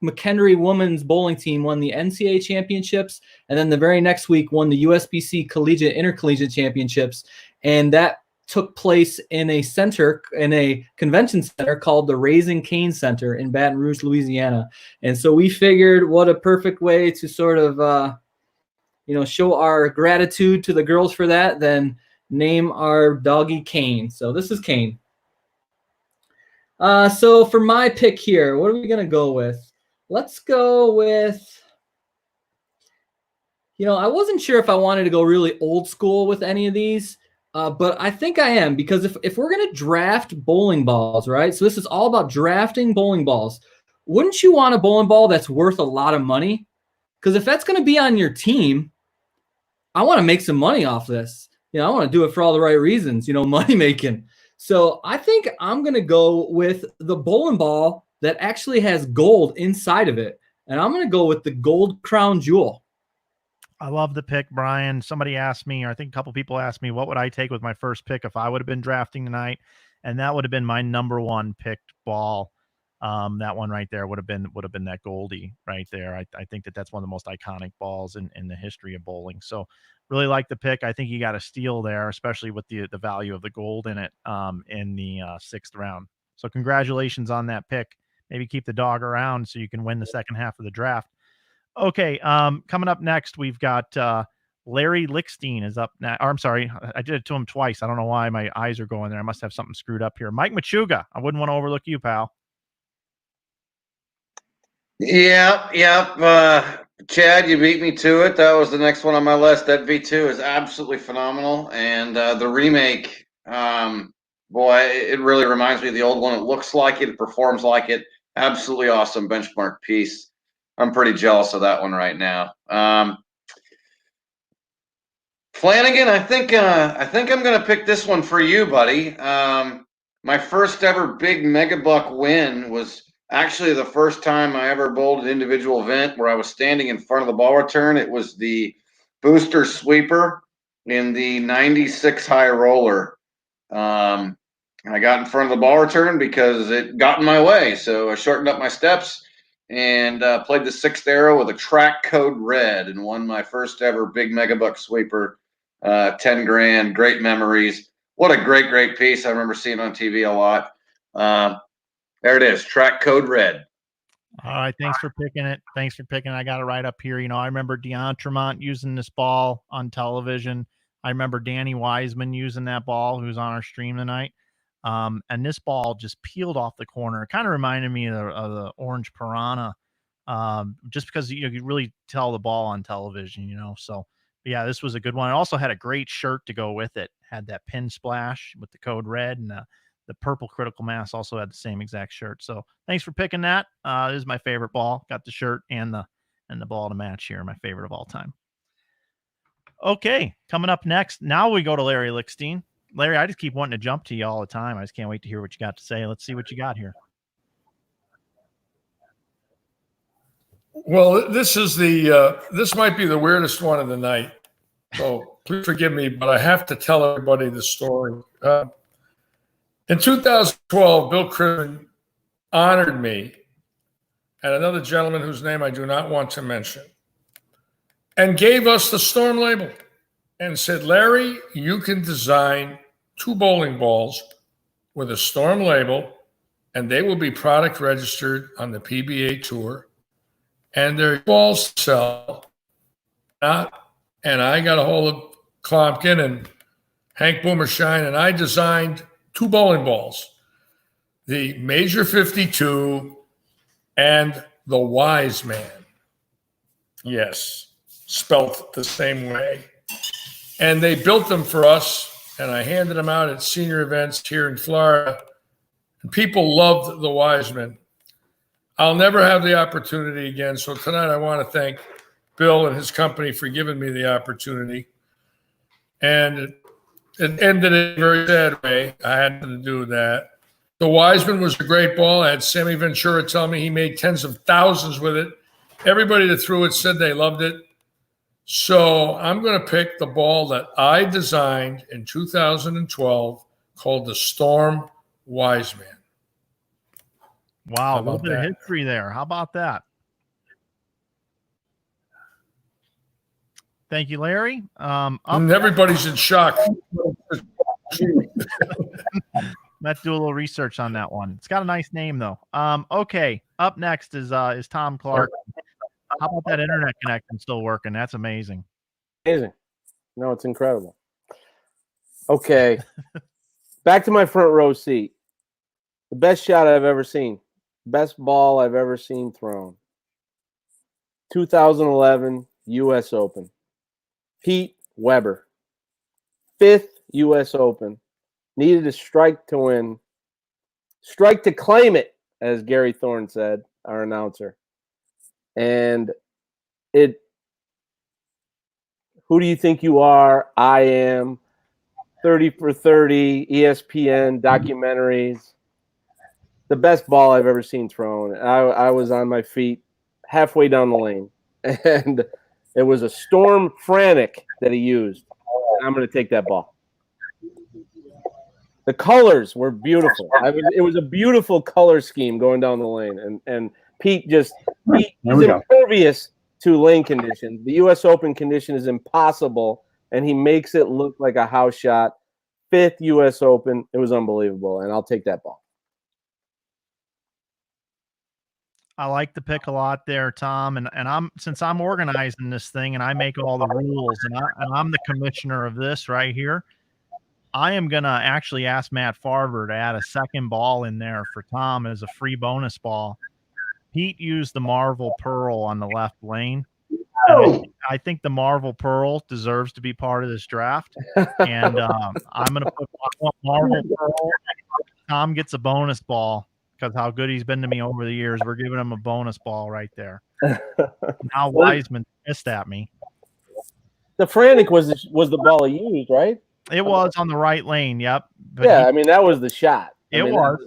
McHenry women's bowling team won the NCAA championships, and then the very next week won the USBC collegiate intercollegiate championships, and that took place in a convention center called the Raising Cane Center in Baton Rouge, Louisiana. And so we figured what a perfect way to sort of show our gratitude to the girls for that, then name our doggy Kane. So this is Kane. So for my pick here, what are we going to go with? Let's go with, I wasn't sure if I wanted to go really old school with any of these, but I think I am, because if we're going to draft bowling balls, right? So this is all about drafting bowling balls. Wouldn't you want a bowling ball that's worth a lot of money? Because if that's going to be on your team, I want to make some money off this. I want to do it for all the right reasons, money making. So I think I'm going to go with the bowling ball that actually has gold inside of it. And I'm going to go with the Gold Crown Jewel.
I love the pick, Brian. Somebody asked me, or I think a couple people asked me, what would I take with my first pick if I would have been drafting tonight? And that would have been my number one picked ball. That one right there would have been that Goldie right there. I think that's one of the most iconic balls in the history of bowling. So really like the pick. I think you got a steal there, especially with the value of the gold in it in the 6th round. So congratulations on that pick. Maybe keep the dog around so you can win the second half of the draft. Okay, coming up next, we've got Larry Lickstein is up now. I'm sorry, I did it to him twice. I don't know why my eyes are going there. I must have something screwed up here. Mike Machuca. I wouldn't want to overlook you, pal.
Yeah. Chad, you beat me to it. That was the next one on my list. That V2 is absolutely phenomenal, and the remake, boy, it really reminds me of the old one. It looks like it, it performs like it. Absolutely awesome benchmark piece. I'm pretty jealous of that one right now. Flanagan, I think I'm gonna pick this one for you, buddy. My first ever big megabuck win was actually the first time I ever bowled an individual event where I was standing in front of the ball return. It was the booster sweeper in the 96 high roller. I got in front of the ball return because it got in my way, so I shortened up my steps and played the 6th arrow with a track code red and won my first ever big megabuck sweeper. 10 grand, great memories. What a great piece. I remember seeing on TV a lot. There it is, track code red.
All right, thanks for picking it. Thanks for picking it. I got it right up here. I remember Tremont using this ball on television. I remember Danny Wiseman using that ball, who's on our stream tonight. And this ball just peeled off the corner. It kind of reminded me of the orange piranha, just because you could really tell the ball on television, So, yeah, this was a good one. It also had a great shirt to go with it. Had that pin splash with the code red, and the purple critical mass also had the same exact shirt. So thanks for picking that. This is my favorite ball. Got the shirt and the ball to match here. My favorite of all time. Okay, coming up next. Now we go to Larry Lickstein. Larry, I just keep wanting to jump to you all the time. I just can't wait to hear what you got to say. Let's see what you got here.
Well, this is this might be the weirdest one of the night. So please forgive me, but I have to tell everybody the story. In 2012, Bill Crispin honored me and another gentleman whose name I do not want to mention, and gave us the Storm label and said, Larry, you can design 2 bowling balls with a Storm label, and they will be product registered on the PBA tour, and their balls sell. And I got a hold of Klompkin and Hank Boomershine, and I designed 2 bowling balls, the Major 52 and the Wiseman. Yes, spelt the same way. And they built them for us, and I handed them out at senior events here in Florida, and people loved the Wiseman. I'll never have the opportunity again, so tonight I want to thank Bill and his company for giving me the opportunity. And it ended in a very sad way. I had to do that. The Wiseman was a great ball. I had Sammy Ventura tell me he made tens of thousands with it. Everybody that threw it said they loved it. So I'm going to pick the ball that I designed in 2012 called the Storm Wiseman.
Wow, a little bit of history there. How about that? Thank you, Larry.
And everybody's in shock.
Let's do a little research on that one. It's got a nice name, though. Okay, up next is Tom Clark. How about that internet connection still working? That's amazing.
Amazing. No, it's incredible. Okay, back to my front row seat. The best shot I've ever seen. Best ball I've ever seen thrown. 2011 U.S. Open. Pete Weber. 5th U.S. Open. Needed a strike to win. Strike to claim it, as Gary Thorne said, our announcer. And who do you think you are? I am. 30 for 30, ESPN, documentaries. The best ball I've ever seen thrown. I was on my feet halfway down the lane. And it was a Storm Frantic that he used. And I'm going to take that ball. The colors were beautiful. It was a beautiful color scheme going down the lane. And Pete he's impervious to lane conditions. The U.S. Open condition is impossible, and he makes it look like a house shot. 5th U.S. Open. It was unbelievable, and I'll take that ball.
I like the pick a lot there, Tom. And since I'm organizing this thing and I make all the rules and I'm the commissioner of this right here, I am going to actually ask Matt Farver to add a second ball in there for Tom as a free bonus ball. Pete used the Marvel Pearl on the left lane. I think the Marvel Pearl deserves to be part of this draft, and I'm going to put Marvel Pearl. Tom gets a bonus ball because how good he's been to me over the years. We're giving him a bonus ball right there. Now Wiseman missed at me.
The Frantic was the ball he used, right?
It was on the right lane. Yep. But
yeah, I mean that was the shot.
It was.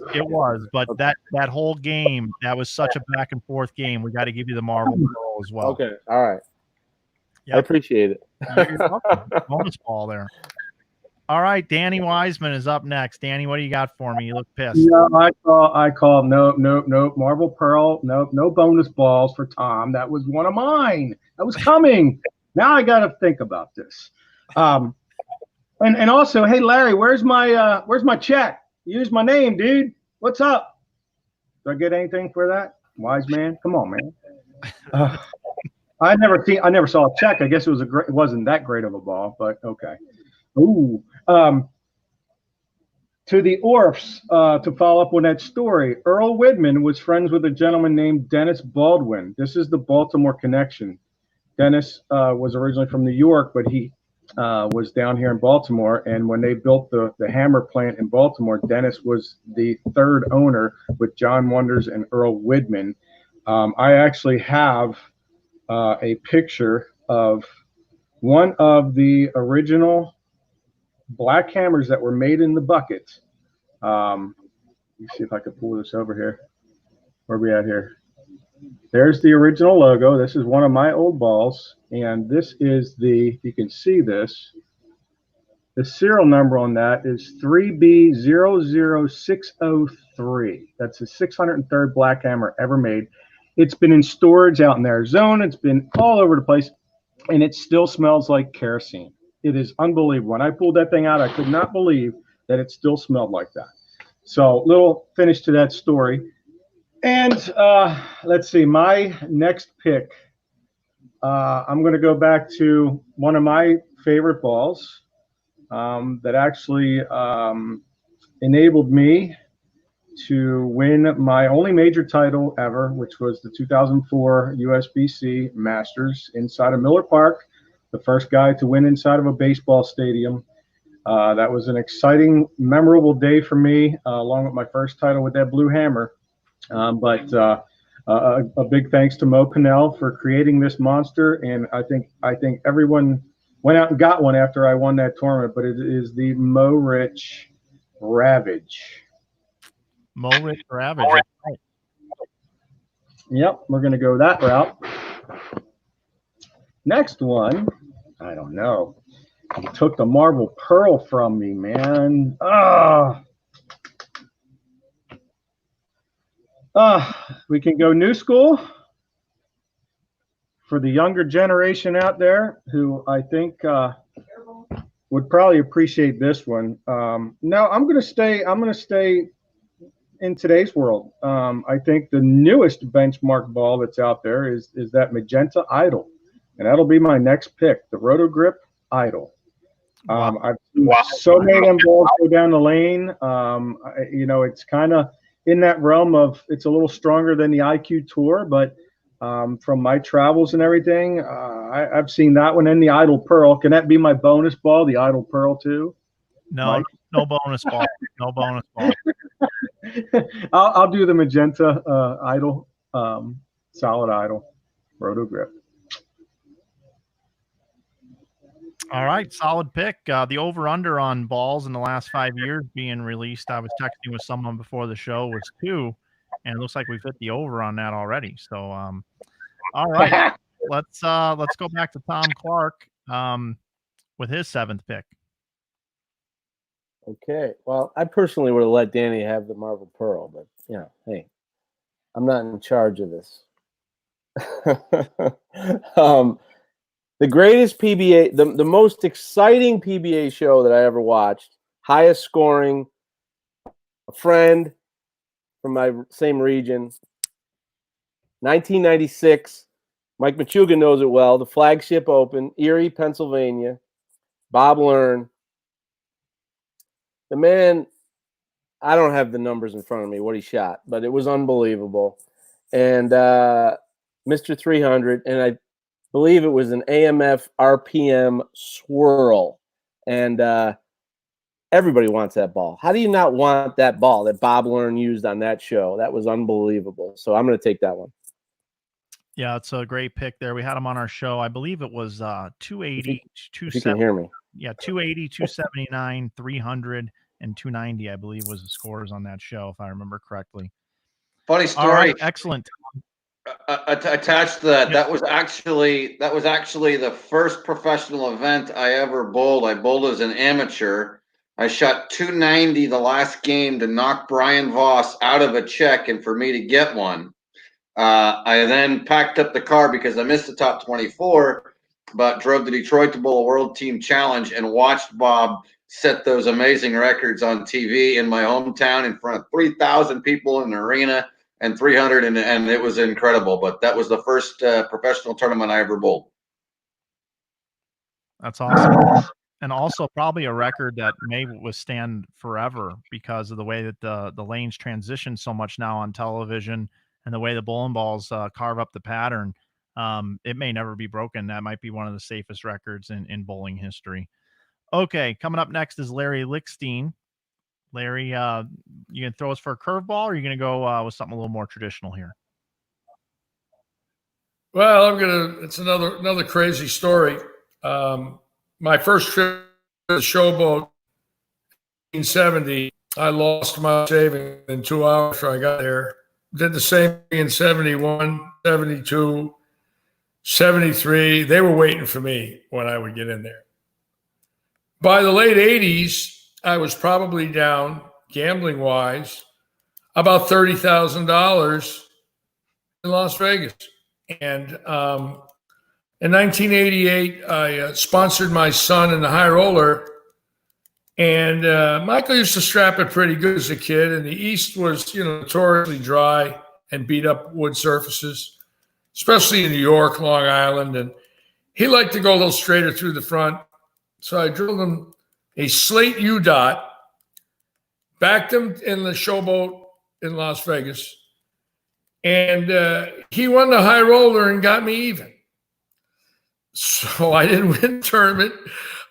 But that whole game, that was such a back and forth game. We got to give you the Marvel Pearl as well.
Okay. All right.
Yep.
I appreciate it.
You're welcome. Bonus ball there. All right, Danny Wiseman is up next. Danny, what do you got for me? You look pissed.
No, I call no Marvel Pearl, no bonus balls for Tom. That was one of mine. That was coming. Now I got to think about this. And also, hey Larry, where's my check? Use my name, dude. What's up? Do I get anything for that? Wise man, come on, man. I never saw a check. I guess it wasn't that great of a ball, but okay. Ooh. To the Orfs, to follow up on that story, Earl Widman was friends with a gentleman named Dennis Baldwin. This is the Baltimore connection. Dennis was originally from New York, but he was down here in Baltimore. And when they built the hammer plant in Baltimore, Dennis was the third owner with John Wonders and Earl Widman. I actually have a picture of one of the original black hammers that were made in the bucket. Let me see if I can pull this over here. Where are we at here? There's the original logo. This is one of my old balls, and this is you can see this. The serial number on that is 3B00603. That's the 603rd black hammer ever made. It's been in storage out in Arizona. It's been all over the place, and it still smells like kerosene. It is unbelievable. When I pulled that thing out, I could not believe that it still smelled like that. So, little finish to that story. And let's see, my next pick, I'm going to go back to one of my favorite balls that actually enabled me to win my only major title ever, which was the 2004 USBC Masters inside of Miller Park. The first guy to win inside of a baseball stadium. That was an exciting, memorable day for me, along with my first title with that blue hammer. But a big thanks to Mo Pinnell for creating this monster, and I think everyone went out and got one after I won that tournament. But it is the Mo Rich Ravage.
Mo Rich Ravage.
Yep, we're gonna go that route. Next one, I don't know. He took the Marvel Pearl from me, man. We can go new school for the younger generation out there who I think would probably appreciate this one. No, I'm gonna stay in today's world. I think the newest benchmark ball that's out there is that Magenta Idol. And that'll be my next pick, the Roto Grip Idol. I've seen so many of them balls go down the lane. It's kind of in that realm of it's a little stronger than the IQ Tour, but from my travels and everything, I've seen that one and the Idol Pearl. Can that be my bonus ball, the Idol Pearl too?
No, Mike? No bonus ball. No bonus ball.
I'll do the Magenta Idol, solid Idol, Roto Grip.
All right, solid pick. The over-under on balls in the last 5 years being released, I was texting with someone before the show, was 2, and it looks like we've hit the over on that already. So, all right, let's go back to Tom Clark with his 7th pick.
Okay, well, I personally would have let Danny have the Marvel Pearl, but hey, I'm not in charge of this. The greatest PBA, the most exciting PBA show that I ever watched, highest scoring, a friend from my same region, 1996, Mike Machuca knows it well, the Flagship Open, Erie, Pennsylvania, Bob Learn. The man, I don't have the numbers in front of me, what he shot, but it was unbelievable. And Mr. 300, and believe it was an AMF RPM swirl. And everybody wants that ball. How do you not want that ball that Bob Learn used on that show? That was unbelievable. So I'm going to take that one.
Yeah, it's a great pick there. We had him on our show. I believe it was 280,
If you can hear me.
Yeah, 280, 279, 300, and 290, I believe, was the scores on that show, if I remember correctly.
Funny story.
All right, excellent.
Attached to that, that was actually the first professional event I ever bowled. I bowled as an amateur. I shot 290 the last game to knock Brian Voss out of a check, and for me to get one. I then packed up the car because I missed the top 24, but drove to Detroit to bowl a World Team Challenge and watched Bob set those amazing records on TV in my hometown in front of 3,000 people in the arena and 300, and it was incredible. But that was the first professional tournament I ever bowled.
That's awesome. And also probably a record that may withstand forever because of the way that the lanes transition so much now on television and the way the bowling balls carve up the pattern. It may never be broken. That might be one of the safest records in bowling history. Okay, coming up next is Larry Lickstein. Larry, you gonna throw us for a curveball, or are you gonna go with something a little more traditional here?
Well, it's another crazy story. My first trip to the showboat in 1970, I lost my savings in 2 hours after I got there. Did the same thing in 71, 72, 73. They were waiting for me when I would get in there. By the late 80s, I was probably down, gambling-wise, about $30,000 in Las Vegas. And in 1988, I sponsored my son in the high roller. And Michael used to strap it pretty good as a kid. And the East was, notoriously dry and beat up wood surfaces, especially in New York, Long Island. And he liked to go a little straighter through the front. So I drilled him a slate U dot, backed him in the showboat in Las Vegas. And he won the high roller and got me even. So I didn't win the tournament.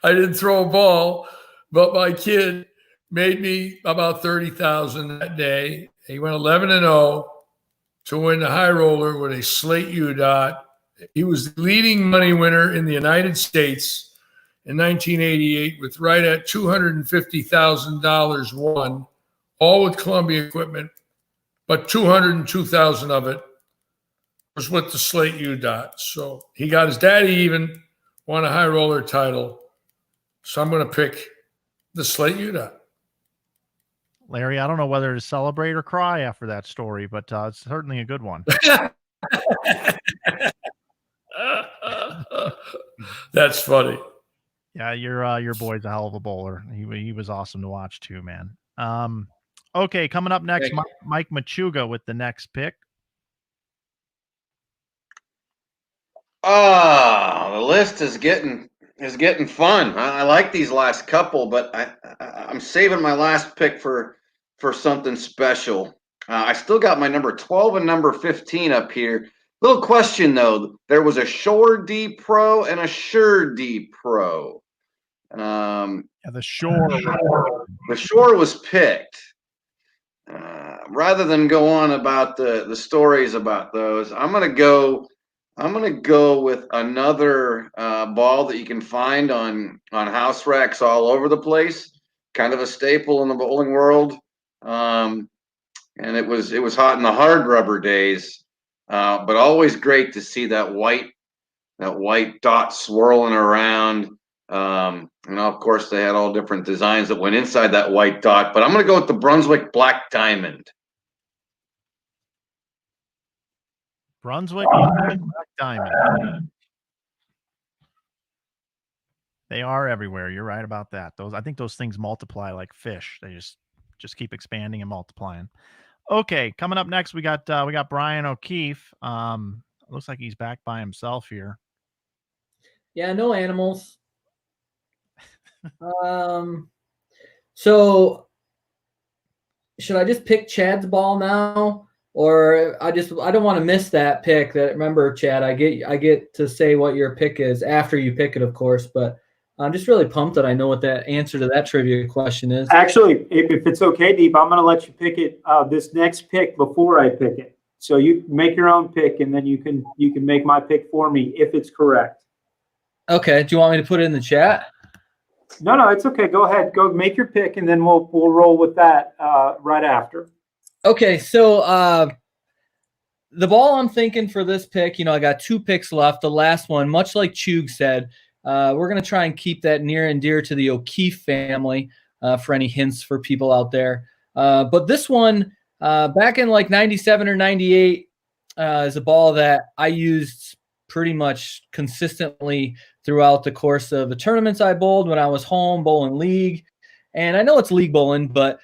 I didn't throw a ball. But my kid made me about $30,000 that day. He went 11-0 to win the high roller with a slate U dot. He was the leading money winner in the United States in 1988 with right at $250,000 won, all with Columbia equipment, but $202,000 of it was with the slate U dot. So he got his daddy even, won a high roller title. So I'm going to pick the slate U dot.
Larry, I don't know whether to celebrate or cry after that story, but it's certainly a good one.
That's funny.
Yeah, your boy's a hell of a bowler. He was awesome to watch too, man. Okay, coming up next, Mike Machuca with the next pick.
The list is getting fun. I like these last couple, but I'm saving my last pick for something special. I still got my number 12 and number 15 up here. Little question though, there was a Shore D Pro and a Sure D Pro.
Yeah, the Shore
was picked. Rather than go on about the stories about those, I'm gonna go with another ball that you can find on house racks all over the place. Kind of a staple in the bowling world, and it was hot in the hard rubber days, but always great to see that white dot swirling around. Of course, they had all different designs that went inside that white dot. But I'm going to go with the Brunswick Black Diamond.
Brunswick Black Diamond. They are everywhere. You're right about that. I think those things multiply like fish. They just keep expanding and multiplying. Okay, coming up next, we got Brian O'Keefe. Looks like he's back by himself here.
Yeah, no animals. So should I just pick Chad's ball now? or I don't want to miss that pick. That remember, Chad, I get to say what your pick is after you pick it, of course. But I'm just really pumped that I know what that answer to that trivia question is.
Actually, if it's okay, Deep, I'm going to let you pick it this next pick before I pick it. So you make your own pick, and then you can make my pick for me if it's correct.
Okay. Do you want me to put it in the chat?
No, it's okay. Go ahead. Go make your pick, and then we'll roll with that right after.
Okay. So the ball I'm thinking for this pick, I got 2 picks left. The last one, much like Chug said, we're going to try and keep that near and dear to the O'Keefe family for any hints for people out there. But this one, back in like 97 or 98, is a ball that I used pretty much consistently throughout the course of the tournaments I bowled when I was home bowling league. And I know it's league bowling, but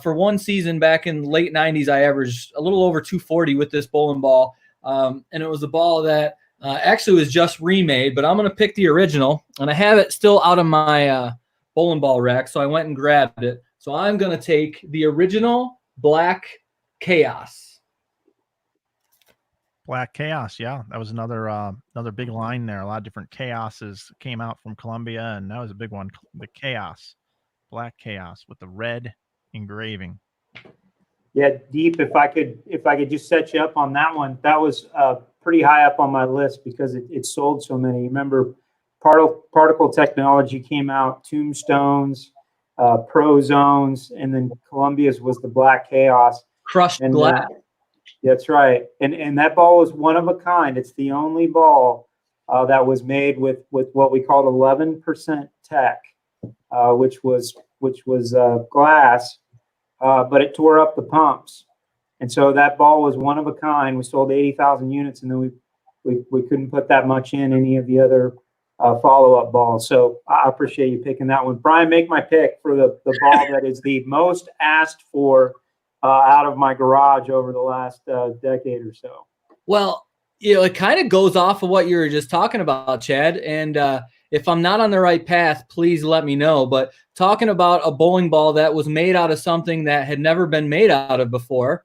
for one season back in late 90s, I averaged a little over 240 with this bowling ball. And it was a ball that actually was just remade, but I'm going to pick the original. And I have it still out of my bowling ball rack, so I went and grabbed it. So I'm going to take the original Black Chaos.
Black Chaos, yeah, that was another big line there. A lot of different chaoses came out from Columbia, and that was a big one. The Chaos, Black Chaos with the red engraving.
Yeah, Deep. If I could just set you up on that one, that was pretty high up on my list because it sold so many. Remember, particle technology came out, Tombstones, Pro Zones, and then Columbia's was the Black Chaos.
Crushed glass.
That's right. And that ball was one of a kind. It's the only ball that was made with what we called 11% tech, which was glass, but it tore up the pumps. And so that ball was one of a kind. We sold 80,000 units, and then we couldn't put that much in any of the other follow-up balls. So I appreciate you picking that one. Brian, make my pick for the ball that is the most asked for out of my garage over the last decade or so.
Well, it kind of goes off of what you were just talking about, Chad. And if I'm not on the right path, please let me know. But talking about a bowling ball that was made out of something that had never been made out of before,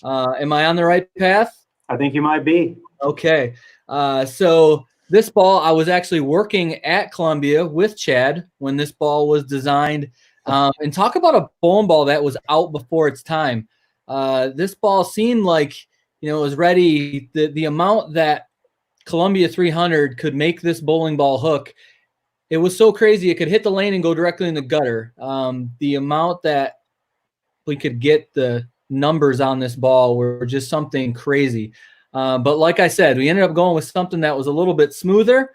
am I on the right path?
I think you might be.
Okay. So this ball, I was actually working at Columbia with Chad when this ball was designed. And talk about a bowling ball that was out before its time. This ball seemed like, it was ready. The amount that Columbia 300 could make this bowling ball hook, it was so crazy. It could hit the lane and go directly in the gutter. The amount that we could get the numbers on this ball were just something crazy. But like I said, we ended up going with something that was a little bit smoother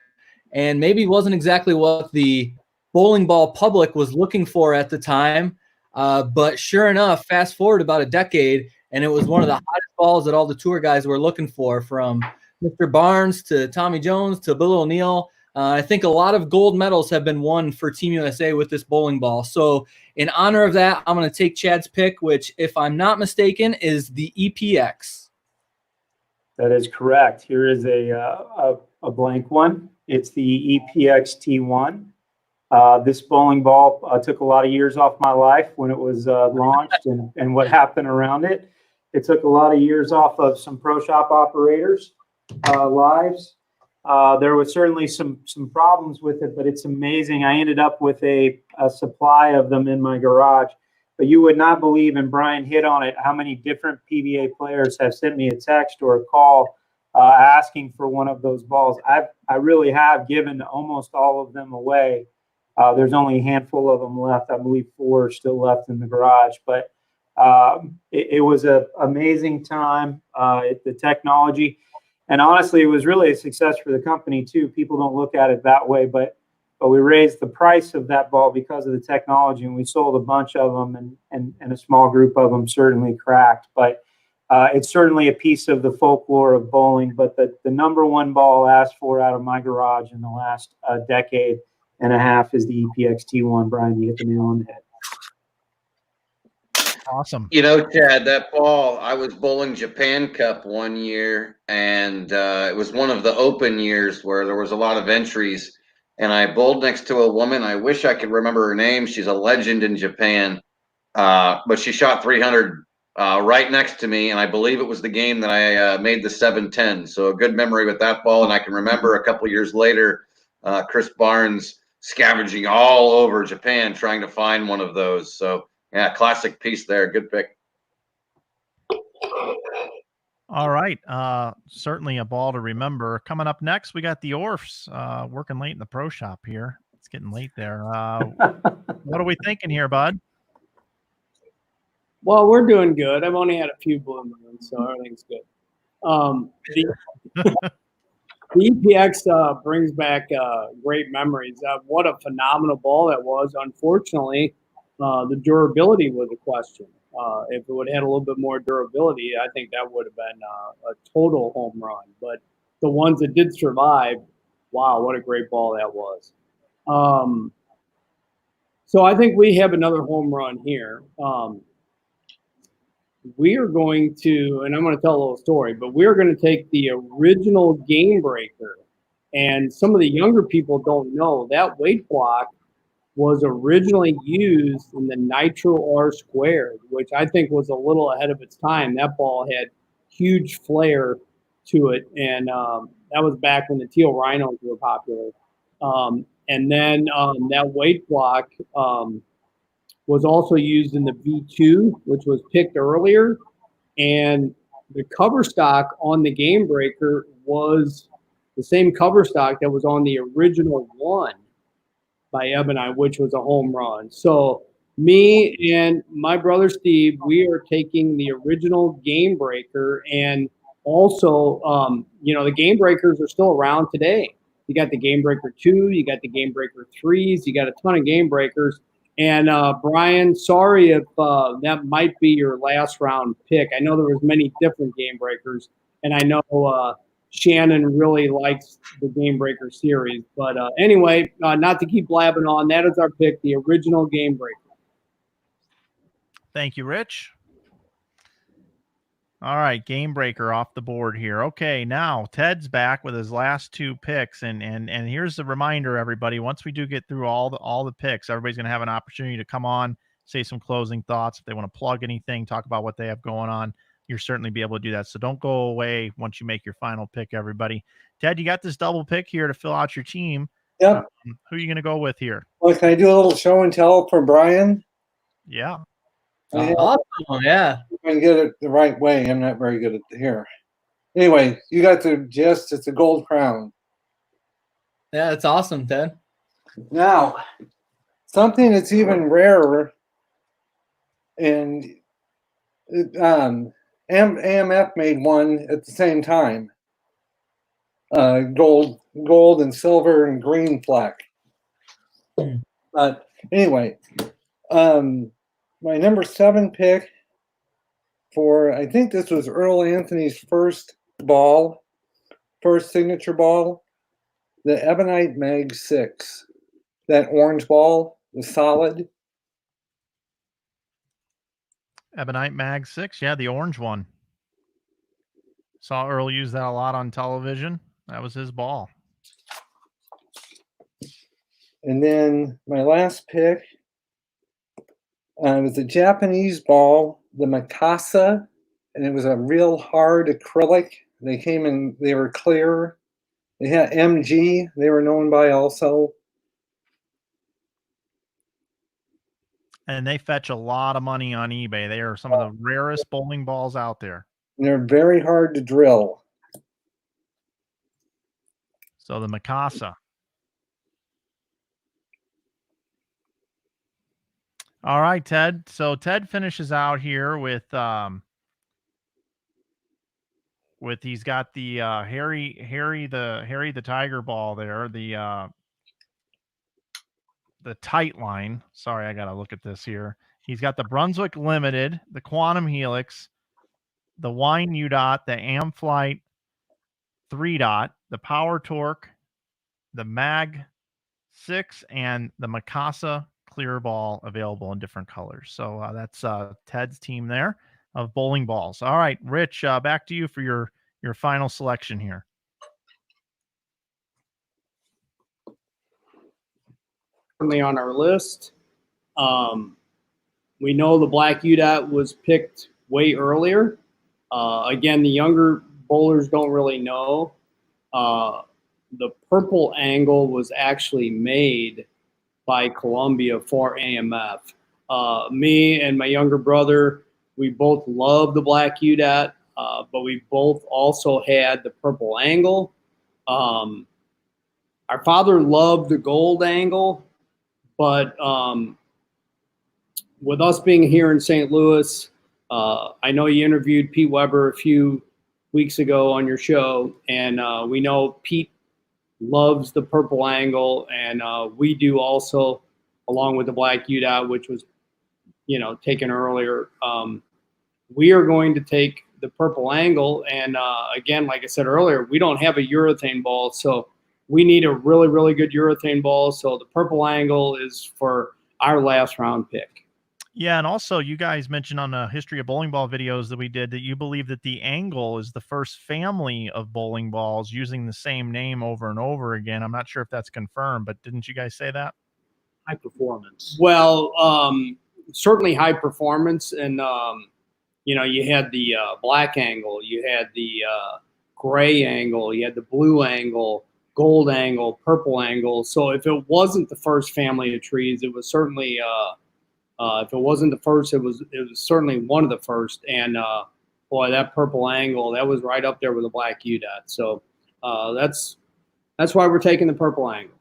and maybe wasn't exactly what the bowling ball public was looking for at the time. But sure enough, fast forward about a decade, and it was one of the hottest balls that all the tour guys were looking for, from Mr. Barnes to Tommy Jones to Bill O'Neill. I think a lot of gold medals have been won for Team USA with this bowling ball. So in honor of that, I'm going to take Chad's pick, which, if I'm not mistaken, is the EPX.
That is correct. Here is a blank one. It's the EPX T1. This bowling ball took a lot of years off my life when it was launched and what happened around it. It took a lot of years off of some pro shop operators' lives. There was certainly some problems with it, but it's amazing. I ended up with a supply of them in my garage. But you would not believe, and Brian hit on it, how many different PBA players have sent me a text or a call asking for one of those balls. I really have given almost all of them away. There's only a handful of them left. I believe 4 are still left in the garage. But it was an amazing time, the technology. And honestly, it was really a success for the company, too. People don't look at it that way. But we raised the price of that ball because of the technology, and we sold a bunch of them, and a small group of them certainly cracked. But it's certainly a piece of the folklore of bowling. But the number one ball asked for out of my garage in the last decade and a half is the EPX T1. Brian, you hit the nail on the head.
Awesome.
Chad, that ball, I was bowling Japan Cup one year, and it was one of the open years where there was a lot of entries, and I bowled next to a woman. I wish I could remember her name. She's a legend in Japan, but she shot 300 right next to me, and I believe it was the game that I made the 7-10. So a good memory with that ball, and I can remember a couple years later, Chris Barnes scavenging all over Japan trying to find one of those. So yeah, classic piece there. Good pick.
All right. Certainly a ball to remember. Coming up next, we got the Orfs working late in the pro shop here. It's getting late there. What are we thinking here, bud?
Well, we're doing good. I've only had a few blue moons, so everything's good. The EPX brings back great memories. What a phenomenal ball that was. Unfortunately, the durability was a question. If it would have had a little bit more durability, I think that would have been a total home run. But the ones that did survive, wow, what a great ball that was. So I think we have another home run here. We are going to, and I'm going to tell a little story, but we're going to take the original game breaker. And some of the younger people don't know that weight block was originally used in the Nitro R squared, which I think was a little ahead of its time. That ball had huge flair to it. And that was back when the teal Rhinos were popular. And then that weight block was also used in the V2, which was picked earlier. And the cover stock on the game breaker was the same cover stock that was on the original one by Ebony, which was a home run. So me and my brother Steve, we are taking the original game breaker. And also, the game breakers are still around today. You got the game breaker 2, you got the game breaker 3s, you got a ton of game breakers. And Brian, sorry if that might be your last round pick. I know there was many different game breakers, and I know Shannon really likes the game breaker series. But anyway, not to keep blabbing on, that is our pick, the original game breaker.
Thank you, Rich. All right, game breaker off the board here. Okay, now Ted's back with his last 2 picks, and here's the reminder, everybody. Once we do get through all the picks, everybody's going to have an opportunity to come on, say some closing thoughts. If they want to plug anything, talk about what they have going on, you'll certainly be able to do that. So don't go away once you make your final pick, everybody. Ted, you got this double pick here to fill out your team.
Yep.
Who are you going to go with here?
Well, can I do a little show and tell for Brian?
Yeah.
Awesome. Yeah.
I can get it the right way. I'm not very good at here. Anyway, you got the gist. It's a gold crown.
Yeah, it's awesome, Ted.
Now, something that's even rarer, and AMF made one at the same time. Gold and silver and green fleck. But anyway, my number 7 pick for, I think this was Earl Anthony's first signature ball, the Ebonite Mag 6. That orange ball, the solid.
Ebonite Mag 6. Yeah, the orange one. Saw Earl use that a lot on television. That was his ball.
And then my last pick was a Japanese ball, the Machuca, and it was a real hard acrylic. They were clear. They had MG, they were known by also.
And they fetch a lot of money on eBay. They are some of the rarest bowling balls out there.
And they're very hard to drill.
So the Machuca. All right, Ted. So Ted finishes out here with he's got the Harry the Tiger ball there, the tight line. Sorry, I gotta look at this here. He's got the Brunswick Limited, the Quantum Helix, the Wine U-Dot, the Amflight 3-Dot, the Power Torque, the Mag 6, and the Machuca clear ball available in different colors. So that's Ted's team there of bowling balls. All right, Rich, back to you for your final selection here.
Currently on our list. We know the black U-Dot was picked way earlier. Again, the younger bowlers don't really know. The purple angle was actually made by Columbia for AMF. Me and my younger brother, we both love the black UDAT, but we both also had the purple angle. Our father loved the gold angle, but with us being here in St. Louis, I know you interviewed Pete Weber a few weeks ago on your show, and we know Pete loves the purple angle, and we do also, along with the black UDAT, which was, taken earlier. We are going to take the purple angle, and again, like I said earlier, we don't have a urethane ball, so we need a really, really good urethane ball. So the purple angle is for our last round pick.
Yeah, and also you guys mentioned on the history of bowling ball videos that we did that you believe that the angle is the first family of bowling balls using the same name over and over again. I'm not sure if that's confirmed, but didn't you guys say that?
High performance.
Well, certainly high performance, and you had the black angle, you had the gray angle, you had the blue angle, gold angle, purple angle. So if it wasn't the first family of trees, it was certainly if it wasn't the first, it was certainly one of the first. And boy, that purple angle, that was right up there with the black UDAT. So that's why we're taking the purple angle.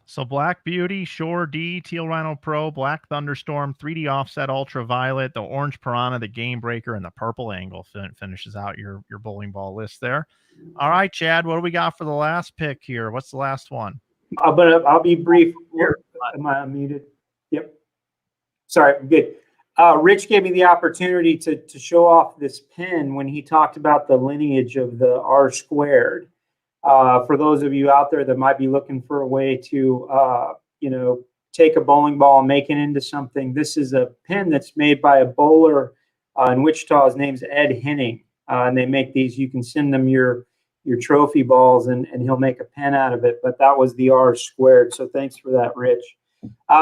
So Black Beauty, Shore D, Teal Rhino Pro, Black Thunderstorm, 3D Offset Ultraviolet, the Orange Piranha, the Game Breaker, and the Purple Angle finishes out your bowling ball list there. All right, Chad, what do we got for the last pick here? What's the last one?
But I'll be brief. Am I unmuted? Yep. Sorry, good. Rich gave me the opportunity to show off this pin when he talked about the lineage of the R squared. For those of you out there that might be looking for a way to, take a bowling ball and make it into something, this is a pin that's made by a bowler in Wichita. His name's Ed Henning, and they make these. You can send them your trophy balls, and he'll make a pin out of it. But that was the R squared. So thanks for that, Rich.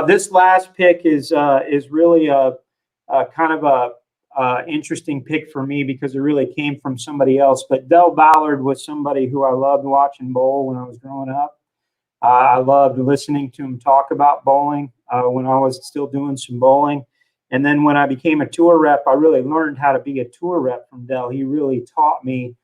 This last pick is really a kind of a interesting pick for me because it really came from somebody else. But Del Ballard was somebody who I loved watching bowl when I was growing up. I loved listening to him talk about bowling when I was still doing some bowling. And then when I became a tour rep, I really learned how to be a tour rep from Del. He really taught me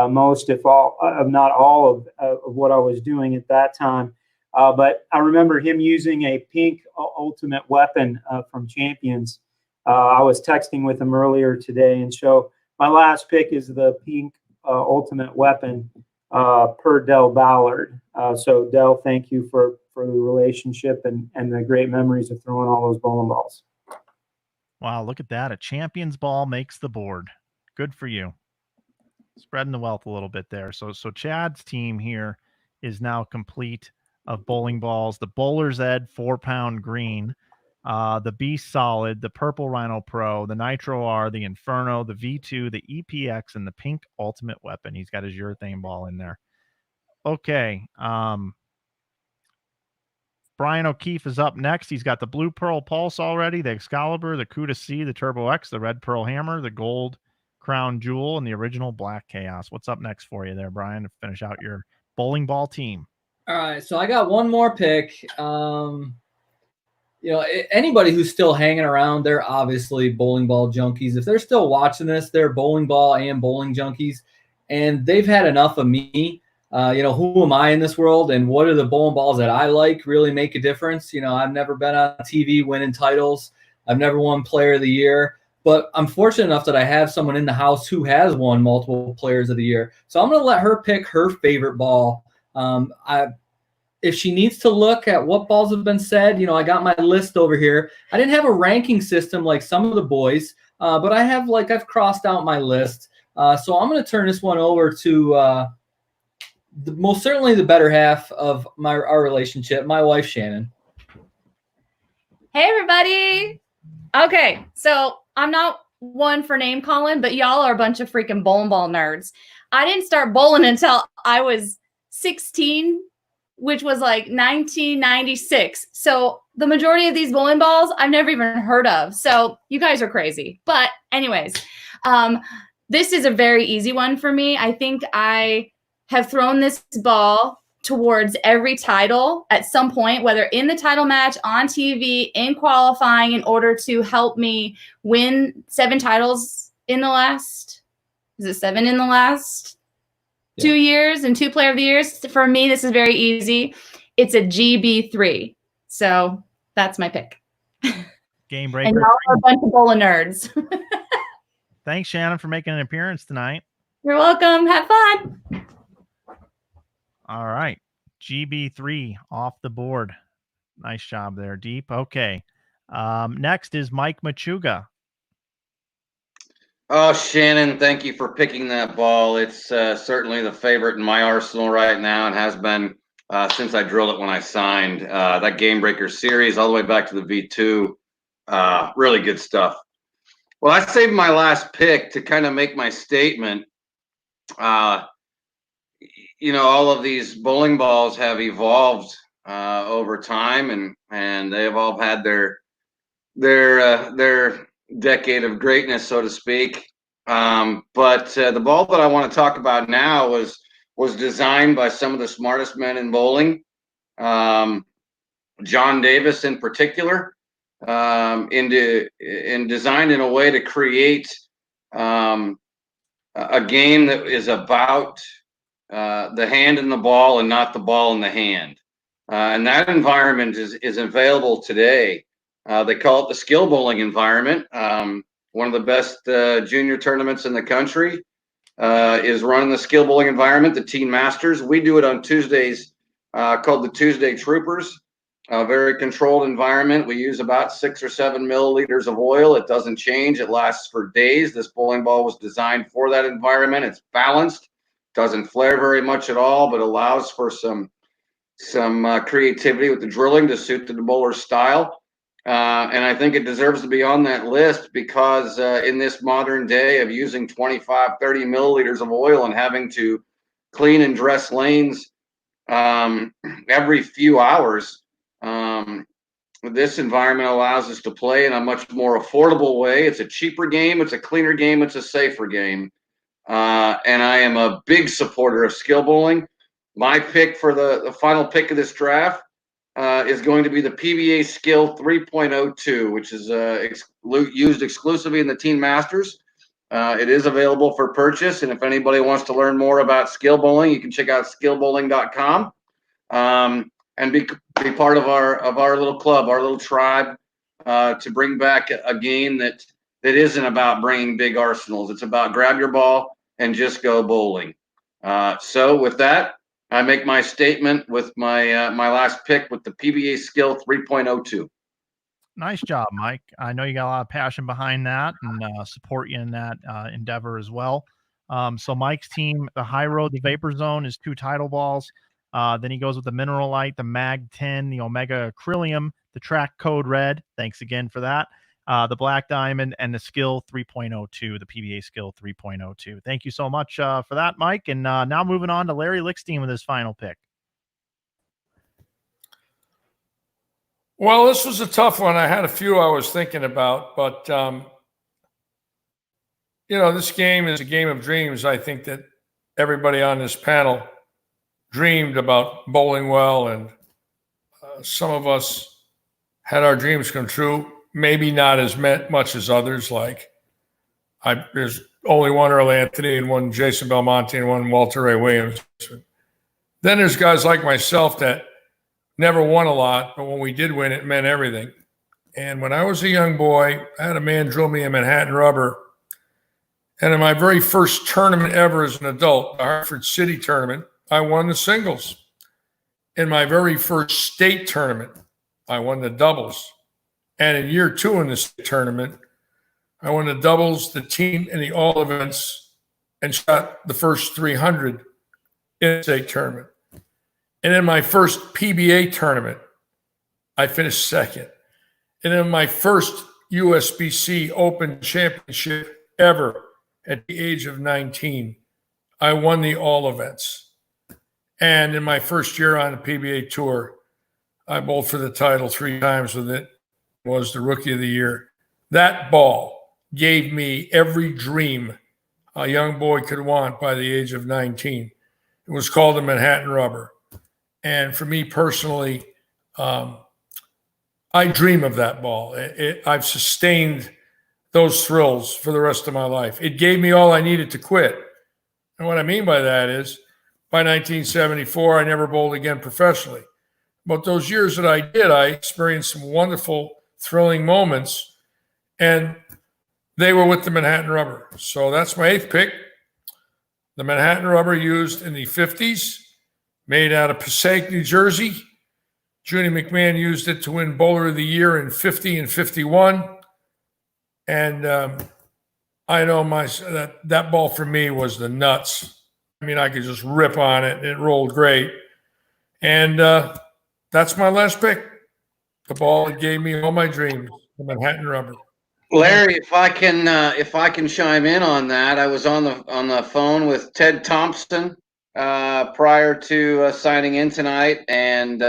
most, if not all of what I was doing at that time. But I remember him using a pink Ultimate Weapon from Champions. I was texting with him earlier today, and so my last pick is the pink Ultimate Weapon per Del Ballard. So Del, thank you for the relationship and the great memories of throwing all those bowling balls.
Wow, look at that. A champion's ball makes the board. Good for you. Spreading the wealth a little bit there. So Chad's team here is now complete of bowling balls. The Bowler's Ed 4-pound green, the Beast Solid, the Purple Rhino Pro, the Nitro R, the Inferno, the V2, the EPX, and the pink Ultimate Weapon. He's got his urethane ball in there. Okay. Brian O'Keefe is up next. He's got the Blue Pearl Pulse already, the Excalibur, the Cuda C, the Turbo X, the Red Pearl Hammer, the Gold Crown Jewel, and the original Black Chaos. What's up next for you there, Brian, to finish out your bowling ball team?
All right, so I got one more pick. Anybody who's still hanging around, they're obviously bowling ball junkies. If they're still watching this, they're bowling ball and bowling junkies, and they've had enough of me. Who am I in this world, and what are the bowling balls that I like really make a difference? I've never been on TV winning titles. I've never won Player of the Year, but I'm fortunate enough that I have someone in the house who has won multiple Players of the Year. So I'm going to let her pick her favorite ball. If she needs to look at what balls have been said, I got my list over here. I didn't have a ranking system like some of the boys, but I've crossed out my list. So I'm going to turn this one over to most certainly the better half of our relationship, my wife, Shannon.
Hey, everybody. Okay, so I'm not one for name calling, but y'all are a bunch of freaking bowling ball nerds. I didn't start bowling until I was 16, which was like 1996. So the majority of these bowling balls I've never even heard of. So you guys are crazy. But anyways, This is a very easy one for me. I think I have thrown this ball towards every title at some point, whether in the title match, on TV, in qualifying, in order to help me win 7 titles in the last, is it 7 in the last 2 years and 2 player of the years? For me, this is very easy. It's a GB3. So that's my pick.
Game breaker.
And y'all are a bunch of bowl of nerds.
Thanks, Shannon, for making an appearance tonight.
You're welcome. Have fun.
All right. GB3 off the board. Nice job there, Deep. Okay. Next is Mike Machuca.
Oh, Shannon, thank you for picking that ball. It's certainly the favorite in my arsenal right now and has been since I drilled it when I signed. That Game Breaker series all the way back to the V2. Really good stuff. Well, I saved my last pick to kind of make my statement. You know, all of these bowling balls have evolved over time, and they have all had their decade of greatness, so to speak. But the ball that I want to talk about now was designed by some of the smartest men in bowling, John Davis in particular, and designed in a way to create a game that is about the hand in the ball and not the ball in the hand. And that environment is available today. They call it the skill bowling environment. One of the best junior tournaments in the country is run in the skill bowling environment, the Teen Masters. We do it on Tuesdays, called the Tuesday Troopers. A very controlled environment. We use about 6 or 7 milliliters of oil. It doesn't change. It lasts for days. This bowling ball was designed for that environment. It's balanced, doesn't flare very much at all, but allows for some creativity with the drilling to suit the bowler's style. And I think it deserves to be on that list because in this modern day of using 25, 30 milliliters of oil and having to clean and dress lanes every few hours, this environment allows us to play in a much more affordable way. It's a cheaper game. It's a cleaner game. It's a safer game. And I am a big supporter of skill bowling. My pick for the final pick of this draft is going to be the PBA Skill 3.02, which is used exclusively in the Teen Masters. It is available for purchase, and if anybody wants to learn more about skill bowling, you can check out skillbowling.com and be part of our little club, our little tribe, to bring back a game that isn't about bringing big arsenals. It's about grab your ball and just go bowling. So with that, I make my statement with my last pick with the PBA Skill 3.02.
Nice job, Mike. I know you got a lot of passion behind that and support you in that endeavor as well. So Mike's team, the High Road, the Vapor Zone is 2 title balls. Then he goes with the Mineral Light, the Mag 10, the Omega Acrylium, the Track Code Red. Thanks again for that. The Black Diamond, and the Skill 3.02, the PBA Skill 3.02. Thank you so much for that, Mike. And now moving on to Larry Lickstein with his final pick.
Well, this was a tough one. I had a few I was thinking about, but, you know, this game is a game of dreams. I think that everybody on this panel dreamed about bowling well, and some of us had our dreams come true. Maybe not as much as others. Like there's only one Earl Anthony and one Jason Belmonte and one Walter Ray Williams. Then there's guys like myself that never won a lot, but when we did win, it meant everything. And when I was a young boy, I had a man drill me in Manhattan rubber. And in my very first tournament ever as an adult, the Hartford City tournament, I won the singles. In my very first state tournament, I won the doubles. And in year 2 in this tournament, I won the doubles, the team, and the all events, and shot the first 300 in the state tournament. And in my first PBA tournament, I finished second. And in my first USBC Open Championship ever at the age of 19, I won the all events. And in my first year on the PBA Tour, I bowled for the title 3 times with it. Was the Rookie of the Year. That ball gave me every dream a young boy could want by the age of 19. It was called the Manhattan Rubber. And for me personally, I dream of that ball. I've sustained those thrills for the rest of my life. It gave me all I needed to quit. And what I mean by that is, by 1974, I never bowled again professionally. But those years that I did, I experienced some wonderful, thrilling moments, and they were with the Manhattan Rubber. So that's my 8th pick. The Manhattan Rubber, used in the 50s, made out of Passaic, New Jersey. Junie McMahon used it to win Bowler of the Year in 50 and 51. And I know that ball for me was the nuts. I mean, I could just rip on it. It rolled great. And that's my last pick. The ball that gave me all my dreams, the Manhattan Rubber.
Larry, if I can chime in on that, I was on the phone with Ted Thompson prior to signing in tonight, and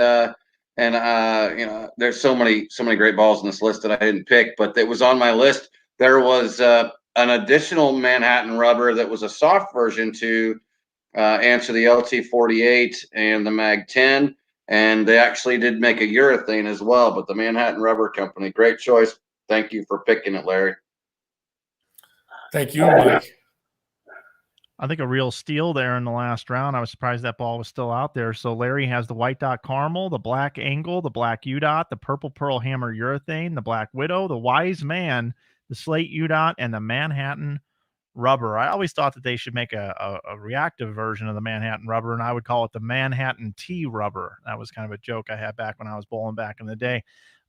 there's so many great balls on this list that I didn't pick, but it was on my list. There was an additional Manhattan Rubber that was a soft version to answer the LT48 and the Mag 10, and they actually did make a urethane as well. But the Manhattan Rubber Company, great choice. Thank you for picking it, Larry.
Thank you, Mike.
I think a real steal there in the last round. I was surprised that ball was still out there. So Larry has the white dot caramel, the black angle, the black U dot, the purple pearl hammer urethane, the black widow, the Wiseman, the slate U dot, and the Manhattan Rubber. I always thought that they should make a reactive version of the Manhattan Rubber, and I would call it the Manhattan T Rubber. That was kind of a joke I had back when I was bowling back in the day.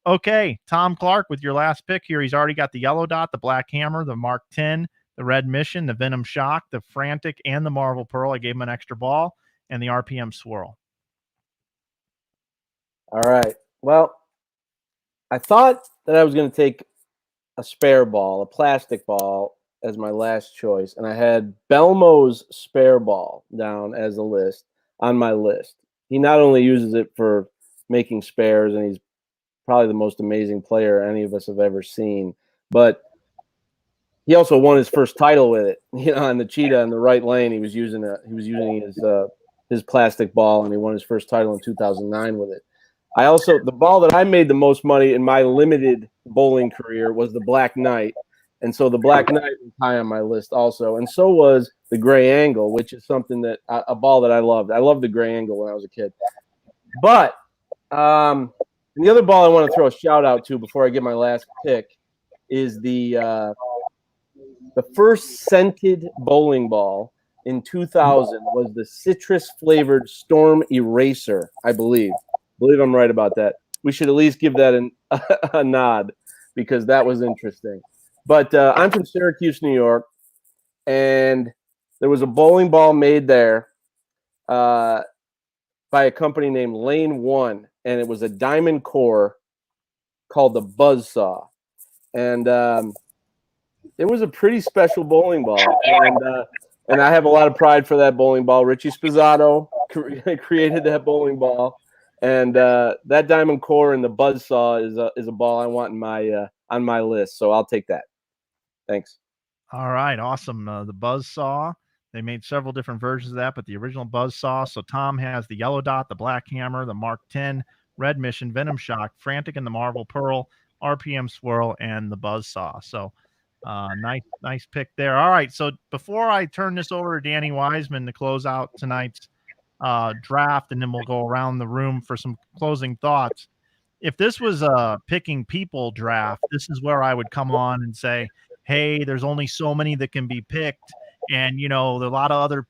Okay, Tom Clark with your last pick here. He's already got the yellow dot, the black hammer, the Mark 10, the red mission, the Venom Shock, the Frantic, and the Marvel Pearl. I gave him an extra ball, and the RPM Swirl.
All right. Well, I thought that I was going to take a spare ball, a plastic ball, as my last choice, and I had Belmo's spare ball down as a list on my list. He not only uses it for making spares, and he's probably the most amazing player any of us have ever seen, but he also won his first title with it. On the Cheetah in the right lane, he was using his plastic ball, and he won his first title in 2009 with it. The ball that I made the most money in my limited bowling career was the Black Knight, and so the Black Knight was high on my list also, and so was the Gray Angle, which is something that a ball that I loved. I loved the Gray Angle when I was a kid, but and the other ball I want to throw a shout out to before I get my last pick is the first scented bowling ball in 2000 was the citrus flavored Storm Eraser, I believe. I believe I'm right about that. We should at least give that a nod because that was interesting. But I'm from Syracuse, New York, and there was a bowling ball made there by a company named Lane 1, and it was a diamond core called the Buzzsaw. And it was a pretty special bowling ball. And I have a lot of pride for that bowling ball. Richie Spizzato created that bowling ball. And that diamond core and the Buzzsaw is a ball I want in on my list. So I'll take that. Thanks.
All right, awesome. The Buzzsaw. They made several different versions of that, but the original Buzzsaw. So Tom has the yellow dot, the black hammer, the Mark 10, red mission, Venom Shock, Frantic, and the Marvel Pearl, RPM Swirl, and the Buzzsaw. So nice pick there. All right, so before I turn this over to Danny Wiseman to close out tonight's draft, and then we'll go around the room for some closing thoughts. If this was a picking people draft, this is where I would come on and say, hey, there's only so many that can be picked. And, a lot of other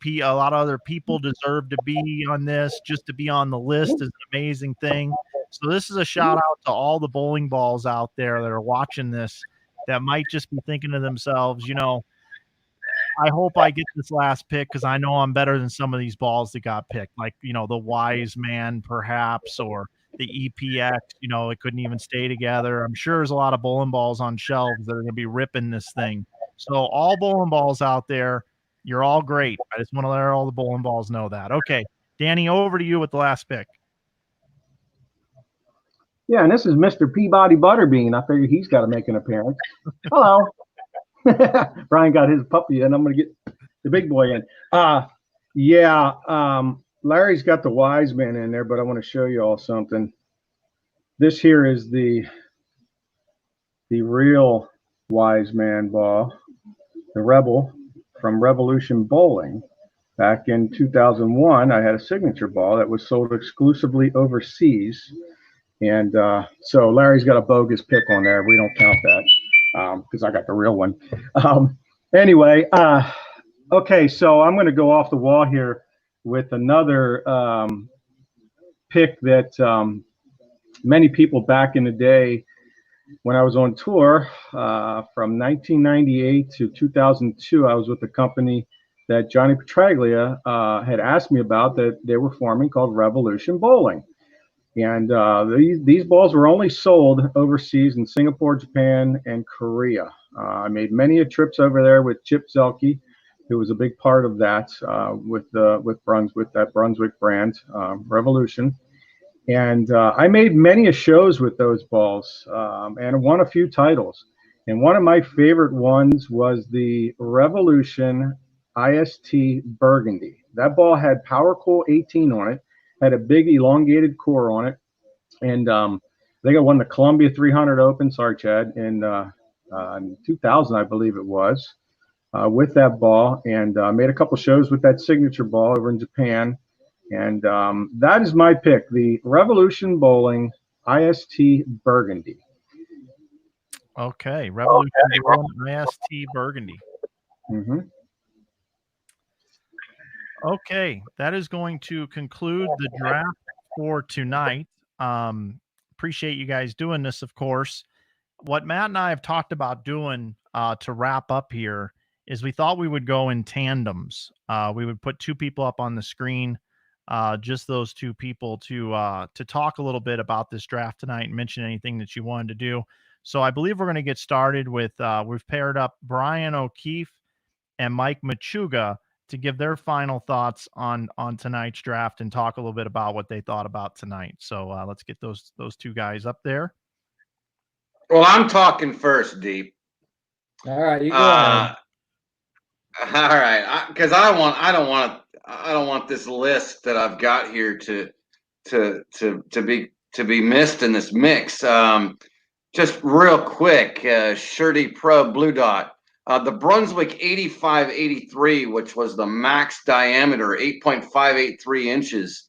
people deserve to be on this. Just to be on the list is an amazing thing. So this is a shout out to all the bowling balls out there that are watching this that might just be thinking to themselves, I hope I get this last pick because I know I'm better than some of these balls that got picked, like, the Wiseman perhaps, or the EPX, it couldn't even stay together. I'm sure there's a lot of bowling balls on shelves that are going to be ripping this thing. So all bowling balls out there, you're all great. I just want to let all the bowling balls know that. Okay, Danny, over to you with the last pick.
Yeah, and this is Mr. Peabody Butterbean. I figure he's got to make an appearance. Hello. Brian got his puppy in. I'm going to get the big boy in. Larry's got the Wiseman in there, but I want to show you all something. This here is the real Wiseman ball, the Rebel from Revolution Bowling. Back in 2001, I had a signature ball that was sold exclusively overseas. And so Larry's got a bogus pick on there. We don't count that because I got the real one. Anyway, okay, so I'm going to go off the wall here with another pick that many people back in the day when I was on tour from 1998 to 2002, I was with a company that Johnny Petraglia had asked me about that they were forming called Revolution Bowling. And these balls were only sold overseas in Singapore, Japan, and Korea. I made many trips over there with Chip Zelke, who was a big part of that with Brunswick, that Brunswick brand, Revolution. And I made many shows with those balls and won a few titles. And one of my favorite ones was the Revolution IST Burgundy. That ball had Power Cool 18 on it, had a big elongated core on it. And I think I won the Columbia 300 Open, sorry, Chad, in 2000, I believe it was, with that ball. And made a couple shows with that signature ball over in Japan. And that is my pick, the Revolution Bowling IST Burgundy.
Okay, Revolution Bowling IST Burgundy.
Mm-hmm.
Okay, that is going to conclude the draft for tonight. Appreciate you guys doing this, of course. What Matt and I have talked about doing to wrap up here is we thought we would go in tandems. We would put two people up on the screen, just those two people to talk a little bit about this draft tonight and mention anything that you wanted to do. So I believe we're going to get started with, we've paired up Brian O'Keefe and Mike Machuca to give their final thoughts on tonight's draft and talk a little bit about what they thought about tonight. So let's get those two guys up there.
Well, I'm talking first, Deep.
All right, you go ahead.
All right, because I don't want this list that I've got here to be missed in this mix. Just real quick, Shirty Pro Blue Dot. The Brunswick 8583, which was the max diameter, 8.583 inches.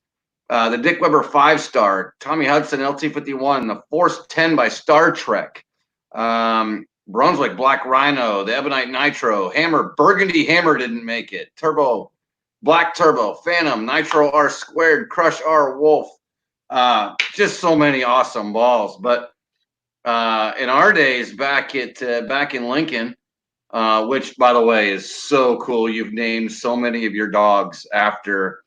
The Dick Weber 5-star, Tommy Hudson LT51, the Force 10 by Star Trek. Brunswick Black Rhino, the Ebonite Nitro, Hammer, Burgundy Hammer didn't make it. Turbo, Black Turbo, Phantom, Nitro R Squared, Crush R Wolf. Just so many awesome balls. But in our days back in Lincoln, which, by the way, is so cool. You've named so many of your dogs after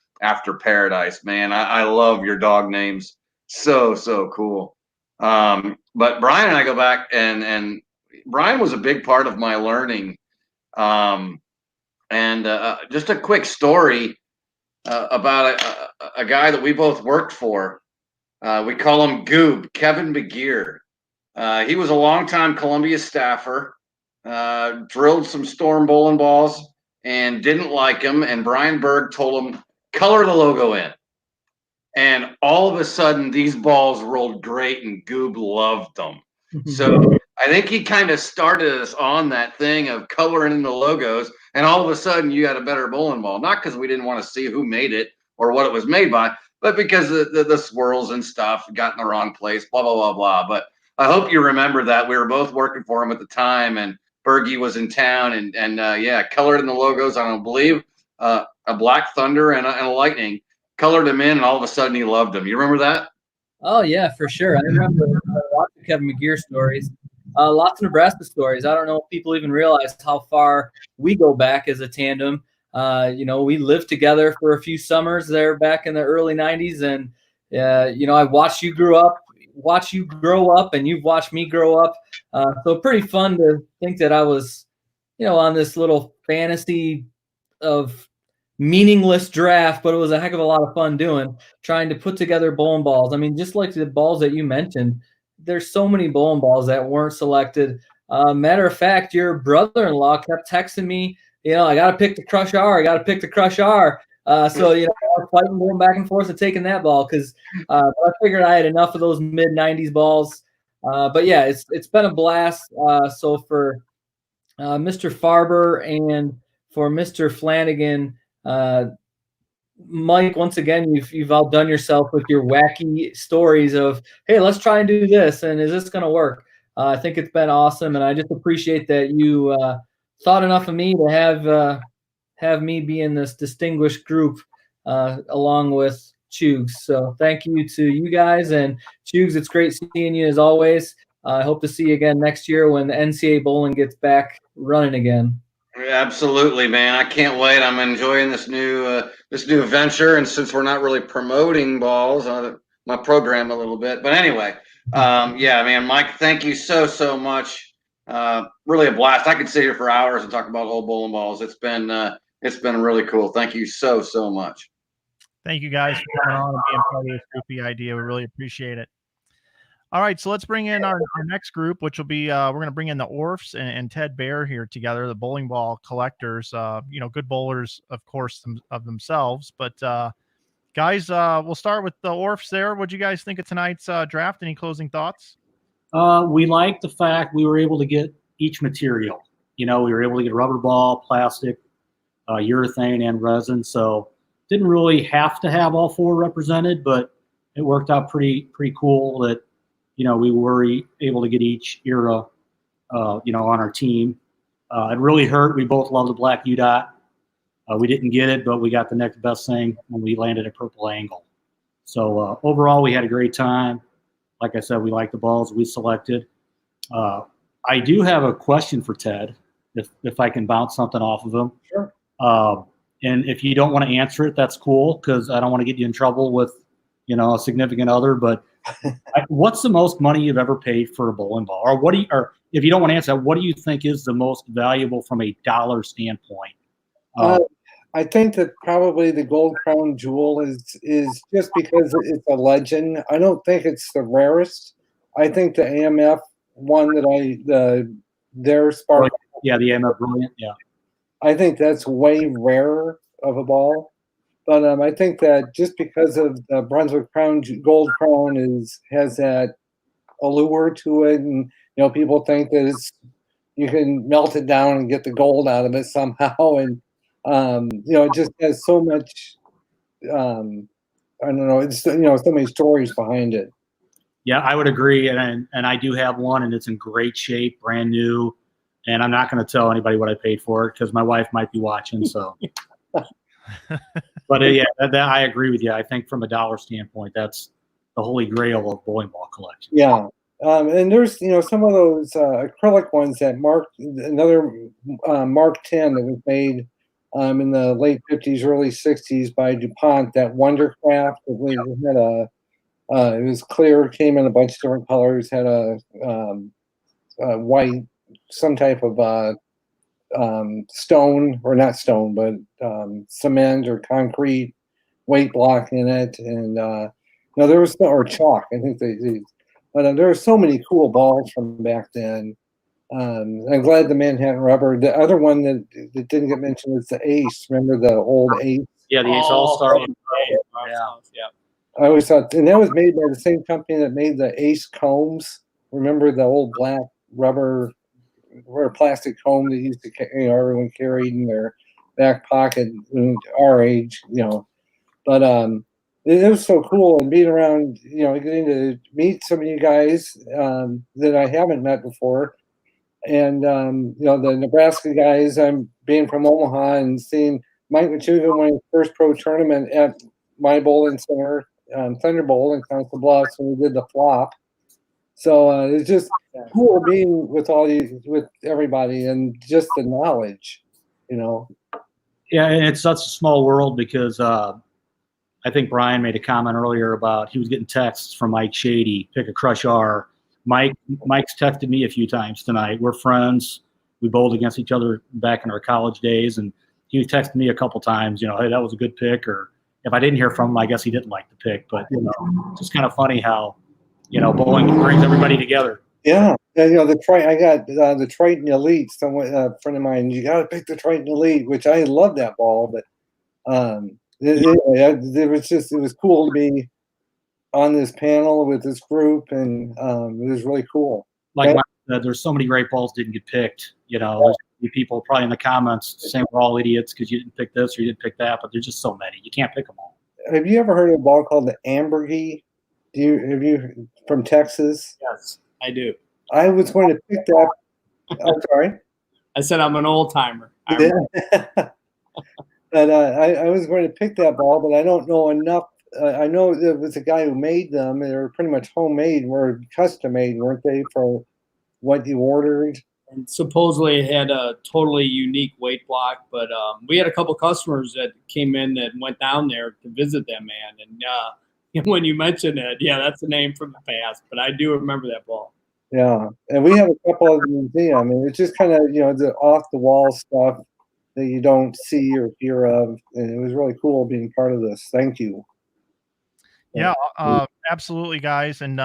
Paradise, man. I love your dog names. So cool. But Brian and I go back, and Brian was a big part of my learning. Just a quick story about a guy that we both worked for. We call him Goob, Kevin McGear. He was a longtime Columbia staffer. Drilled some storm bowling balls and didn't like them, and Brian Berg told him color the logo in, and all of a sudden these balls rolled great and Goob loved them. So I think he kind of started us on that thing of coloring in the logos, and all of a sudden you got a better bowling ball, not because we didn't want to see who made it or what it was made by, but because the swirls and stuff got in the wrong place, blah blah blah. But I hope you remember that we were both working for him at the time, and Bergie was in town, and colored in the logos. I don't believe a Black Thunder and a Lightning, colored him in, and all of a sudden he loved them. You remember that?
Oh yeah, for sure. I remember lots of Kevin McGear stories, lots of Nebraska stories. I don't know if people even realize how far we go back as a tandem. We lived together for a few summers there back in the early '90s, and I watched you grow up, and you've watched me grow up. So pretty fun to think that I was, on this little fantasy of meaningless draft, but it was a heck of a lot of fun trying to put together bowling balls. I mean, just like the balls that you mentioned, there's so many bowling balls that weren't selected. Matter of fact, your brother-in-law kept texting me, I got to pick the Crush R. I got to pick the Crush R. So, I was fighting, going back and forth and taking that ball because I figured I had enough of those mid-90s balls. But, yeah, it's been a blast. So for Mr. Farber and for Mr. Flanagan, Mike, once again, you've outdone yourself with your wacky stories of, hey, let's try and do this, and is this going to work? I think it's been awesome, and I just appreciate that you thought enough of me to have me be in this distinguished group along with Chugs. So thank you to you guys, and Chugs, it's great seeing you as always. I hope to see you again next year when the NCAA bowling gets back running again.
Absolutely, man. I can't wait. I'm enjoying this new venture, and since we're not really promoting balls, my program a little bit. But anyway, yeah, man, Mike, thank you so much. Really a blast. I could sit here for hours and talk about old bowling balls. It's been really cool. Thank you so much.
Thank you guys for coming on and being part of this groupie idea. We really appreciate it. All right, so let's bring in our next group, which will be we're going to bring in the Orfs and Ted Bear here together, the bowling ball collectors. Good bowlers, of course, of themselves. But guys, we'll start with the Orfs there. What'd you guys think of tonight's draft? Any closing thoughts?
We like the fact we were able to get each material. We were able to get rubber ball, plastic, urethane, and resin. So didn't really have to have all four represented, but it worked out pretty cool that we were able to get each era, on our team. It really hurt. We both love the black UDOT. We didn't get it, but we got the next best thing when we landed a purple angle. So overall, we had a great time. Like I said, we like the balls we selected. I do have a question for Ted, if I can bounce something off of him.
Sure.
And if you don't want to answer it, that's cool, because I don't want to get you in trouble with, a significant other. But what's the most money you've ever paid for a bowling ball? Or if you don't want to answer that, what do you think is the most valuable from a dollar standpoint?
I think that probably the Gold Crown Jewel is just because it's a legend. I don't think it's the rarest. I think the AMF one their Spark.
Yeah, the AMF Brilliant. Yeah.
I think that's way rarer of a ball. But I think that just because of the Brunswick Gold Crown has that allure to it, and people think that you can melt it down and get the gold out of it somehow, and it just has so much. I don't know. It's so many stories behind it.
Yeah, I would agree, and I do have one, and it's in great shape, brand new, and I'm not going to tell anybody what I paid for it because my wife might be watching. So. But yeah, I agree with you. I think from a dollar standpoint, that's the holy grail of bowling ball collection.
Yeah, and there's some of those acrylic ones that Mark 10 that was made in the late 50s, early 60s by DuPont. That Wondercraft. It was clear, came in a bunch of different colors. Had a white, some type of stone, or not stone, but cement or concrete weight block in it, and there was or chalk. I think but there were so many cool balls from back then. I'm glad the Manhattan Rubber. The other one that didn't get mentioned was the Ace. Remember the old Ace?
Yeah, the Ace All-Star.
Yeah. I always thought, and that was made by the same company that made the Ace combs. Remember the old black rubber or plastic comb that used to everyone carried in their back pocket in our age, But it was so cool, and being around, getting to meet some of you guys that I haven't met before, and the Nebraska guys. I'm being from Omaha and seeing Mike Machuca win his first pro tournament at my bowling center, Thunderbolt in Council Bluffs, when we did the flop. So it's just cool being with with everybody, and just the knowledge,
Yeah, and it's such a small world because I think Brian made a comment earlier about he was getting texts from Mike Shady, pick a Crush R. Mike's texted me a few times tonight. We're friends. We bowled against each other back in our college days, and he texted me a couple times, hey, that was a good pick. Or if I didn't hear from him, I guess he didn't like the pick. But, it's just kind of funny how, bowling brings everybody together.
Yeah, And I got the Triton Elite. Someone, a friend of mine, you got to pick the Triton Elite, which I love that ball. But anyway, it was cool to be on this panel with this group, and it was really cool.
Like Mike said, there's so many great balls didn't get picked. There's people probably in the comments saying we're all idiots because you didn't pick this or you didn't pick that, but there's just so many. You can't pick them all.
Have you ever heard of a ball called the Ambergey? Have you from Texas?
Yes, I do.
I was going to pick that. I'm sorry.
I said I'm an old timer.
But I was going to pick that ball, but I don't know enough. I know there was a guy who made them. They were pretty much homemade, were custom made, weren't they, for what you ordered?
And supposedly it had a totally unique weight block, but we had a couple customers that came in that went down there to visit them, man. And when you mentioned it, yeah, that's a name from the past, but I do remember that ball.
Yeah, and we have a couple of the museum, and it's just kind of the off the wall stuff that you don't see or hear of, and it was really cool being part of this. Thank you.
Yeah, absolutely, guys, and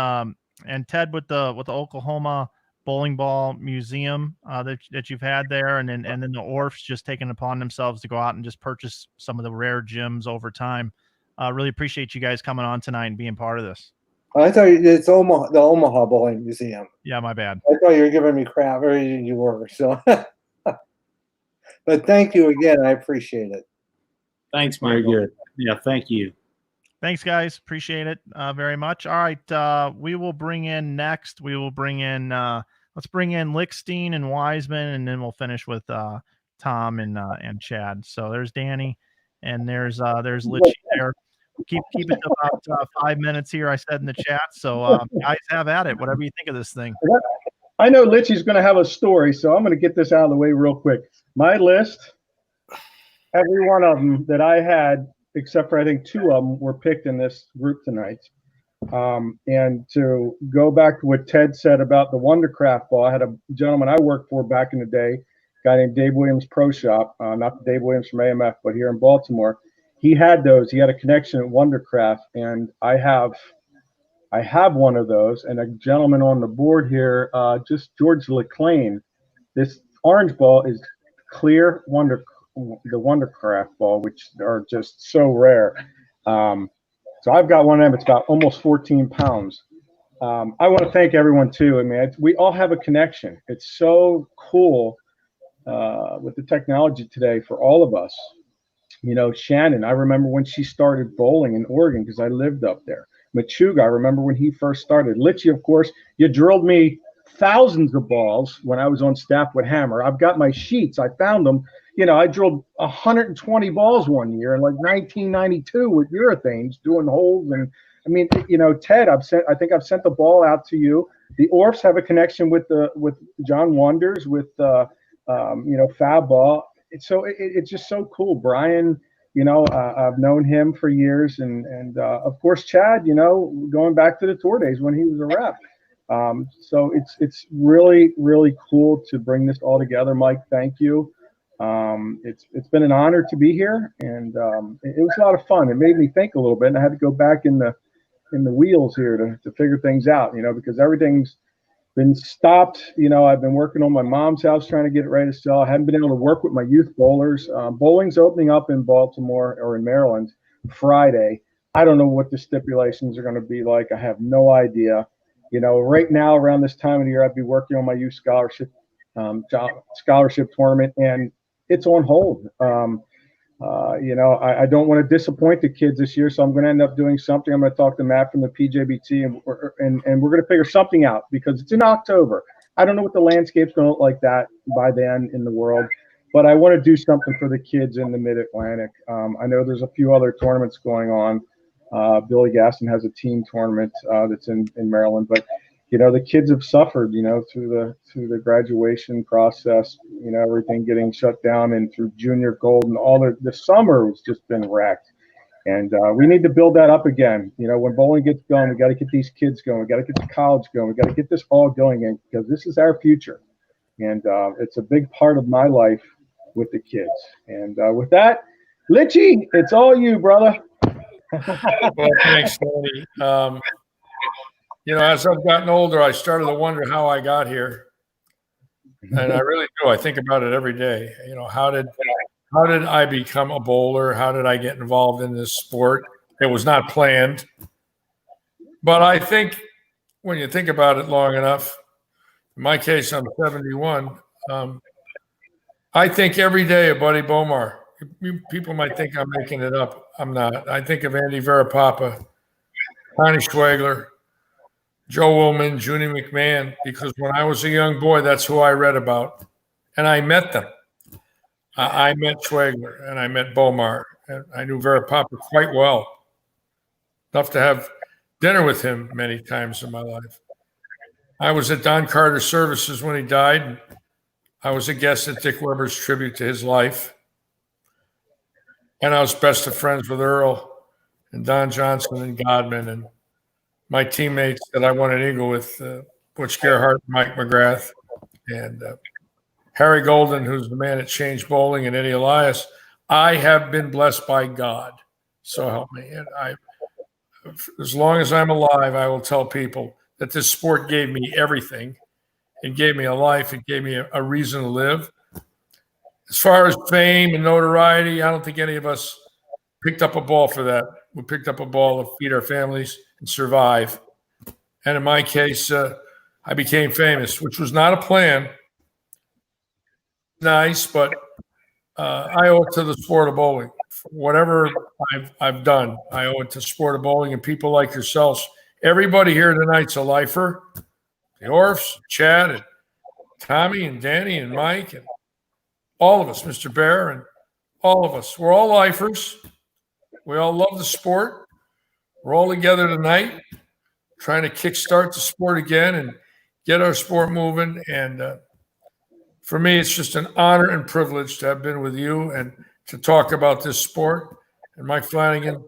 Ted with the Oklahoma Bowling Ball Museum that you've had there, and then the Orfs just taking upon themselves to go out and just purchase some of the rare gems over time. Really appreciate you guys coming on tonight and being part of this.
I thought it's the Omaha Bowling Museum.
Yeah, my bad.
I thought you were giving me crap, or you were. So, but thank you again. I appreciate it.
Thanks, Michael.
Very good. Yeah, thank you.
Thanks, guys. Appreciate it very much. All right, we will bring in next. We will bring in. Let's bring in Steen and Wiseman, and then we'll finish with Tom and Chad. So there's Danny, and there's Litchy there. Keep it to about 5 minutes here, I said in the chat. So guys, have at it. Whatever you think of this thing.
I know Litchy's going to have a story, so I'm going to get this out of the way real quick. My list, every one of them that I had, except for I think 2 of them, were picked in this group tonight. And to go back to what Ted said about the Wondercraft ball, I had a gentleman I worked for back in the day, a guy named Dave Williams Pro Shop, not Dave Williams from AMF, but here in Baltimore. He had those. He had a connection at Wondercraft, and I have one of those. And a gentleman on the board here, just George LeClain. This orange ball is clear the Wondercraft ball, which are just so rare. So I've got one of them. It's about almost 14 pounds. I want to thank everyone too. I mean, we all have a connection. It's so cool with the technology today for all of us. Shannon, I remember when she started bowling in Oregon because I lived up there. Machuca, I remember when he first started. Litchy, of course, you drilled me thousands of balls when I was on staff with Hammer. I've got my sheets. I found them. I drilled 120 balls one year in like 1992 with urethanes doing holes. And I mean, Ted, I think I've sent the ball out to you. The Orfs have a connection with John Wonders, with Fab Ball. It's just so cool. Brian, I've known him for years, and of course Chad, going back to the tour days when he was a rep. So it's really, really cool to bring this all together. Mike, thank you. It's been an honor to be here, and it was a lot of fun. It made me think a little bit, and I had to go back in the wheels here to figure things out, because everything's been stopped. I've been working on my mom's house trying to get it ready to sell. I haven't been able to work with my youth bowlers. Bowling's opening up in Baltimore or in Maryland Friday. I don't know what the stipulations are going to be like. I have no idea. Right now around this time of the year, I'd be working on my youth scholarship tournament, and it's on hold. I don't want to disappoint the kids this year, so I'm going to end up doing something. I'm going to talk to Matt from the PJBT, and we're going to figure something out because it's in October. I don't know what the landscape's going to look like that by then in the world, but I want to do something for the kids in the Mid-Atlantic. I know there's a few other tournaments going on. Billy Gaston has a team tournament that's in Maryland, but the kids have suffered, through the graduation process, everything getting shut down, and through junior gold, and all the summer has just been wrecked. And we need to build that up again. When bowling gets going, we got to get these kids going. We got to get the college going. We got to get this all going in, because this is our future. And it's a big part of my life with the kids. And with that, Litchy, it's all you, brother.
Well, thanks, Tony. as I've gotten older, I started to wonder how I got here. And I really do. I think about it every day. How did I become a bowler? How did I get involved in this sport? It was not planned. But I think when you think about it long enough, in my case, I'm 71. I think every day of Buddy Bomar. People might think I'm making it up. I'm not. I think of Andy Verapapa, Connie Schwegler, Joe Woolman, Junie McMahon, because when I was a young boy, that's who I read about. And I met them. I met Schwegler and I met Bomar. And I knew Verapapa quite well. Enough to have dinner with him many times in my life. I was at Don Carter's services when he died. I was a guest at Dick Weber's tribute to his life. And I was best of friends with Earl and Don Johnson and Godman and my teammates that I won an Eagle with, Butch Gerhardt, Mike McGrath, and Harry Golden, who's the man that changed bowling, and Eddie Elias. I have been blessed by God, so help me. And as long as I'm alive, I will tell people that this sport gave me everything. It gave me a life. It gave me a reason to live. As far as fame and notoriety, I don't think any of us picked up a ball for that. We picked up a ball to feed our families and survive. And in my case, I became famous, which was not a plan. Nice, but I owe it to the sport of bowling. Whatever I've done, I owe it to sport of bowling and people like yourselves. Everybody here tonight's a lifer. The Orfs, Chad, and Tommy, and Danny, and Mike, and all of us, Mr. Bear, and all of us. We're all lifers. We all love the sport. We're all together tonight trying to kickstart the sport again and get our sport moving. And for me, it's just an honor and privilege to have been with you and to talk about this sport. And Mike Flanagan,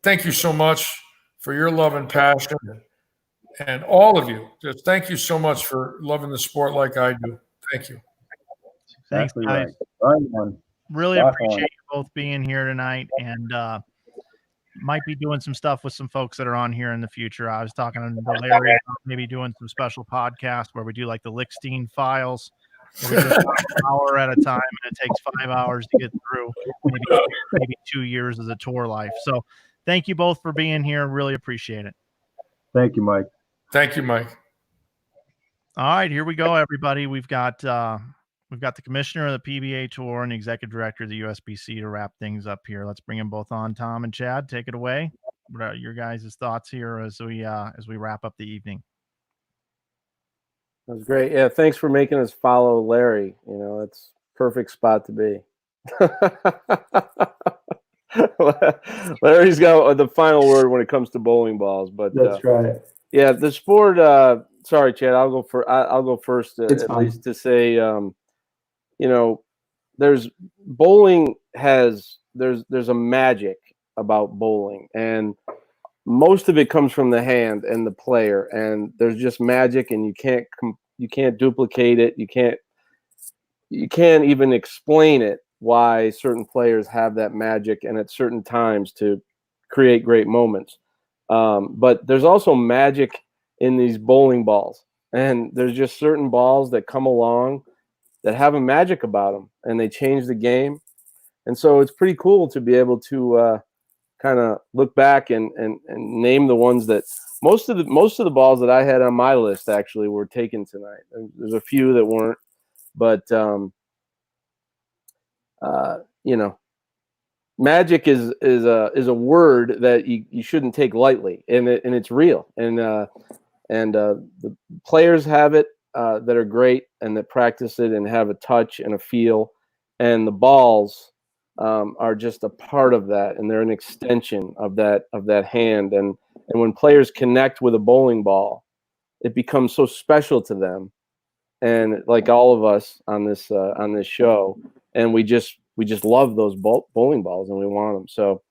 thank you so much for your love and passion. And all of you, just thank you so much for loving the sport like I do. Thank you.
Thanks, guys. Really appreciate you both being here tonight, and might be doing some stuff with some folks that are on here in the future. I was talking to Larry about maybe doing some special podcasts where we do like the Lickstein files. We do an hour at a time, and it takes 5 hours to get through maybe 2 years of the tour life. So thank you both for being here. Really appreciate it.
Thank you, Mike.
Thank you, Mike.
All right, here we go, everybody. We've got the commissioner of the PBA Tour and the executive director of the USBC to wrap things up here. Let's bring them both on. Tom and Chad, take it away. What are your guys' thoughts here as we wrap up the evening?
That was great. Yeah, thanks for making us follow Larry. That's perfect spot to be. Larry's got the final word when it comes to bowling balls, but
that's right.
Yeah, the sport. Sorry, Chad. I'll go first. At least to say, there's bowling there's a magic about bowling, and most of it comes from the hand and the player, and there's just magic, and you can't duplicate it. You can't even explain it why certain players have that magic and at certain times to create great moments. But there's also magic in these bowling balls, and there's just certain balls that come along that have a magic about them, and they change the game. And so it's pretty cool to be able to kind of look back and name the ones that most of the balls that I had on my list actually were taken tonight. There's a few that weren't, but magic is a word that you shouldn't take lightly, and it's real. And the players have it that are great and that practice it and have a touch and a feel, and the balls are just a part of that, and they're an extension of that hand. And when players connect with a bowling ball, it becomes so special to them, and like all of us on this show, and we just love those bowling balls, and we want them. So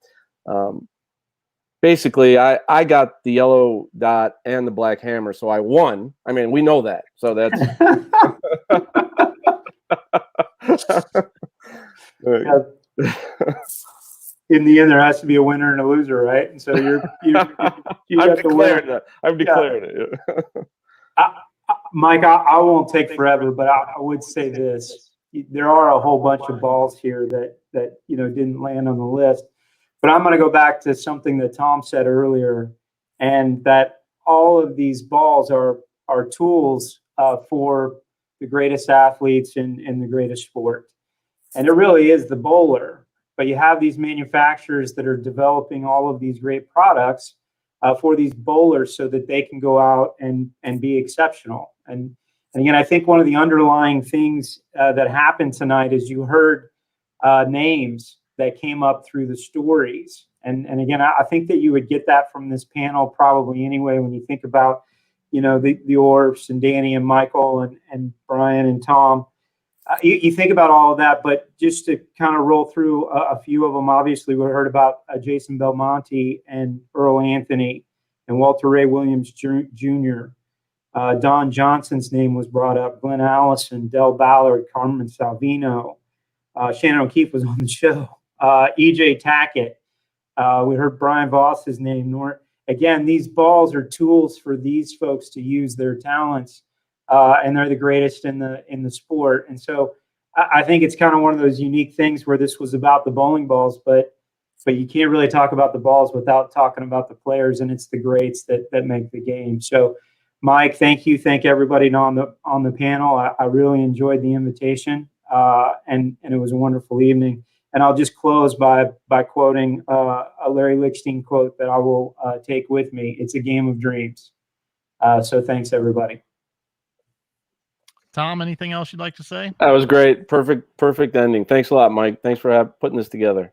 basically, I got the yellow dot and the black hammer, so I won. I mean, we know that, so that's.
in the end, there has to be a winner and a loser, right? And so you
I've declared that. I've declared it.
Mike, I won't take forever, but I would say this: there are a whole bunch of balls here that didn't land on the list. But I'm going to go back to something that Tom said earlier, and that all of these balls are tools for the greatest athletes in the greatest sport. And it really is the bowler. But you have these manufacturers that are developing all of these great products for these bowlers so that they can go out and be exceptional. And again, I think one of the underlying things that happened tonight is you heard names that came up through the stories. And again, I think that you would get that from this panel probably anyway when you think about, the Orfs and Danny and Michael and Brian and Tom. You think about all of that, but just to kind of roll through a few of them, obviously we heard about Jason Belmonte and Earl Anthony and Walter Ray Williams Jr. Don Johnson's name was brought up, Glen Allison, Del Ballard, Carmen Salvino. Shannon O'Keefe was on the show. E.J. Tackett. We heard Brian Voss's name. Again, these balls are tools for these folks to use their talents, and they're the greatest in the sport. And so I think it's kind of one of those unique things where this was about the bowling balls, but you can't really talk about the balls without talking about the players, and it's the greats that make the game. So, Mike, thank you. Thank everybody on the panel. I really enjoyed the invitation, and it was a wonderful evening. And I'll just close by quoting a Larry Lichtenstein quote that I will take with me. It's a game of dreams. So thanks, everybody.
Tom, anything else you'd like to say?
That was great. Perfect ending. Thanks a lot, Mike. Thanks for putting this together.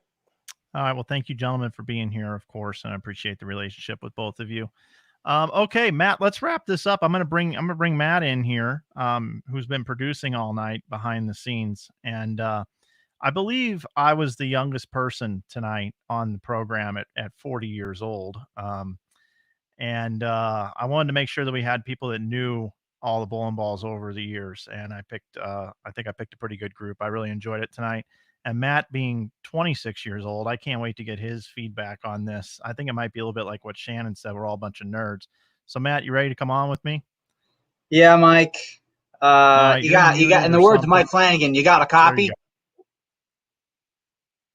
All right. Well, thank you, gentlemen, for being here, of course, and I appreciate the relationship with both of you. Okay, Matt, let's wrap this up. I'm gonna bring Matt in here, who's been producing all night behind the scenes, and I believe I was the youngest person tonight on the program at 40 years old, and I wanted to make sure that we had people that knew all the bowling balls over the years, and I think I picked a pretty good group. I really enjoyed it tonight. And Matt, being 26 years old, I can't wait to get his feedback on this. I think it might be a little bit like what Shannon said. We're all a bunch of nerds. So, Matt, you ready to come on with me?
Yeah, Mike.
Right,
you got, in the words of Mike Flanagan, you got a copy?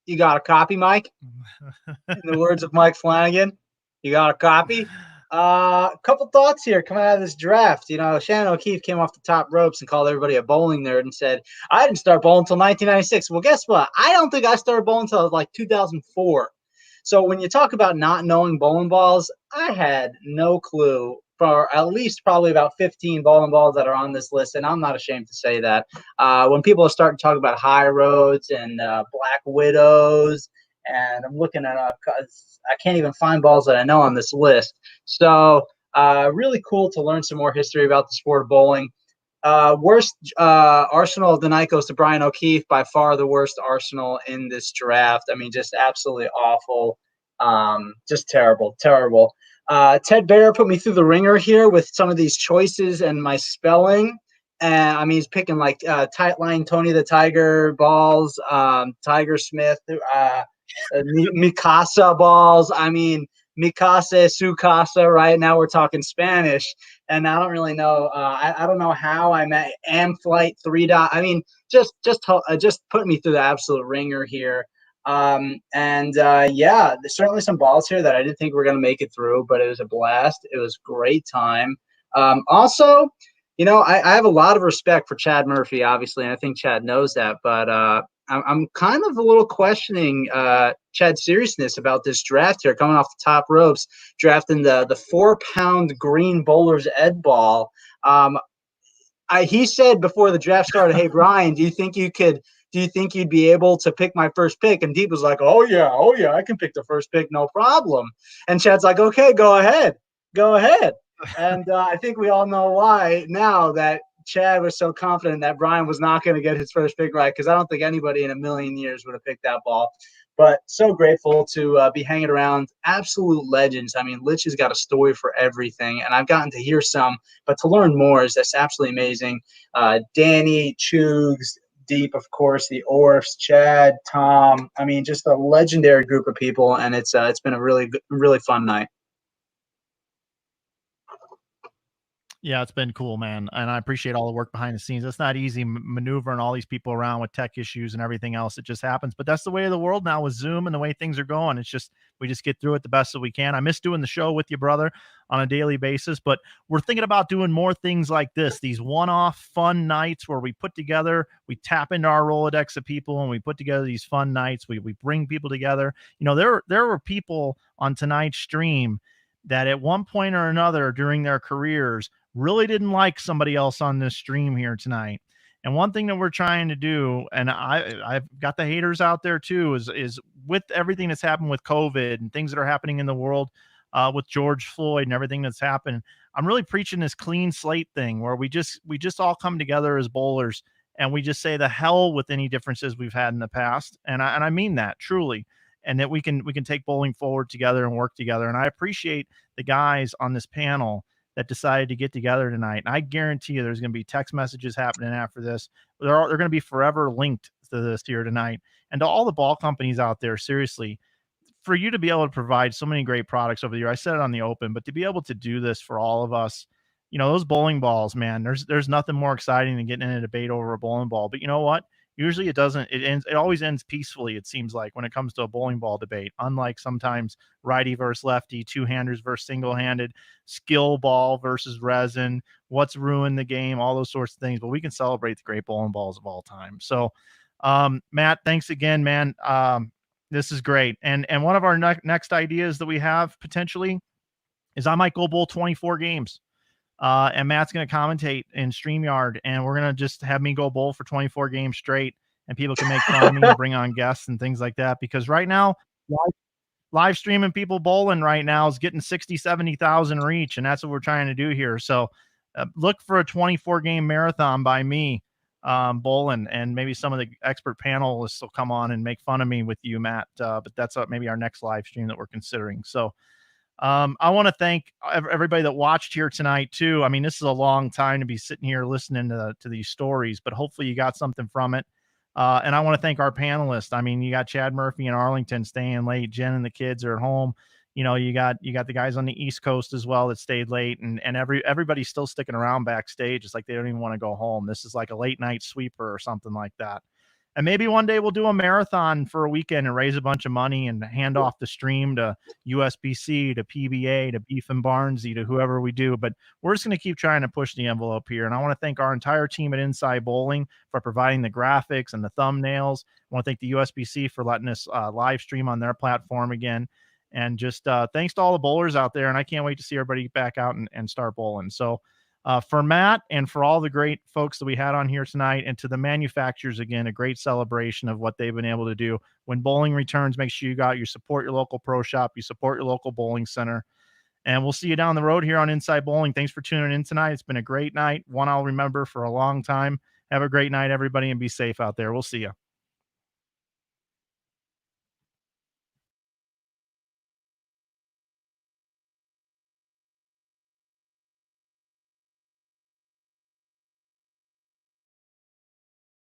You got a copy, Mike? In the words of Mike Flanagan, you got a copy? A couple thoughts here coming out of this draft. Shannon O'Keefe came off the top ropes and called everybody a bowling nerd and said, I didn't start bowling until 1996. Well, guess what? I don't think I started bowling until like 2004. So when you talk about not knowing bowling balls, I had no clue for at least probably about 15 bowling balls that are on this list, and I'm not ashamed to say that. When people are starting to talk about high roads and black widows, and I'm looking at I can't even find balls that I know on this list. So really cool to learn some more history about the sport of bowling. Worst arsenal of the night goes to Brian O'Keefe, by far the worst arsenal in this draft. I mean, just absolutely awful. Just terrible. Ted Baer put me through the ringer here with some of these choices and my spelling. I mean, he's picking like Tight Line Tony the Tiger balls, Tiger Smith, Mikasa balls. I mean, Mikasa, Sukasa, right? Now we're talking Spanish, and I don't really know. I don't know how I met Amflight 3. I mean, just put me through the absolute ringer here. Yeah, there's certainly some balls here that I didn't think were going to make it through, but it was a blast. It was a great time. Also, I have a lot of respect for Shad Murphy, obviously, and I think Chad knows that, but I'm kind of a little questioning Chad's seriousness about this draft here, coming off the top ropes, drafting the 4-pound green bowler's ed ball. He said before the draft started, hey, Brian, do you think you'd be able to pick my first pick? And Deep was like, oh yeah, I can pick the first pick, no problem. And Chad's like, okay, go ahead. And I think we all know why now that Chad was so confident that Brian was not going to get his first pick right, because I don't think anybody in a million years would have picked that ball. But so grateful to be hanging around absolute legends. I mean, Litch has got a story for everything, and I've gotten to hear some, but to learn more is just absolutely amazing. Danny, Chugs, deep, of course, the Orfs, Chad, Tom. I mean, just a legendary group of people, and it's been a really fun night.
Yeah, it's been cool, man. And I appreciate all the work behind the scenes. It's not easy maneuvering all these people around with tech issues and everything else. It just happens. But that's the way of the world now with Zoom and the way things are going. It's just, we just get through it the best that we can. I miss doing the show with you, brother, on a daily basis. But we're thinking about doing more things like this, these one-off fun nights where we put together, we tap into our Rolodex of people and we put together these fun nights. We bring people together. You know, there were people on tonight's stream that at one point or another during their careers really didn't like somebody else on this stream here tonight. And one thing that we're trying to do, and I've got the haters out there too, is with everything that's happened with COVID and things that are happening in the world with George Floyd and everything that's happened, I'm really preaching this clean slate thing where we just all come together as bowlers and we just say the hell with any differences we've had in the past. And I mean that truly. And that we can take bowling forward together and work together. And I appreciate the guys on this panel that decided to get together tonight. And I guarantee you there's going to be text messages happening after this. They're going to be forever linked to this here tonight. And to all the ball companies out there, seriously, for you to be able to provide so many great products over the year, I said it on the open, but to be able to do this for all of us, you know, those bowling balls, man, there's nothing more exciting than getting in a debate over a bowling ball. But you know what? Usually it always ends peacefully, it seems like, when it comes to a bowling ball debate, unlike sometimes righty versus lefty, two-handers versus single-handed, skill ball versus resin, what's ruined the game, all those sorts of things. But we can celebrate the great bowling balls of all time. So, Matt, thanks again, man. This is great. And one of our next ideas that we have potentially is I might go bowl 24 games. And Matt's going to commentate in StreamYard, and we're going to just have me go bowl for 24 games straight, and people can make fun of me and bring on guests and things like that. Because right now, live streaming people bowling right now is getting 60, 70,000 reach, and that's what we're trying to do here. So look for a 24 game marathon by me bowling, and maybe some of the expert panelists will come on and make fun of me with you, Matt. But that's maybe our next live stream that we're considering. So I want to thank everybody that watched here tonight too. I mean, this is a long time to be sitting here listening to these stories, but hopefully you got something from it. And I want to thank our panelists. I mean, you got Shad Murphy in Arlington staying late. Jen and the kids are at home. You know, you got the guys on the East Coast as well that stayed late, and everybody's still sticking around backstage. It's like they don't even want to go home. This is like a late night sweeper or something like that. And maybe one day we'll do a marathon for a weekend and raise a bunch of money and hand off the stream to USBC, to PBA, to Beef and Barnesy, to whoever we do. But we're just going to keep trying to push the envelope here. And I want to thank our entire team at Inside Bowling for providing the graphics and the thumbnails. I want to thank the USBC for letting us live stream on their platform again. And just thanks to all the bowlers out there. And I can't wait to see everybody get back out and start bowling. So for Matt and for all the great folks that we had on here tonight, and to the manufacturers, again, a great celebration of what they've been able to do. When bowling returns, make sure you support your local pro shop, you support your local bowling center, and we'll see you down the road here on Inside Bowling. Thanks for tuning in tonight. It's been a great night, one I'll remember for a long time. Have a great night, everybody, and be safe out there. We'll see you.